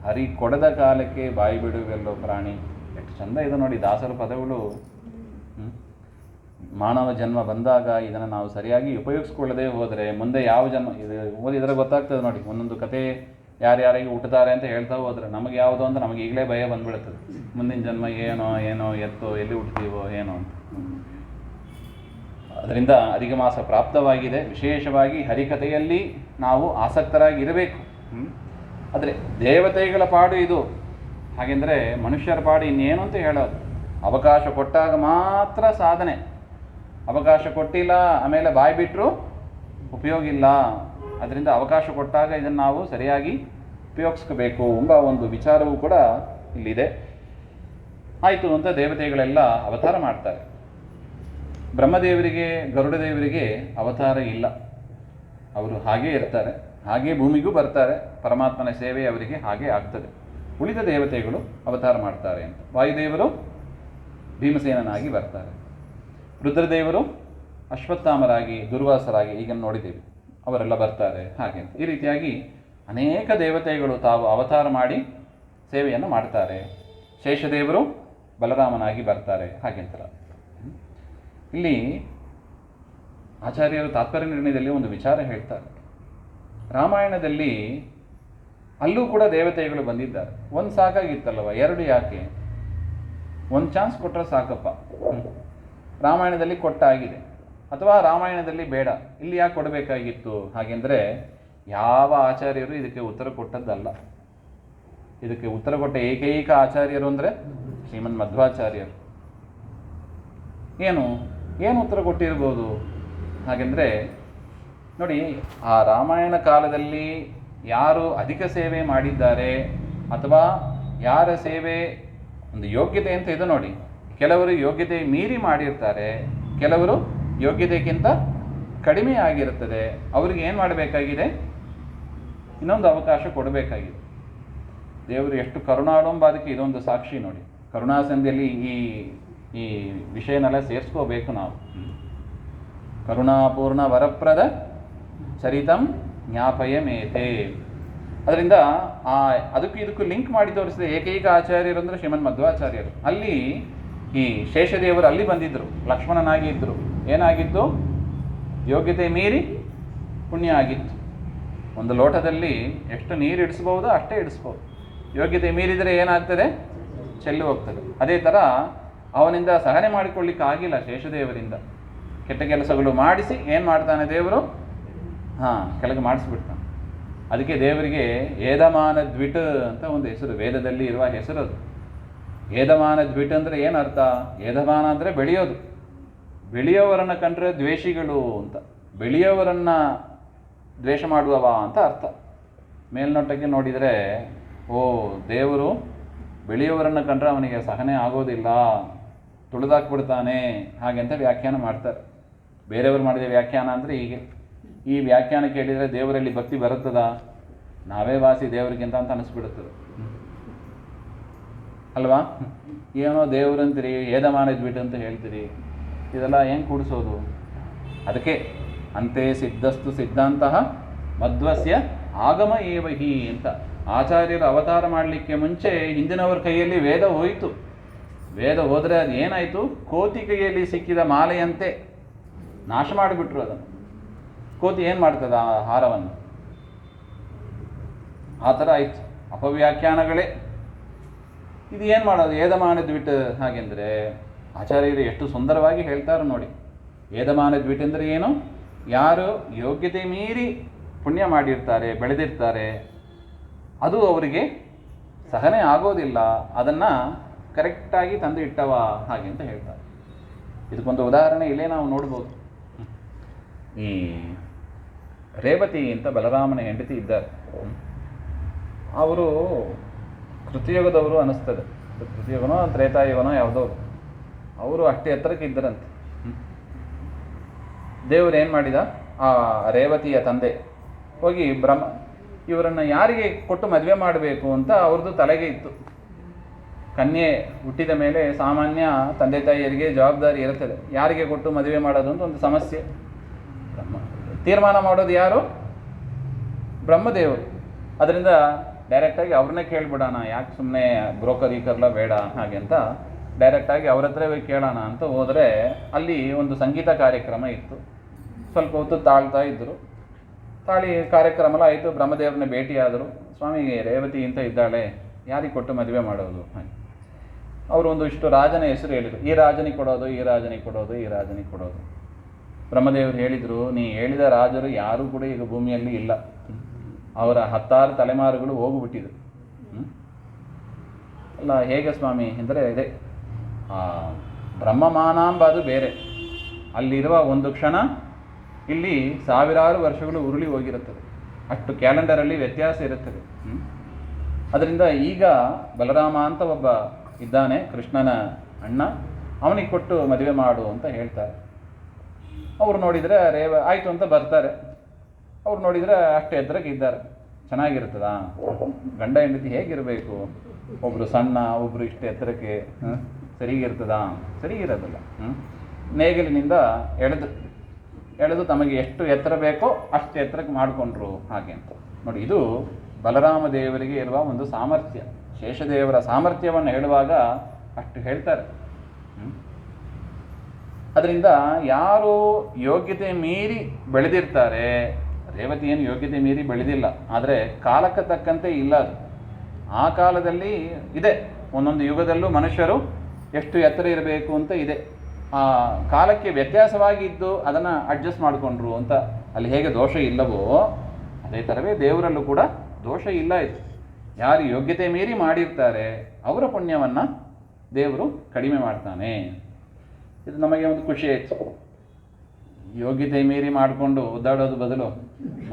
ಹರಿ ಕೊಡದ ಕಾಲಕ್ಕೆ ಬಾಯಿ ಬಿಡುವೆಲ್ಲೋ ಪ್ರಾಣಿ. ಎಷ್ಟು ಚಂದ ಇದು ನೋಡಿ, ದಾಸರ ಪದಗಳು. ಮಾನವ ಜನ್ಮ ಬಂದಾಗ ಇದನ್ನು ನಾವು ಸರಿಯಾಗಿ ಉಪಯೋಗಿಸ್ಕೊಳ್ಳದೆ ಹೋದರೆ ಮುಂದೆ ಯಾವ ಜನ್ಮ, ಇದು ಓದಿದರೆ ಗೊತ್ತಾಗ್ತದೆ ನೋಡಿ. ಒಂದೊಂದು ಕತೆ ಯಾರ್ಯಾರಿಗೆ ಹುಟ್ಟುತ್ತಾರೆ ಅಂತ ಹೇಳ್ತಾ ಹೋದ್ರೆ ನಮಗೆ ಯಾವುದೋ ಅಂತ ನಮಗೆ ಈಗಲೇ ಭಯ ಬಂದ್ಬಿಡ್ತದೆ. ಮುಂದಿನ ಜನ್ಮ ಏನೋ ಎತ್ತೋ, ಎಲ್ಲಿ ಹುಟ್ಟುತ್ತೀವೋ ಏನೋ ಅಂತ. ಅದರಿಂದ ಅಧಿಕ ಮಾಸ ಪ್ರಾಪ್ತವಾಗಿದೆ. ವಿಶೇಷವಾಗಿ ಹರಿಕಥೆಯಲ್ಲಿ ನಾವು ಆಸಕ್ತರಾಗಿರಬೇಕು. ಆದರೆ ದೇವತೆಗಳ ಪಾಡು ಇದು. ಹಾಗೆಂದರೆ ಮನುಷ್ಯರ ಪಾಡು ಇನ್ನೇನು ಅಂತ ಹೇಳೋದು. ಅವಕಾಶ ಕೊಟ್ಟಾಗ ಮಾತ್ರ ಸಾಧನೆ. ಅವಕಾಶ ಕೊಟ್ಟಿಲ್ಲ, ಆಮೇಲೆ ಬಾಯಿ ಬಿಟ್ಟರು ಉಪಯೋಗ ಇಲ್ಲ. ಅದರಿಂದ ಅವಕಾಶ ಕೊಟ್ಟಾಗ ಇದನ್ನು ನಾವು ಸರಿಯಾಗಿ ಉಪಯೋಗಿಸ್ಕೋಬೇಕು ಎಂಬ ಒಂದು ವಿಚಾರವೂ ಕೂಡ ಇಲ್ಲಿದೆ. ಆಯಿತು ಅಂತ ದೇವತೆಗಳೆಲ್ಲ ಅವತಾರ ಮಾಡ್ತಾರೆ. ಬ್ರಹ್ಮದೇವರಿಗೆ, ಗರುಡ ದೇವರಿಗೆ ಅವತಾರ ಇಲ್ಲ. ಅವರು ಹಾಗೇ ಇರ್ತಾರೆ, ಹಾಗೇ ಭೂಮಿಗೂ ಬರ್ತಾರೆ. ಪರಮಾತ್ಮನ ಸೇವೆ ಅವರಿಗೆ ಹಾಗೇ ಆಗ್ತದೆ. ಉಳಿದ ದೇವತೆಗಳು ಅವತಾರ ಮಾಡ್ತಾರೆ ಅಂತ. ವಾಯುದೇವರು ಭೀಮಸೇನನಾಗಿ ಬರ್ತಾರೆ. ರುದ್ರದೇವರು ಅಶ್ವತ್ಥಾಮರಾಗಿ, ದುರ್ವಾಸರಾಗಿ ಈಗ ನೋಡಿದ್ದೇವೆ, ಅವರೆಲ್ಲ ಬರ್ತಾರೆ. ಹಾಗೆ ಈ ರೀತಿಯಾಗಿ ಅನೇಕ ದೇವತೆಗಳು ತಾವು ಅವತಾರ ಮಾಡಿ ಸೇವೆಯನ್ನು ಮಾಡ್ತಾರೆ. ಶೇಷದೇವರು ಬಲರಾಮನಾಗಿ ಬರ್ತಾರೆ. ಹಾಗೆಂತರ ಇಲ್ಲಿ ಆಚಾರ್ಯರು ತಾತ್ಪರ್ಯ ನಿರ್ಣಯದಲ್ಲಿ ಒಂದು ವಿಚಾರ ಹೇಳ್ತಾರೆ. ರಾಮಾಯಣದಲ್ಲಿ ಅಲ್ಲೂ ಕೂಡ ದೇವತೆಗಳು ಬಂದಿದ್ದಾರೆ. ಒಂದು ಸಾಕಾಗಿತ್ತಲ್ವ, 2 ಯಾಕೆ? ಒಂದು ಚಾನ್ಸ್ ಕೊಟ್ಟರೆ ಸಾಕಪ್ಪ. ರಾಮಾಯಣದಲ್ಲಿ ಕೊಟ್ಟಾಗಿದೆ, ಅಥವಾ ರಾಮಾಯಣದಲ್ಲಿ ಬೇಡ, ಇಲ್ಲಿ ಯಾಕೆ ಕೊಡಬೇಕಾಗಿತ್ತು? ಹಾಗೆಂದರೆ ಯಾವ ಆಚಾರ್ಯರು ಇದಕ್ಕೆ ಉತ್ತರ ಕೊಟ್ಟದ್ದಲ್ಲ. ಇದಕ್ಕೆ ಉತ್ತರ ಕೊಟ್ಟ ಏಕೈಕ ಆಚಾರ್ಯರು ಅಂದರೆ ಶ್ರೀಮನ್ ಮಧ್ವಾಚಾರ್ಯರು. ಏನು ಉತ್ತರ ಕೊಟ್ಟಿರ್ಬೋದು? ಹಾಗೆಂದರೆ ನೋಡಿ, ಆ ರಾಮಾಯಣ ಕಾಲದಲ್ಲಿ ಯಾರು ಅಧಿಕ ಸೇವೆ ಮಾಡಿದ್ದಾರೆ, ಅಥವಾ ಯಾರ ಸೇವೆ ಒಂದು ಯೋಗ್ಯತೆ ಅಂತ ಇದೆ ನೋಡಿ. ಕೆಲವರು ಯೋಗ್ಯತೆ ಮೀರಿ ಮಾಡಿರ್ತಾರೆ, ಕೆಲವರು ಯೋಗ್ಯತೆಗಿಂತ ಕಡಿಮೆ ಆಗಿರುತ್ತದೆ. ಅವ್ರಿಗೆ ಏನು ಮಾಡಬೇಕಾಗಿದೆ? ಇನ್ನೊಂದು ಅವಕಾಶ ಕೊಡಬೇಕಾಗಿದೆ. ದೇವರು ಎಷ್ಟು ಕರುಣಾಳು ಎಂಬ ಅದಕ್ಕೆ ಇದೊಂದು ಸಾಕ್ಷಿ ನೋಡಿ. ಕರುಣಾಸಂಧಿಯಲ್ಲಿ ಈ ವಿಷಯನೆಲ್ಲ ಸೇರಿಸ್ಕೋಬೇಕು ನಾವು. ಕರುಣಾಪೂರ್ಣ ವರಪ್ರದ ಚರಿತಂ ಜ್ಞಾಪಯ ಮೇತೆ. ಅದರಿಂದ ಅದಕ್ಕೂ ಇದಕ್ಕೂ ಲಿಂಕ್ ಮಾಡಿ ತೋರಿಸಿದ ಏಕೈಕ ಆಚಾರ್ಯರು ಅಂದರೆ ಶ್ರೀಮನ್ ಮಧ್ವಾಚಾರ್ಯರು. ಅಲ್ಲಿ ಈ ಶೇಷದೇವರು ಅಲ್ಲಿ ಬಂದಿದ್ದರು, ಲಕ್ಷ್ಮಣನಾಗಿ ಇದ್ದರು. ಏನಾಗಿದ್ದು? ಯೋಗ್ಯತೆ ಮೀರಿ ಪುಣ್ಯ ಆಗಿತ್ತು. ಒಂದು ಲೋಟದಲ್ಲಿ ಎಷ್ಟು ನೀರು ಇಡಿಸ್ಬೋದೋ ಅಷ್ಟೇ ಇಡಿಸ್ಬೋದು. ಯೋಗ್ಯತೆ ಮೀರಿದರೆ ಏನಾಗ್ತದೆ? ಚೆಲ್ಲು ಹೋಗ್ತದೆ. ಅದೇ ಥರ ಅವನಿಂದ ಸಹನೆ ಮಾಡಿಕೊಳ್ಳಿಕ್ಕೆ ಆಗಿಲ್ಲ ಶೇಷದೇವರಿಂದ. ಕೆಟ್ಟ ಕೆಲಸಗಳು ಮಾಡಿಸಿ ಏನು ಮಾಡ್ತಾನೆ ದೇವರು? ಕೆಳಗೆ ಮಾಡಿಸ್ಬಿಡ್ತಾನೆ. ಅದಕ್ಕೆ ದೇವರಿಗೆ ಏದಮಾನ ದ್ವಿಟ್ ಅಂತ ಒಂದು ಹೆಸರು, ವೇದದಲ್ಲಿ ಇರುವ ಹೆಸರು ಅದು. ಏದಮಾನ ದ್ವಿಟ್ ಅಂದರೆ ಏನು ಅರ್ಥ? ಏದಮಾನ ಅಂದರೆ ಬೆಳೆಯೋದು. ಬೆಳೆಯೋವರನ್ನು ಕಂಡ್ರೆ ದ್ವೇಷಿಗಳು ಅಂತ, ಬೆಳೆಯೋವರನ್ನು ದ್ವೇಷ ಮಾಡುವವ ಅಂತ ಅರ್ಥ. ಮೇಲ್ನೋಟಕ್ಕೆ ನೋಡಿದರೆ ದೇವರು ಬೆಳೆಯೋವರನ್ನು ಕಂಡ್ರೆ ಅವನಿಗೆ ಸಹನೆ ಆಗೋದಿಲ್ಲ, ತುಳಿದಾಕ್ಬಿಡ್ತಾನೆ, ಹಾಗೆಂತ ವ್ಯಾಖ್ಯಾನ ಮಾಡ್ತಾರೆ. ಬೇರೆಯವರು ಮಾಡಿದ ವ್ಯಾಖ್ಯಾನ ಅಂದರೆ ಹೀಗೆ. ಈ ವ್ಯಾಖ್ಯಾನ ಕೇಳಿದರೆ ದೇವರಲ್ಲಿ ಭಕ್ತಿ ಬರುತ್ತದ? ನಾವೇ ವಾಸಿ ದೇವರಿಗಿಂತ ಅಂತ ಅನಿಸ್ಬಿಡುತ್ತದೆ ಅಲ್ವಾ? ಏನೋ ದೇವರಂತೀರಿ, ಏದಮಾನದ್ಬಿಟ್ಟು ಅಂತ ಹೇಳ್ತೀರಿ, ಇದೆಲ್ಲ ಹೆಂಗೆ ಕೂಡಿಸೋದು? ಅದಕ್ಕೆ ಅಂತೆ ಸಿದ್ಧಸ್ತು ಸಿದ್ಧಾಂತಃ ಮಧ್ವಸ್ಯ ಆಗಮ ಏವಹಿ ಅಂತ. ಆಚಾರ್ಯರು ಅವತಾರ ಮಾಡಲಿಕ್ಕೆ ಮುಂಚೆ ಹಿಂದಿನವರ ಕೈಯಲ್ಲಿ ವೇದ ಹೋಯಿತು. ವೇದ ಹೋದರೆ ಅದು ಏನಾಯಿತು? ಕೋತಿ ಕೈಯಲ್ಲಿ ಸಿಕ್ಕಿದ ಮಾಲೆಯಂತೆ ನಾಶ ಮಾಡಿಬಿಟ್ರು ಅದನ್ನು. ಕೋತಿ ಏನು ಮಾಡ್ತದೆ ಆ ಹಾರವನ್ನು? ಆ ಥರ ಆಯಿತು. ಅಪವ್ಯಾಖ್ಯಾನಗಳೇ. ಇದು ಏನು ಮಾಡೋದು? ಏದಮಾನದ್ಬಿಟ್ಟು ಹಾಗೆಂದರೆ ಆಚಾರ್ಯರು ಎಷ್ಟು ಸುಂದರವಾಗಿ ಹೇಳ್ತಾರೆ ನೋಡಿ. ಏದಮಾನ ದ್ವಿಟ್ ಅಂದರೆ ಏನು? ಯಾರು ಯೋಗ್ಯತೆ ಮೀರಿ ಪುಣ್ಯ ಮಾಡಿರ್ತಾರೆ, ಬೆಳೆದಿರ್ತಾರೆ, ಅದು ಅವರಿಗೆ ಸಹನೆ ಆಗೋದಿಲ್ಲ, ಅದನ್ನು ಕರೆಕ್ಟಾಗಿ ತಂದು ಇಟ್ಟವ ಹಾಗೆ ಅಂತ ಹೇಳ್ತಾರೆ. ಇದಕ್ಕೊಂದು ಉದಾಹರಣೆ ಇಲ್ಲೇ ನಾವು ನೋಡ್ಬೋದು. ಈ ರೇವತಿ ಅಂತ ಬಲರಾಮನ ಹೆಂಡತಿ ಇದ್ದಾರೆ. ಅವರು ಕೃತಯುಗದವರು ಅನ್ನಿಸ್ತದೆ, ಕೃತಯುಗನೋ ತ್ರೇತಾಯುಗನೋ ಯಾವುದೋ. ಅವರು ಅಷ್ಟೇ ಎತ್ತರಕ್ಕೆ ಇದ್ದರಂತೆ. ದೇವರು ಏನು ಮಾಡಿದ, ಆ ರೇವತಿಯ ತಂದೆ ಹೋಗಿ ಇವರನ್ನು ಯಾರಿಗೆ ಕೊಟ್ಟು ಮದುವೆ ಮಾಡಬೇಕು ಅಂತ ಅವ್ರದ್ದು ತಲೆಗೆ ಇತ್ತು. ಕನ್ಯೆ ಹುಟ್ಟಿದ ಮೇಲೆ ಸಾಮಾನ್ಯ ತಂದೆ ತಾಯಿಯರಿಗೆ ಜವಾಬ್ದಾರಿ ಇರುತ್ತದೆ, ಯಾರಿಗೆ ಕೊಟ್ಟು ಮದುವೆ ಮಾಡೋದು ಅಂತ ಒಂದು ಸಮಸ್ಯೆ. ತೀರ್ಮಾನ ಮಾಡೋದು ಯಾರು? ಬ್ರಹ್ಮದೇವರು. ಅದರಿಂದ ಡೈರೆಕ್ಟಾಗಿ ಅವ್ರನ್ನೇ ಕೇಳ್ಬಿಡೋಣ, ಯಾಕೆ ಸುಮ್ಮನೆ ಬ್ರೋಕರ್ ಗೀಕರ್ಲ ಬೇಡ ಹಾಗೆ ಅಂತ ಡೈರೆಕ್ಟಾಗಿ ಅವ್ರ ಹತ್ರ ಹೋಗಿ ಕೇಳೋಣ ಅಂತ ಹೋದರೆ ಅಲ್ಲಿ ಒಂದು ಸಂಗೀತ ಕಾರ್ಯಕ್ರಮ ಇತ್ತು. ಸ್ವಲ್ಪ ಹೊತ್ತು ತಾಳ್ತಾ ಇದ್ದರು. ತಾಳಿ ಕಾರ್ಯಕ್ರಮ ಎಲ್ಲ ಆಯಿತು. ಬ್ರಹ್ಮದೇವ್ರನ್ನ ಭೇಟಿಯಾದರು. ಸ್ವಾಮಿ, ರೇವತಿ ಅಂತ ಇದ್ದಾಳೆ, ಯಾರಿಗೆ ಕೊಟ್ಟು ಮದುವೆ ಮಾಡೋದು ಹಾಗೆ. ಅವರು ಒಂದು ಇಷ್ಟು ರಾಜನ ಹೆಸರು ಹೇಳಿದರು, ಈ ರಾಜನಿಗೆ ಕೊಡೋದು, ಈ ರಾಜನಿಗೆ ಕೊಡೋದು, ಈ ರಾಜನಿಗೆ ಕೊಡೋದು. ಬ್ರಹ್ಮದೇವರು ಹೇಳಿದರು, ನೀ ಹೇಳಿದ ರಾಜರು ಯಾರೂ ಕೂಡ ಈಗ ಭೂಮಿಯಲ್ಲಿ ಇಲ್ಲ, ಅವರ 10 ತಲೆಮಾರುಗಳು ಹೋಗಿಬಿಟ್ಟಿದ್ರು. ಅಲ್ಲ, ಹೇಗೆ ಸ್ವಾಮಿ ಅಂದರೆ ಇದೆ, ಬ್ರಹ್ಮಮಾನಾಂಬ ಅದು ಬೇರೆ, ಅಲ್ಲಿರುವ ಒಂದು ಕ್ಷಣ ಇಲ್ಲಿ ಸಾವಿರಾರು ವರ್ಷಗಳು ಉರುಳಿ ಹೋಗಿರುತ್ತದೆ, ಅಷ್ಟು ಕ್ಯಾಲೆಂಡರಲ್ಲಿ ವ್ಯತ್ಯಾಸ ಇರುತ್ತದೆ. ಅದರಿಂದ ಈಗ ಬಲರಾಮ ಅಂತ ಒಬ್ಬ ಇದ್ದಾನೆ, ಕೃಷ್ಣನ ಅಣ್ಣ, ಅವನಿಗೆ ಕೊಟ್ಟು ಮದುವೆ ಮಾಡು ಅಂತ ಹೇಳ್ತಾರೆ. ಅವ್ರು ನೋಡಿದರೆ ಆಯಿತು ಅಂತ ಬರ್ತಾರೆ. ಅವ್ರು ನೋಡಿದರೆ ಅಷ್ಟು ಎತ್ತರಕ್ಕೆ ಇದ್ದಾರೆ. ಚೆನ್ನಾಗಿರ್ತದಾ? ಗಂಡ ಹೆಂಡತಿ ಹೇಗಿರಬೇಕು? ಒಬ್ಬರು ಸಣ್ಣ, ಒಬ್ಬರು ಇಷ್ಟು ಎತ್ತರಕ್ಕೆ, ಸರಿಗಿರ್ತದಾ? ಸರಿಗಿರೋದಿಲ್ಲ. ನೇಗಿಲಿನಿಂದ ಎಳೆದು ತಮಗೆ ಎಷ್ಟು ಎತ್ತರ ಬೇಕೋ ಅಷ್ಟು ಎತ್ತರಕ್ಕೆ ಮಾಡಿಕೊಂಡ್ರು ಹಾಗೆ ಅಂತ ನೋಡಿ. ಇದು ಬಲರಾಮ ದೇವರಿಗೆ ಇರುವ ಒಂದು ಸಾಮರ್ಥ್ಯ. ಶೇಷದೇವರ ಸಾಮರ್ಥ್ಯವನ್ನು ಹೇಳುವಾಗ ಅಷ್ಟು ಹೇಳ್ತಾರೆ. ಅದರಿಂದ ಯಾರು ಯೋಗ್ಯತೆ ಮೀರಿ ಬೆಳೆದಿರ್ತಾರೆ, ರೇವತಿ ಏನು ಯೋಗ್ಯತೆ ಮೀರಿ ಬೆಳೆದಿಲ್ಲ, ಆದರೆ ಕಾಲಕ್ಕೆ ತಕ್ಕಂತೆ ಇಲ್ಲ ಅದು. ಆ ಕಾಲದಲ್ಲಿ ಇದೆ, ಒಂದೊಂದು ಯುಗದಲ್ಲೂ ಮನುಷ್ಯರು ಎಷ್ಟು ಎತ್ತರ ಇರಬೇಕು ಅಂತ ಇದೆ. ಆ ಕಾಲಕ್ಕೆ ವ್ಯತ್ಯಾಸವಾಗಿ ಇದ್ದು ಅದನ್ನು ಅಡ್ಜಸ್ಟ್ ಮಾಡಿಕೊಂಡ್ರು ಅಂತ. ಅಲ್ಲಿ ಹೇಗೆ ದೋಷ ಇಲ್ಲವೋ ಅದೇ ಥರವೇ ದೇವರಲ್ಲೂ ಕೂಡ ದೋಷ ಇಲ್ಲ. ಇದು ಯಾರು ಯೋಗ್ಯತೆ ಮೀರಿ ಮಾಡಿರ್ತಾರೆ ಅವರ ಪುಣ್ಯವನ್ನು ದೇವರು ಕಡಿಮೆ ಮಾಡ್ತಾನೆ. ಇದು ನಮಗೆ ಒಂದು ಖುಷಿ ಆಯಿತು. ಯೋಗ್ಯತೆ ಮೀರಿ ಮಾಡಿಕೊಂಡು ಒದ್ದಾಡೋದು ಬದಲು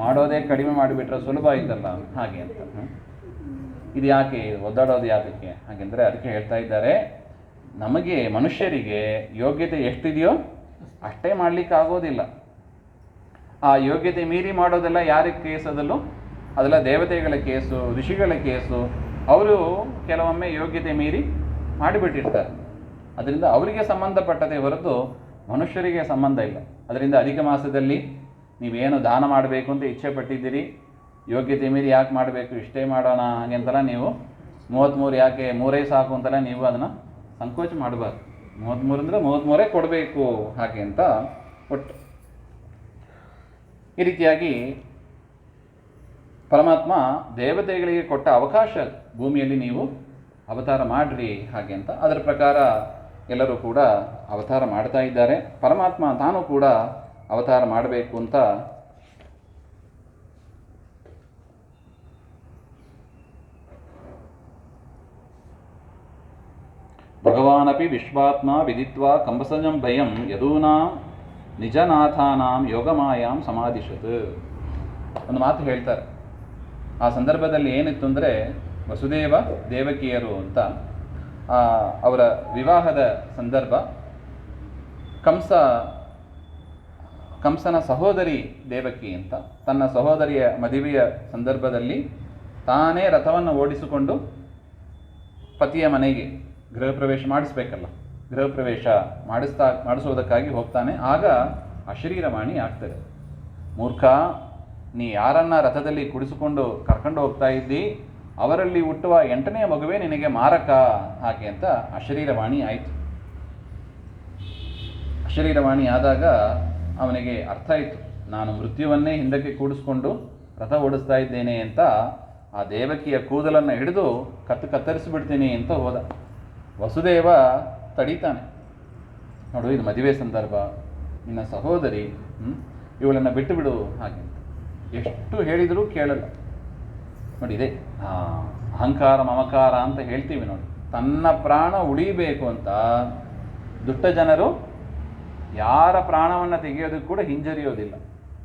ಮಾಡೋದೇ ಕಡಿಮೆ ಮಾಡಿಬಿಟ್ರೆ ಸುಲಭ ಆಯ್ತಲ್ಲ ಹಾಗೆ ಅಂತ. ಇದು ಯಾಕೆ ಒದ್ದಾಡೋದು ಯಾತಕ್ಕೆ ಹಾಗೆಂದರೆ ಅದಕ್ಕೆ ಹೇಳ್ತಾ ಇದ್ದಾರೆ, ನಮಗೆ ಮನುಷ್ಯರಿಗೆ ಯೋಗ್ಯತೆ ಎಷ್ಟಿದೆಯೋ ಅಷ್ಟೇ ಮಾಡಲಿಕ್ಕೆ ಆಗೋದಿಲ್ಲ. ಆ ಯೋಗ್ಯತೆ ಮೀರಿ ಮಾಡೋದೆಲ್ಲ ಯಾರಿಗೆ ಕೇಸದಲ್ಲೂ ಅದೆಲ್ಲ ದೇವತೆಗಳ ಕೇಸು, ಋಷಿಗಳ ಕೇಸು. ಅವರು ಕೆಲವೊಮ್ಮೆ ಯೋಗ್ಯತೆ ಮೀರಿ ಮಾಡಿಬಿಟ್ಟಿರ್ತಾರೆ. ಅದರಿಂದ ಅವರಿಗೆ ಸಂಬಂಧಪಟ್ಟದೇ ಹೊರತು ಮನುಷ್ಯರಿಗೆ ಸಂಬಂಧ ಇಲ್ಲ. ಅದರಿಂದ ಅಧಿಕ ಮಾಸದಲ್ಲಿ ನೀವೇನು ದಾನ ಮಾಡಬೇಕು ಅಂತ ಇಚ್ಛೆ ಪಟ್ಟಿದ್ದೀರಿ, ಯೋಗ್ಯತೆ ಮೀರಿ ಯಾಕೆ ಮಾಡಬೇಕು, ಇಷ್ಟೇ ಮಾಡೋಣ ಹಾಗೆ ಅಂತೆಲ್ಲ ನೀವು 33 ಯಾಕೆ 3 ಸಾಕು ಅಂತೆಲ್ಲ ನೀವು ಅದನ್ನು ಸಂಕೋಚ ಮಾಡಬಾರ್ದು. 33 ಅಂದರೆ 33 ಕೊಡಬೇಕು ಹಾಗೆ ಅಂತ ಕೊಟ್ಟು. ಈ ರೀತಿಯಾಗಿ ಪರಮಾತ್ಮ ದೇವತೆಗಳಿಗೆ ಕೊಟ್ಟ ಅವಕಾಶ ಭೂಮಿಯಲ್ಲಿ ನೀವು ಅವತಾರ ಮಾಡ್ರಿ ಹಾಗೆ ಅಂತ. ಅದರ ಪ್ರಕಾರ ಎಲ್ಲರೂ ಕೂಡ ಅವತಾರ ಮಾಡ್ತಾ ಇದ್ದಾರೆ. ಪರಮಾತ್ಮ ತಾನು ಕೂಡ ಅವತಾರ ಮಾಡಬೇಕು ಅಂತ ಭಗವಾನಪಿ ವಿಶ್ವಾತ್ಮ ವಿದಿತ್ವಾ ಕಂಬಸಜಂ ಭಯಂ ಯದೂನಾಂ ನಿಜನಾಥಾನಾಂ ಯೋಗಮಾಯಾಂ ಸಮಾಧಿಶತ್. ಒಂದು ಮಾತು ಹೇಳ್ತಾರೆ. ಆ ಸಂದರ್ಭದಲ್ಲಿ ಏನಿತ್ತು ಅಂದರೆ, ವಸುದೇವ ದೇವಕಿಯರು ಅಂತ ಅವರ ವಿವಾಹದ ಸಂದರ್ಭ. ಕಂಸನ ಸಹೋದರಿ ದೇವಕಿ ಅಂತ ತನ್ನ ಸಹೋದರಿಯ ಮದುವೆಯ ಸಂದರ್ಭದಲ್ಲಿ ತಾನೇ ರಥವನ್ನು ಓಡಿಸಿಕೊಂಡು ಪತಿಯ ಮನೆಗೆ ಗೃಹ ಪ್ರವೇಶ ಮಾಡಿಸ್ಬೇಕಲ್ಲ, ಗೃಹ ಪ್ರವೇಶ ಮಾಡಿಸುವುದಕ್ಕಾಗಿ ಹೋಗ್ತಾನೆ. ಆಗ ಅಶರೀರವಾಣಿ ಆಗ್ತದೆ, ಮೂರ್ಖ, ನೀ ಯಾರನ್ನ ರಥದಲ್ಲಿ ಕುಡಿಸಿಕೊಂಡು ಕರ್ಕೊಂಡು ಹೋಗ್ತಾ ಇದ್ದಿ, ಅವರಲ್ಲಿ ಹುಟ್ಟುವ 8ನೇ ಮಗುವೇ ನಿನಗೆ ಮಾರಕ ಹಾಗೆ ಅಂತ ಅಶರೀರವಾಣಿ ಆಯಿತು. ಅಶರೀರವಾಣಿ ಆದಾಗ ಅವನಿಗೆ ಅರ್ಥ ಆಯಿತು, ನಾನು ಮೃತ್ಯುವನ್ನೇ ಹಿಂದಕ್ಕೆ ಕೂಡಿಸ್ಕೊಂಡು ರಥ ಓಡಿಸ್ತಾ ಇದ್ದೇನೆ ಅಂತ. ಆ ದೇವಕಿಯ ಕೂದಲನ್ನು ಹಿಡಿದು ಕತ್ತರಿಸಿಬಿಡ್ತೀನಿ ಅಂತ ಹೋದ. ವಸುದೇವ ತಡೀತಾನೆ. ನೋಡು, ಇದು ಮದುವೆ ಸಂದರ್ಭ, ನಿನ್ನ ಸಹೋದರಿ, ಇವಳನ್ನು ಬಿಟ್ಟು ಬಿಡು ಹಾಗೆ ಅಂತ. ಎಷ್ಟು ಹೇಳಿದರೂ ಕೇಳಲ್ಲ ನೋಡಿ. ಇದೆ ಅಹಂಕಾರ ಮಮಕಾರ ಅಂತ ಹೇಳ್ತೀವಿ ನೋಡಿ. ತನ್ನ ಪ್ರಾಣ ಉಳಿಬೇಕು ಅಂತ ದುಷ್ಟ ಜನರು ಯಾರ ಪ್ರಾಣವನ್ನು ತೆಗೆಯೋದಕ್ಕೆ ಕೂಡ ಹಿಂಜರಿಯೋದಿಲ್ಲ.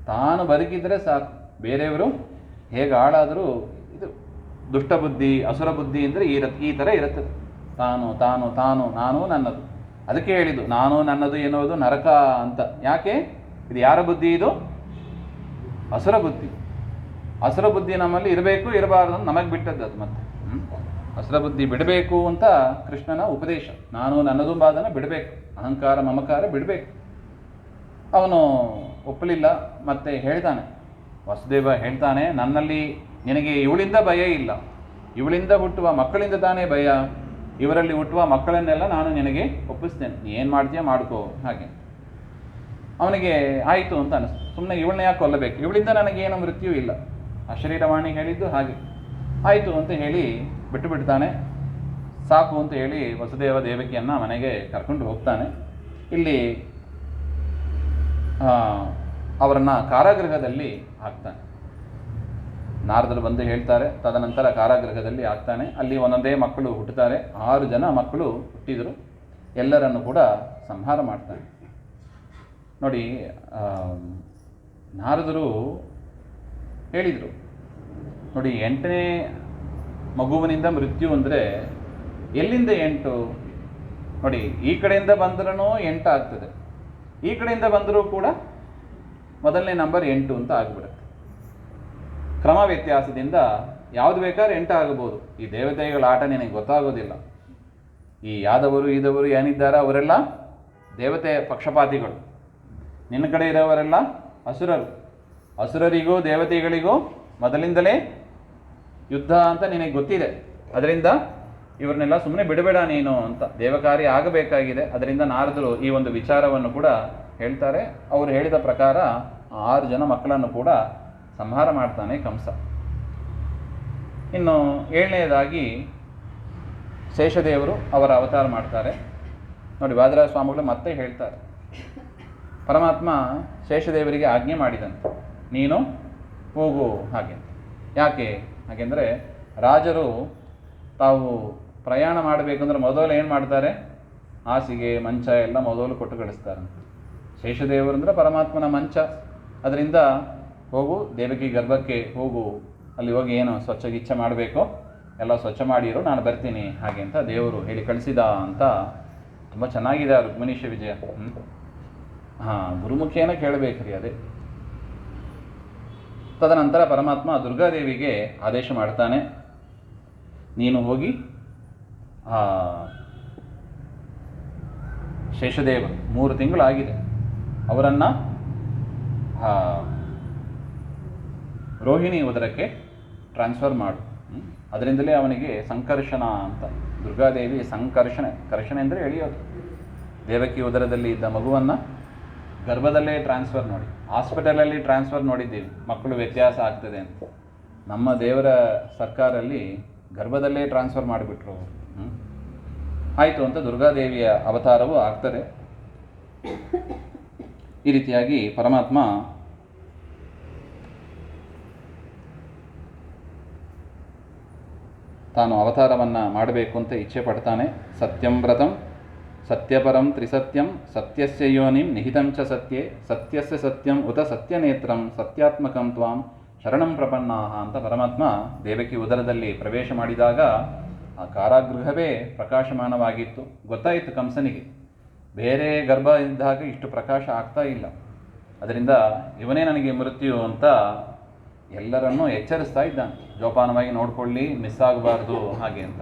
ತಾನು ಬದುಕಿದ್ರೆ ಸಾಕು, ಬೇರೆಯವರು ಹೇಗೆ ಹಾಳಾದರೂ ಇದು ದುಷ್ಟ ಬುದ್ಧಿ, ಅಸುರ ಬುದ್ಧಿ ಅಂದರೆ ಈ ಥರ ಇರುತ್ತದೆ. ತಾನು ತಾನು ತಾನು ನಾನು ನನ್ನದು. ಅದಕ್ಕೆ ಹೇಳಿದ್ದು ನಾನು ನನ್ನದು ಎನ್ನುವುದು ನರಕ ಅಂತ. ಯಾಕೆ? ಇದು ಯಾರ ಬುದ್ಧಿ? ಇದು ಅಸುರ ಬುದ್ಧಿ. ಅಸುರ ಬುದ್ಧಿ ನಮ್ಮಲ್ಲಿ ಇರಬೇಕು ಇರಬಾರ್ದು ಅಂತ ನಮಗೆ ಬಿಟ್ಟದ್ದು ಅದು. ಮತ್ತೆ ಅಸುರ ಬುದ್ಧಿ ಬಿಡಬೇಕು ಅಂತ ಕೃಷ್ಣನ ಉಪದೇಶ. ನಾನು ನನ್ನದು ಬಾದನ ಬಿಡಬೇಕು, ಅಹಂಕಾರ ಮಮಕಾರ ಬಿಡಬೇಕು. ಅವನು ಒಪ್ಪಲಿಲ್ಲ. ಮತ್ತೆ ಹೇಳ್ತಾನೆ, ವಸುದೇವ ಹೇಳ್ತಾನೆ, ನನ್ನಲ್ಲಿ ನಿನಗೆ ಇವಳಿಂದ ಭಯ ಇಲ್ಲ, ಇವಳಿಂದ ಹುಟ್ಟುವ ಮಕ್ಕಳಿಂದ ತಾನೇ ಭಯ. ಇವರಲ್ಲಿ ಹುಟ್ಟುವ ಮಕ್ಕಳನ್ನೆಲ್ಲ ನಾನು ನಿನಗೆ ಒಪ್ಪಿಸ್ತೇನೆ, ನೀ ಏನು ಮಾಡ್ತೀಯ ಮಾಡ್ಕೋ ಹಾಗೆ. ಅವನಿಗೆ ಆಯಿತು ಅಂತ ಅನಿಸ್ತು. ಸುಮ್ಮನೆ ಇವಳನ್ನ ಯಾಕೆ ಕೊಲ್ಲಬೇಕು, ಇವಳಿಂದ ನನಗೇನು ಮೃತ್ಯು ಇಲ್ಲ. ಅಶರೀರವಾಣಿ ಹೇಳಿದ್ದು ಹಾಗೆ. ಆಯಿತು ಅಂತ ಹೇಳಿ ಬಿಟ್ಟು ಬಿಡ್ತಾನೆ. ಸಾಕು ಅಂತ ಹೇಳಿ ವಸುದೇವ ದೇವಕಿಯನ್ನು ಮನೆಗೆ ಕರ್ಕೊಂಡು ಹೋಗ್ತಾನೆ. ಇಲ್ಲಿ ಅವರನ್ನು ಕಾರಾಗೃಹದಲ್ಲಿ ಹಾಕ್ತಾನೆ. ನಾರದರು ಬಂದು ಹೇಳ್ತಾರೆ. ತದನಂತರ ಕಾರಾಗೃಹದಲ್ಲಿ ಹಾಕ್ತಾನೆ. ಅಲ್ಲಿ ಒಂದೊಂದೇ ಮಕ್ಕಳು ಹುಟ್ಟುತ್ತಾರೆ. 6 ಜನ ಮಕ್ಕಳು ಹುಟ್ಟಿದರು. ಎಲ್ಲರನ್ನು ಕೂಡ ಸಂಹಾರ ಮಾಡ್ತಾನೆ. ನೋಡಿ, ನಾರದರು ಹೇಳಿದರು ನೋಡಿ, 8ನೇ ಮಗುವಿನಿಂದ ಮೃತ್ಯು ಅಂದರೆ ಎಲ್ಲಿಂದ 8? ನೋಡಿ, ಈ ಕಡೆಯಿಂದ ಬಂದ್ರೂ 8 ಆಗ್ತದೆ, ಈ ಕಡೆಯಿಂದ ಬಂದರೂ ಕೂಡ ಮೊದಲನೇ ನಂಬರ್ 8 ಅಂತ ಆಗಿಬಿಡುತ್ತೆ. ಕ್ರಮ ವ್ಯತ್ಯಾಸದಿಂದ ಯಾವುದು ಬೇಕಾದ್ರೆ 8 ಆಗಬಹುದು. ಈ ದೇವತೆಗಳ ಆಟ ನಿನಗೆ ಗೊತ್ತಾಗೋದಿಲ್ಲ. ಈ ಯಾದವರು ಈದವರು ಏನಿದ್ದಾರೆ ಅವರೆಲ್ಲ ದೇವತೆ ಪಕ್ಷಪಾತಿಗಳು. ನಿನ್ನ ಕಡೆ ಇರೋವರೆಲ್ಲ ಅಸುರರು. ಅಸುರರಿಗೂ ದೇವತೆಗಳಿಗೂ ಮೊದಲಿಂದಲೇ ಯುದ್ಧ ಅಂತ ನಿನಗೆ ಗೊತ್ತಿದೆ. ಅದರಿಂದ ಇವ್ರನ್ನೆಲ್ಲ ಸುಮ್ಮನೆ ಬಿಡಬೇಡ ನೀನು ಅಂತ. ದೇವಕಾರ್ಯ ಆಗಬೇಕಾಗಿದೆ. ಅದರಿಂದ ನಾರದರು ಈ ಒಂದು ವಿಚಾರವನ್ನು ಕೂಡ ಹೇಳ್ತಾರೆ. ಅವರು ಹೇಳಿದ ಪ್ರಕಾರ 6 ಜನ ಮಕ್ಕಳನ್ನು ಕೂಡ ಸಂಹಾರ ಮಾಡ್ತಾನೆ ಕಂಸ. ಇನ್ನು 7ನೇದಾಗಿ ಶೇಷದೇವರು ಅವರ ಅವತಾರ ಮಾಡ್ತಾರೆ. ನೋಡಿ, ವಾದಿರಾಜ ಸ್ವಾಮಿಗಳು ಮತ್ತೆ ಹೇಳ್ತಾರೆ, ಪರಮಾತ್ಮ ಶೇಷದೇವರಿಗೆ ಆಜ್ಞೆ ಮಾಡಿದಂತೆ, ನೀನು ಹೋಗು ಹಾಗೆ. ಯಾಕೆ ಹಾಗೆಂದರೆ, ರಾಜರು ತಾವು ಪ್ರಯಾಣ ಮಾಡಬೇಕಂದ್ರೆ ಮೊದಲು ಏನು ಮಾಡ್ತಾರೆ? ಹಾಸಿಗೆ ಮಂಚ ಎಲ್ಲ ಮೊದಲು ಕೊಟ್ಟು ಕಳಿಸ್ತಾರಂತೆ. ಶೇಷದೇವರು ಅಂದರೆ ಪರಮಾತ್ಮನ ಮಂಚ. ಅದರಿಂದ ಹೋಗು, ದೇವಕಿ ಗರ್ಭಕ್ಕೆ ಹೋಗು, ಅಲ್ಲಿ ಹೋಗಿ ಏನು ಸ್ವಚ್ಛ ಗಿಚ್ಚ ಮಾಡಬೇಕು ಎಲ್ಲ ಸ್ವಚ್ಛ ಮಾಡಿರು, ನಾನು ಬರ್ತೀನಿ ಹಾಗೆ ಅಂತ ದೇವರು ಹೇಳಿ ಕಳಿಸಿದ ಅಂತ. ತುಂಬ ಚೆನ್ನಾಗಿದೆ ರುಕ್ಮಿಣೀಶ ವಿಜಯ. ಗುರುಮುಖೇನ ಕೇಳಬೇಕ್ರಿ ಅದೇ. ತದನಂತರ ಪರಮಾತ್ಮ ದುರ್ಗಾದೇವಿಗೆ ಆದೇಶ ಮಾಡ್ತಾನೆ, ನೀನು ಹೋಗಿ ಶೇಷದೇವ 3 ತಿಂಗಳಾಗಿದೆ, ಅವರನ್ನು ರೋಹಿಣಿ ಉದರಕ್ಕೆ ಟ್ರಾನ್ಸ್ಫರ್ ಮಾಡು. ಅದರಿಂದಲೇ ಅವನಿಗೆ ಸಂಕರ್ಷಣ ಅಂತ. ದುರ್ಗಾದೇವಿ ಕರ್ಷಣೆ ಅಂದರೆ ಎಳೆಯೋದು. ದೇವಕಿ ಉದರದಲ್ಲಿ ಇದ್ದ ಮಗುವನ್ನು ಗರ್ಭದಲ್ಲೇ ಟ್ರಾನ್ಸ್ಫರ್. ನೋಡಿ, ಹಾಸ್ಪಿಟಲಲ್ಲಿ ಟ್ರಾನ್ಸ್ಫರ್ ನೋಡಿದ್ದೀವಿ, ಮಕ್ಕಳು ವ್ಯತ್ಯಾಸ ಆಗ್ತದೆ ಅಂತ. ನಮ್ಮ ದೇವರ ಸರ್ಕಾರಲ್ಲಿ ಗರ್ಭದಲ್ಲೇ ಟ್ರಾನ್ಸ್ಫರ್ ಮಾಡಿಬಿಟ್ರು. ಆಯಿತು ಅಂತ ದುರ್ಗಾದೇವಿಯ ಅವತಾರವೂ ಆಗ್ತದೆ. ಈ ರೀತಿಯಾಗಿ ಪರಮಾತ್ಮ ತಾನು ಅವತಾರವನ್ನು ಮಾಡಬೇಕು ಅಂತ ಇಚ್ಛೆ ಪಡ್ತಾನೆ. ಸತ್ಯಂ ವ್ರತಂ ಸತ್ಯಪರಂ ತ್ರಿಸತ್ಯಂ ಸತ್ಯಸ್ಯ ಯೋನಿಂ ನಿಹಿತಂ ಚ ಸತ್ಯೆ ಸತ್ಯಸ್ಯ ಸತ್ಯಂ ಉತ ಸತ್ಯನೇತ್ರಂ ಸತ್ಯಾತ್ಮಕಂ ತ್ವಾಂ ಶರಣಂ ಪ್ರಪನ್ನಾಹ ಅಂತ ಪರಮಾತ್ಮ ದೇವಕಿ ಉದರದಲ್ಲಿ ಪ್ರವೇಶ ಮಾಡಿದಾಗ ಆ ಕಾರಾಗೃಹವೇ ಪ್ರಕಾಶಮಾನವಾಗಿತ್ತು. ಗೊತ್ತಾಯಿತು ಕಂಸನಿಗೆ, ಬೇರೆ ಗರ್ಭ ಇದ್ದಾಗ ಇಷ್ಟು ಪ್ರಕಾಶ ಆಗ್ತಾ ಇಲ್ಲ, ಅದರಿಂದ ಇವನೇ ನನಗೆ ಮೃತ್ಯು ಅಂತ ಎಲ್ಲರನ್ನೂ ಎಚ್ಚರಿಸ್ತಾ ಇದ್ದಾನೆ. ಜೋಪಾನವಾಗಿ ನೋಡ್ಕೊಳ್ಳಿ, ಮಿಸ್ ಆಗಬಾರ್ದು ಹಾಗೆ ಅಂತ.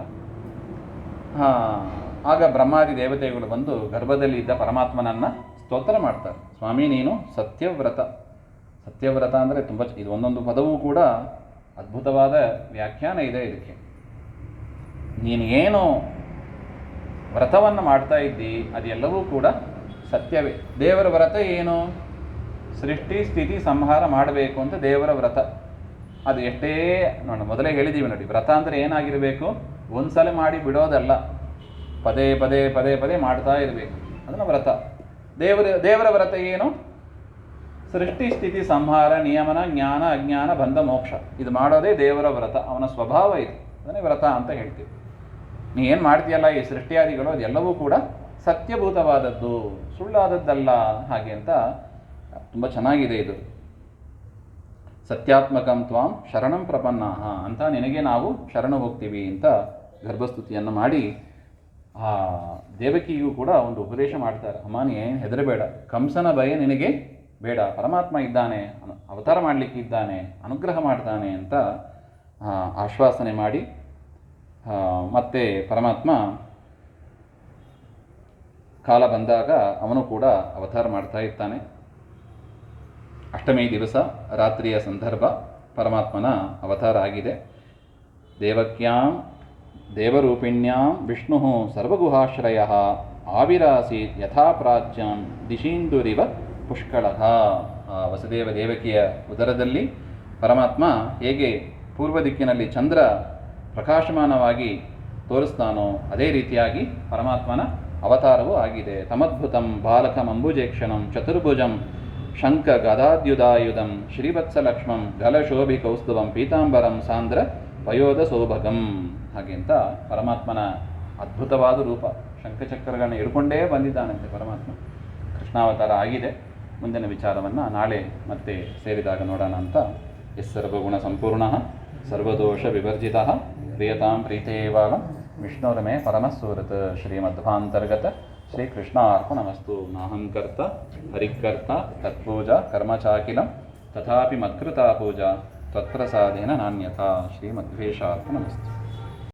ಆಗ ಬ್ರಹ್ಮಾದಿ ದೇವತೆಗಳು ಬಂದು ಗರ್ಭದಲ್ಲಿ ಇದ್ದ ಪರಮಾತ್ಮನನ್ನು ಸ್ತೋತ್ರ ಮಾಡ್ತಾರೆ. ಸ್ವಾಮಿ, ನೀನು ಸತ್ಯವ್ರತ. ಸತ್ಯವ್ರತ ಅಂದರೆ ತುಂಬ ಇದು ಒಂದೊಂದು ಪದವೂ ಕೂಡ ಅದ್ಭುತವಾದ ವ್ಯಾಖ್ಯಾನ ಇದೆ ಇದಕ್ಕೆ. ನೀನು ಏನು ವ್ರತವನ್ನು ಮಾಡ್ತಾ ಇದ್ದಿ ಅದೆಲ್ಲವೂ ಕೂಡ ಸತ್ಯವೇ. ದೇವರ ವ್ರತ ಏನು? ಸೃಷ್ಟಿ ಸ್ಥಿತಿ ಸಂಹಾರ ಮಾಡಬೇಕು ಅಂತ ದೇವರ ವ್ರತ. ಅದು ಎಷ್ಟೇ ಮೊದಲೇ ಹೇಳಿದ್ದೀವಿ ನೋಡಿ, ವ್ರತ ಅಂದರೆ ಏನಾಗಿರಬೇಕು? ಒಂದ್ಸಲ ಮಾಡಿ ಬಿಡೋದಲ್ಲ, ಪದೇ ಪದೇ ಪದೇ ಪದೇ ಮಾಡ್ತಾ ಇರಬೇಕು, ಅದನ್ನು ವ್ರತ. ದೇವರ ವ್ರತ ಏನು? ಸೃಷ್ಟಿ ಸ್ಥಿತಿ ಸಂಹಾರ ನಿಯಮನ ಜ್ಞಾನ ಅಜ್ಞಾನ ಬಂಧ ಮೋಕ್ಷ. ಇದು ಮಾಡೋದೇ ದೇವರ ವ್ರತ. ಅವನ ಸ್ವಭಾವ ಇದು, ಅದನ್ನೇ ವ್ರತ ಅಂತ ಹೇಳ್ತೀವಿ. ನೀ ಏನು ಮಾಡ್ತೀಯಲ್ಲ ಈ ಸೃಷ್ಟಿಯಾದಿಗಳು ಅದೆಲ್ಲವೂ ಕೂಡ ಸತ್ಯಭೂತವಾದದ್ದು, ಸುಳ್ಳಾದದ್ದಲ್ಲ. ಹಾಗೆ ಅಂತ ತುಂಬ ಚೆನ್ನಾಗಿದೆ ಇದು. ಸತ್ಯಾತ್ಮಕಂ ತ್ವಾಂ ಶರಣಂ ಪ್ರಪನ್ನಾಹ ಅಂತ ನಿನಗೆ ನಾವು ಶರಣ ಹೋಗ್ತೀವಿ ಅಂತ ಗರ್ಭಸ್ತುತಿಯನ್ನು ಮಾಡಿ ಆ ದೇವಕಿಗೂ ಕೂಡ ಒಂದು ಉಪದೇಶ ಮಾಡ್ತಾರೆ. ಅಮ್ಮ ನೀ ಏನು ಹೆದರಬೇಡ, ಕಂಸನ ಭಯ ನಿನಗೆ ಬೇಡ, ಪರಮಾತ್ಮ ಇದ್ದಾನೆ, ಅವತಾರ ಮಾಡಲಿಕ್ಕೆ ಇದ್ದಾನೆ, ಅನುಗ್ರಹ ಮಾಡ್ತಾನೆ ಅಂತ ಆಶ್ವಾಸನೆ ಮಾಡಿ ಮತ್ತೆ ಪರಮಾತ್ಮ ಕಾಲ ಬಂದಾಗ ಅವನು ಕೂಡ ಅವತಾರ ಮಾಡ್ತಾ ಇರ್ತಾನೆ. ಅಷ್ಟಮಿ ದಿವಸ ರಾತ್ರಿಯ ಸಂದರ್ಭ ಪರಮಾತ್ಮನ ಅವತಾರ ಆಗಿದೆ. ದೇವಕ್ಯಾಂ ದೇವರೂಪಿಣ್ಯಾಂ ವಿಷ್ಣು ಸರ್ವಗುಹಾಶ್ರಯ ಆವಿರಾಸೀತ್ ಯಥಾ ಪ್ರಾಚ್ಯಾಂ ದಿಶೀಂದುರಿವ ಪುಷ್ಕಳ. ವಸುದೇವ ದೇವಕಿಯ ಉದರದಲ್ಲಿ ಪರಮಾತ್ಮ ಹೇಗೆ ಪೂರ್ವ ದಿಕ್ಕಿನಲ್ಲಿ ಚಂದ್ರ ಪ್ರಕಾಶಮಾನವಾಗಿ ತೋರಿಸ್ತಾನೋ ಅದೇ ರೀತಿಯಾಗಿ ಪರಮಾತ್ಮನ ಅವತಾರವೂ ಆಗಿದೆ. ತಮದ್ಭುತಂ ಬಾಲಕಂ ಅಂಬುಜೇಕ್ಷಣಂ ಚತುರ್ಭುಜಂ ಶಂಖ ಗದಾದ್ಯುಧಾಯುಧಂ ಶ್ರೀವತ್ಸಲಕ್ಷ್ಮಂ ಗಲಶೋಭಿ ಕೌಸ್ತುಭಂ ಪೀತಾಂಬರಂ ಸಾಂದ್ರ ಪಯೋಧ ಸೌಭಗಂ. ಹಾಗೆ ಅಂತ ಪರಮಾತ್ಮನ ಅದ್ಭುತವಾದ ರೂಪ, ಶಂಖಚಕ್ರಗಳನ್ನು ಹಿಡ್ಕೊಂಡೇ ಬಂದಿದ್ದಾನಂತೆ ಪರಮಾತ್ಮ. ಕೃಷ್ಣಾವತಾರ ಆಗಿದೆ. ಮುಂದಿನ ವಿಚಾರವನ್ನು ನಾಳೆ ಮತ್ತೆ ಸೇರಿದಾಗ ನೋಡೋಣ ಅಂತ. ಸರ್ವಗುಣ ಸಂಪೂರ್ಣ ಸರ್ವದೋಷ ವಿವರ್ಜಿತ ಪ್ರಿಯತಾಂ ಪ್ರೀತೇವಾಲ ವಿಷ್ಣುರ್ಮೇ ಪರಮಸ್ಸುಹೃತ್. ಶ್ರೀಮಧ್ವಾಂತರ್ಗತ ಶ್ರೀಕೃಷ್ಣಾರ್ಪಣಮಸ್ತು. ನಾಹಂ ಕರ್ತ ಹರಿಕರ್ತ ತತ್ಪೂಜಾ ಕರ್ಮಚಾಕಿಲಂ ತಥಾಪಿ ಮತ್ಕೃತಾ ಪೂಜಾ ತ್ವತ್ಪ್ರಸಾದೇನ ನಾನ್ಯಥಾ. ಶ್ರೀಮಧ್ವೇಶಾರ್ಪಣಮಸ್ತು.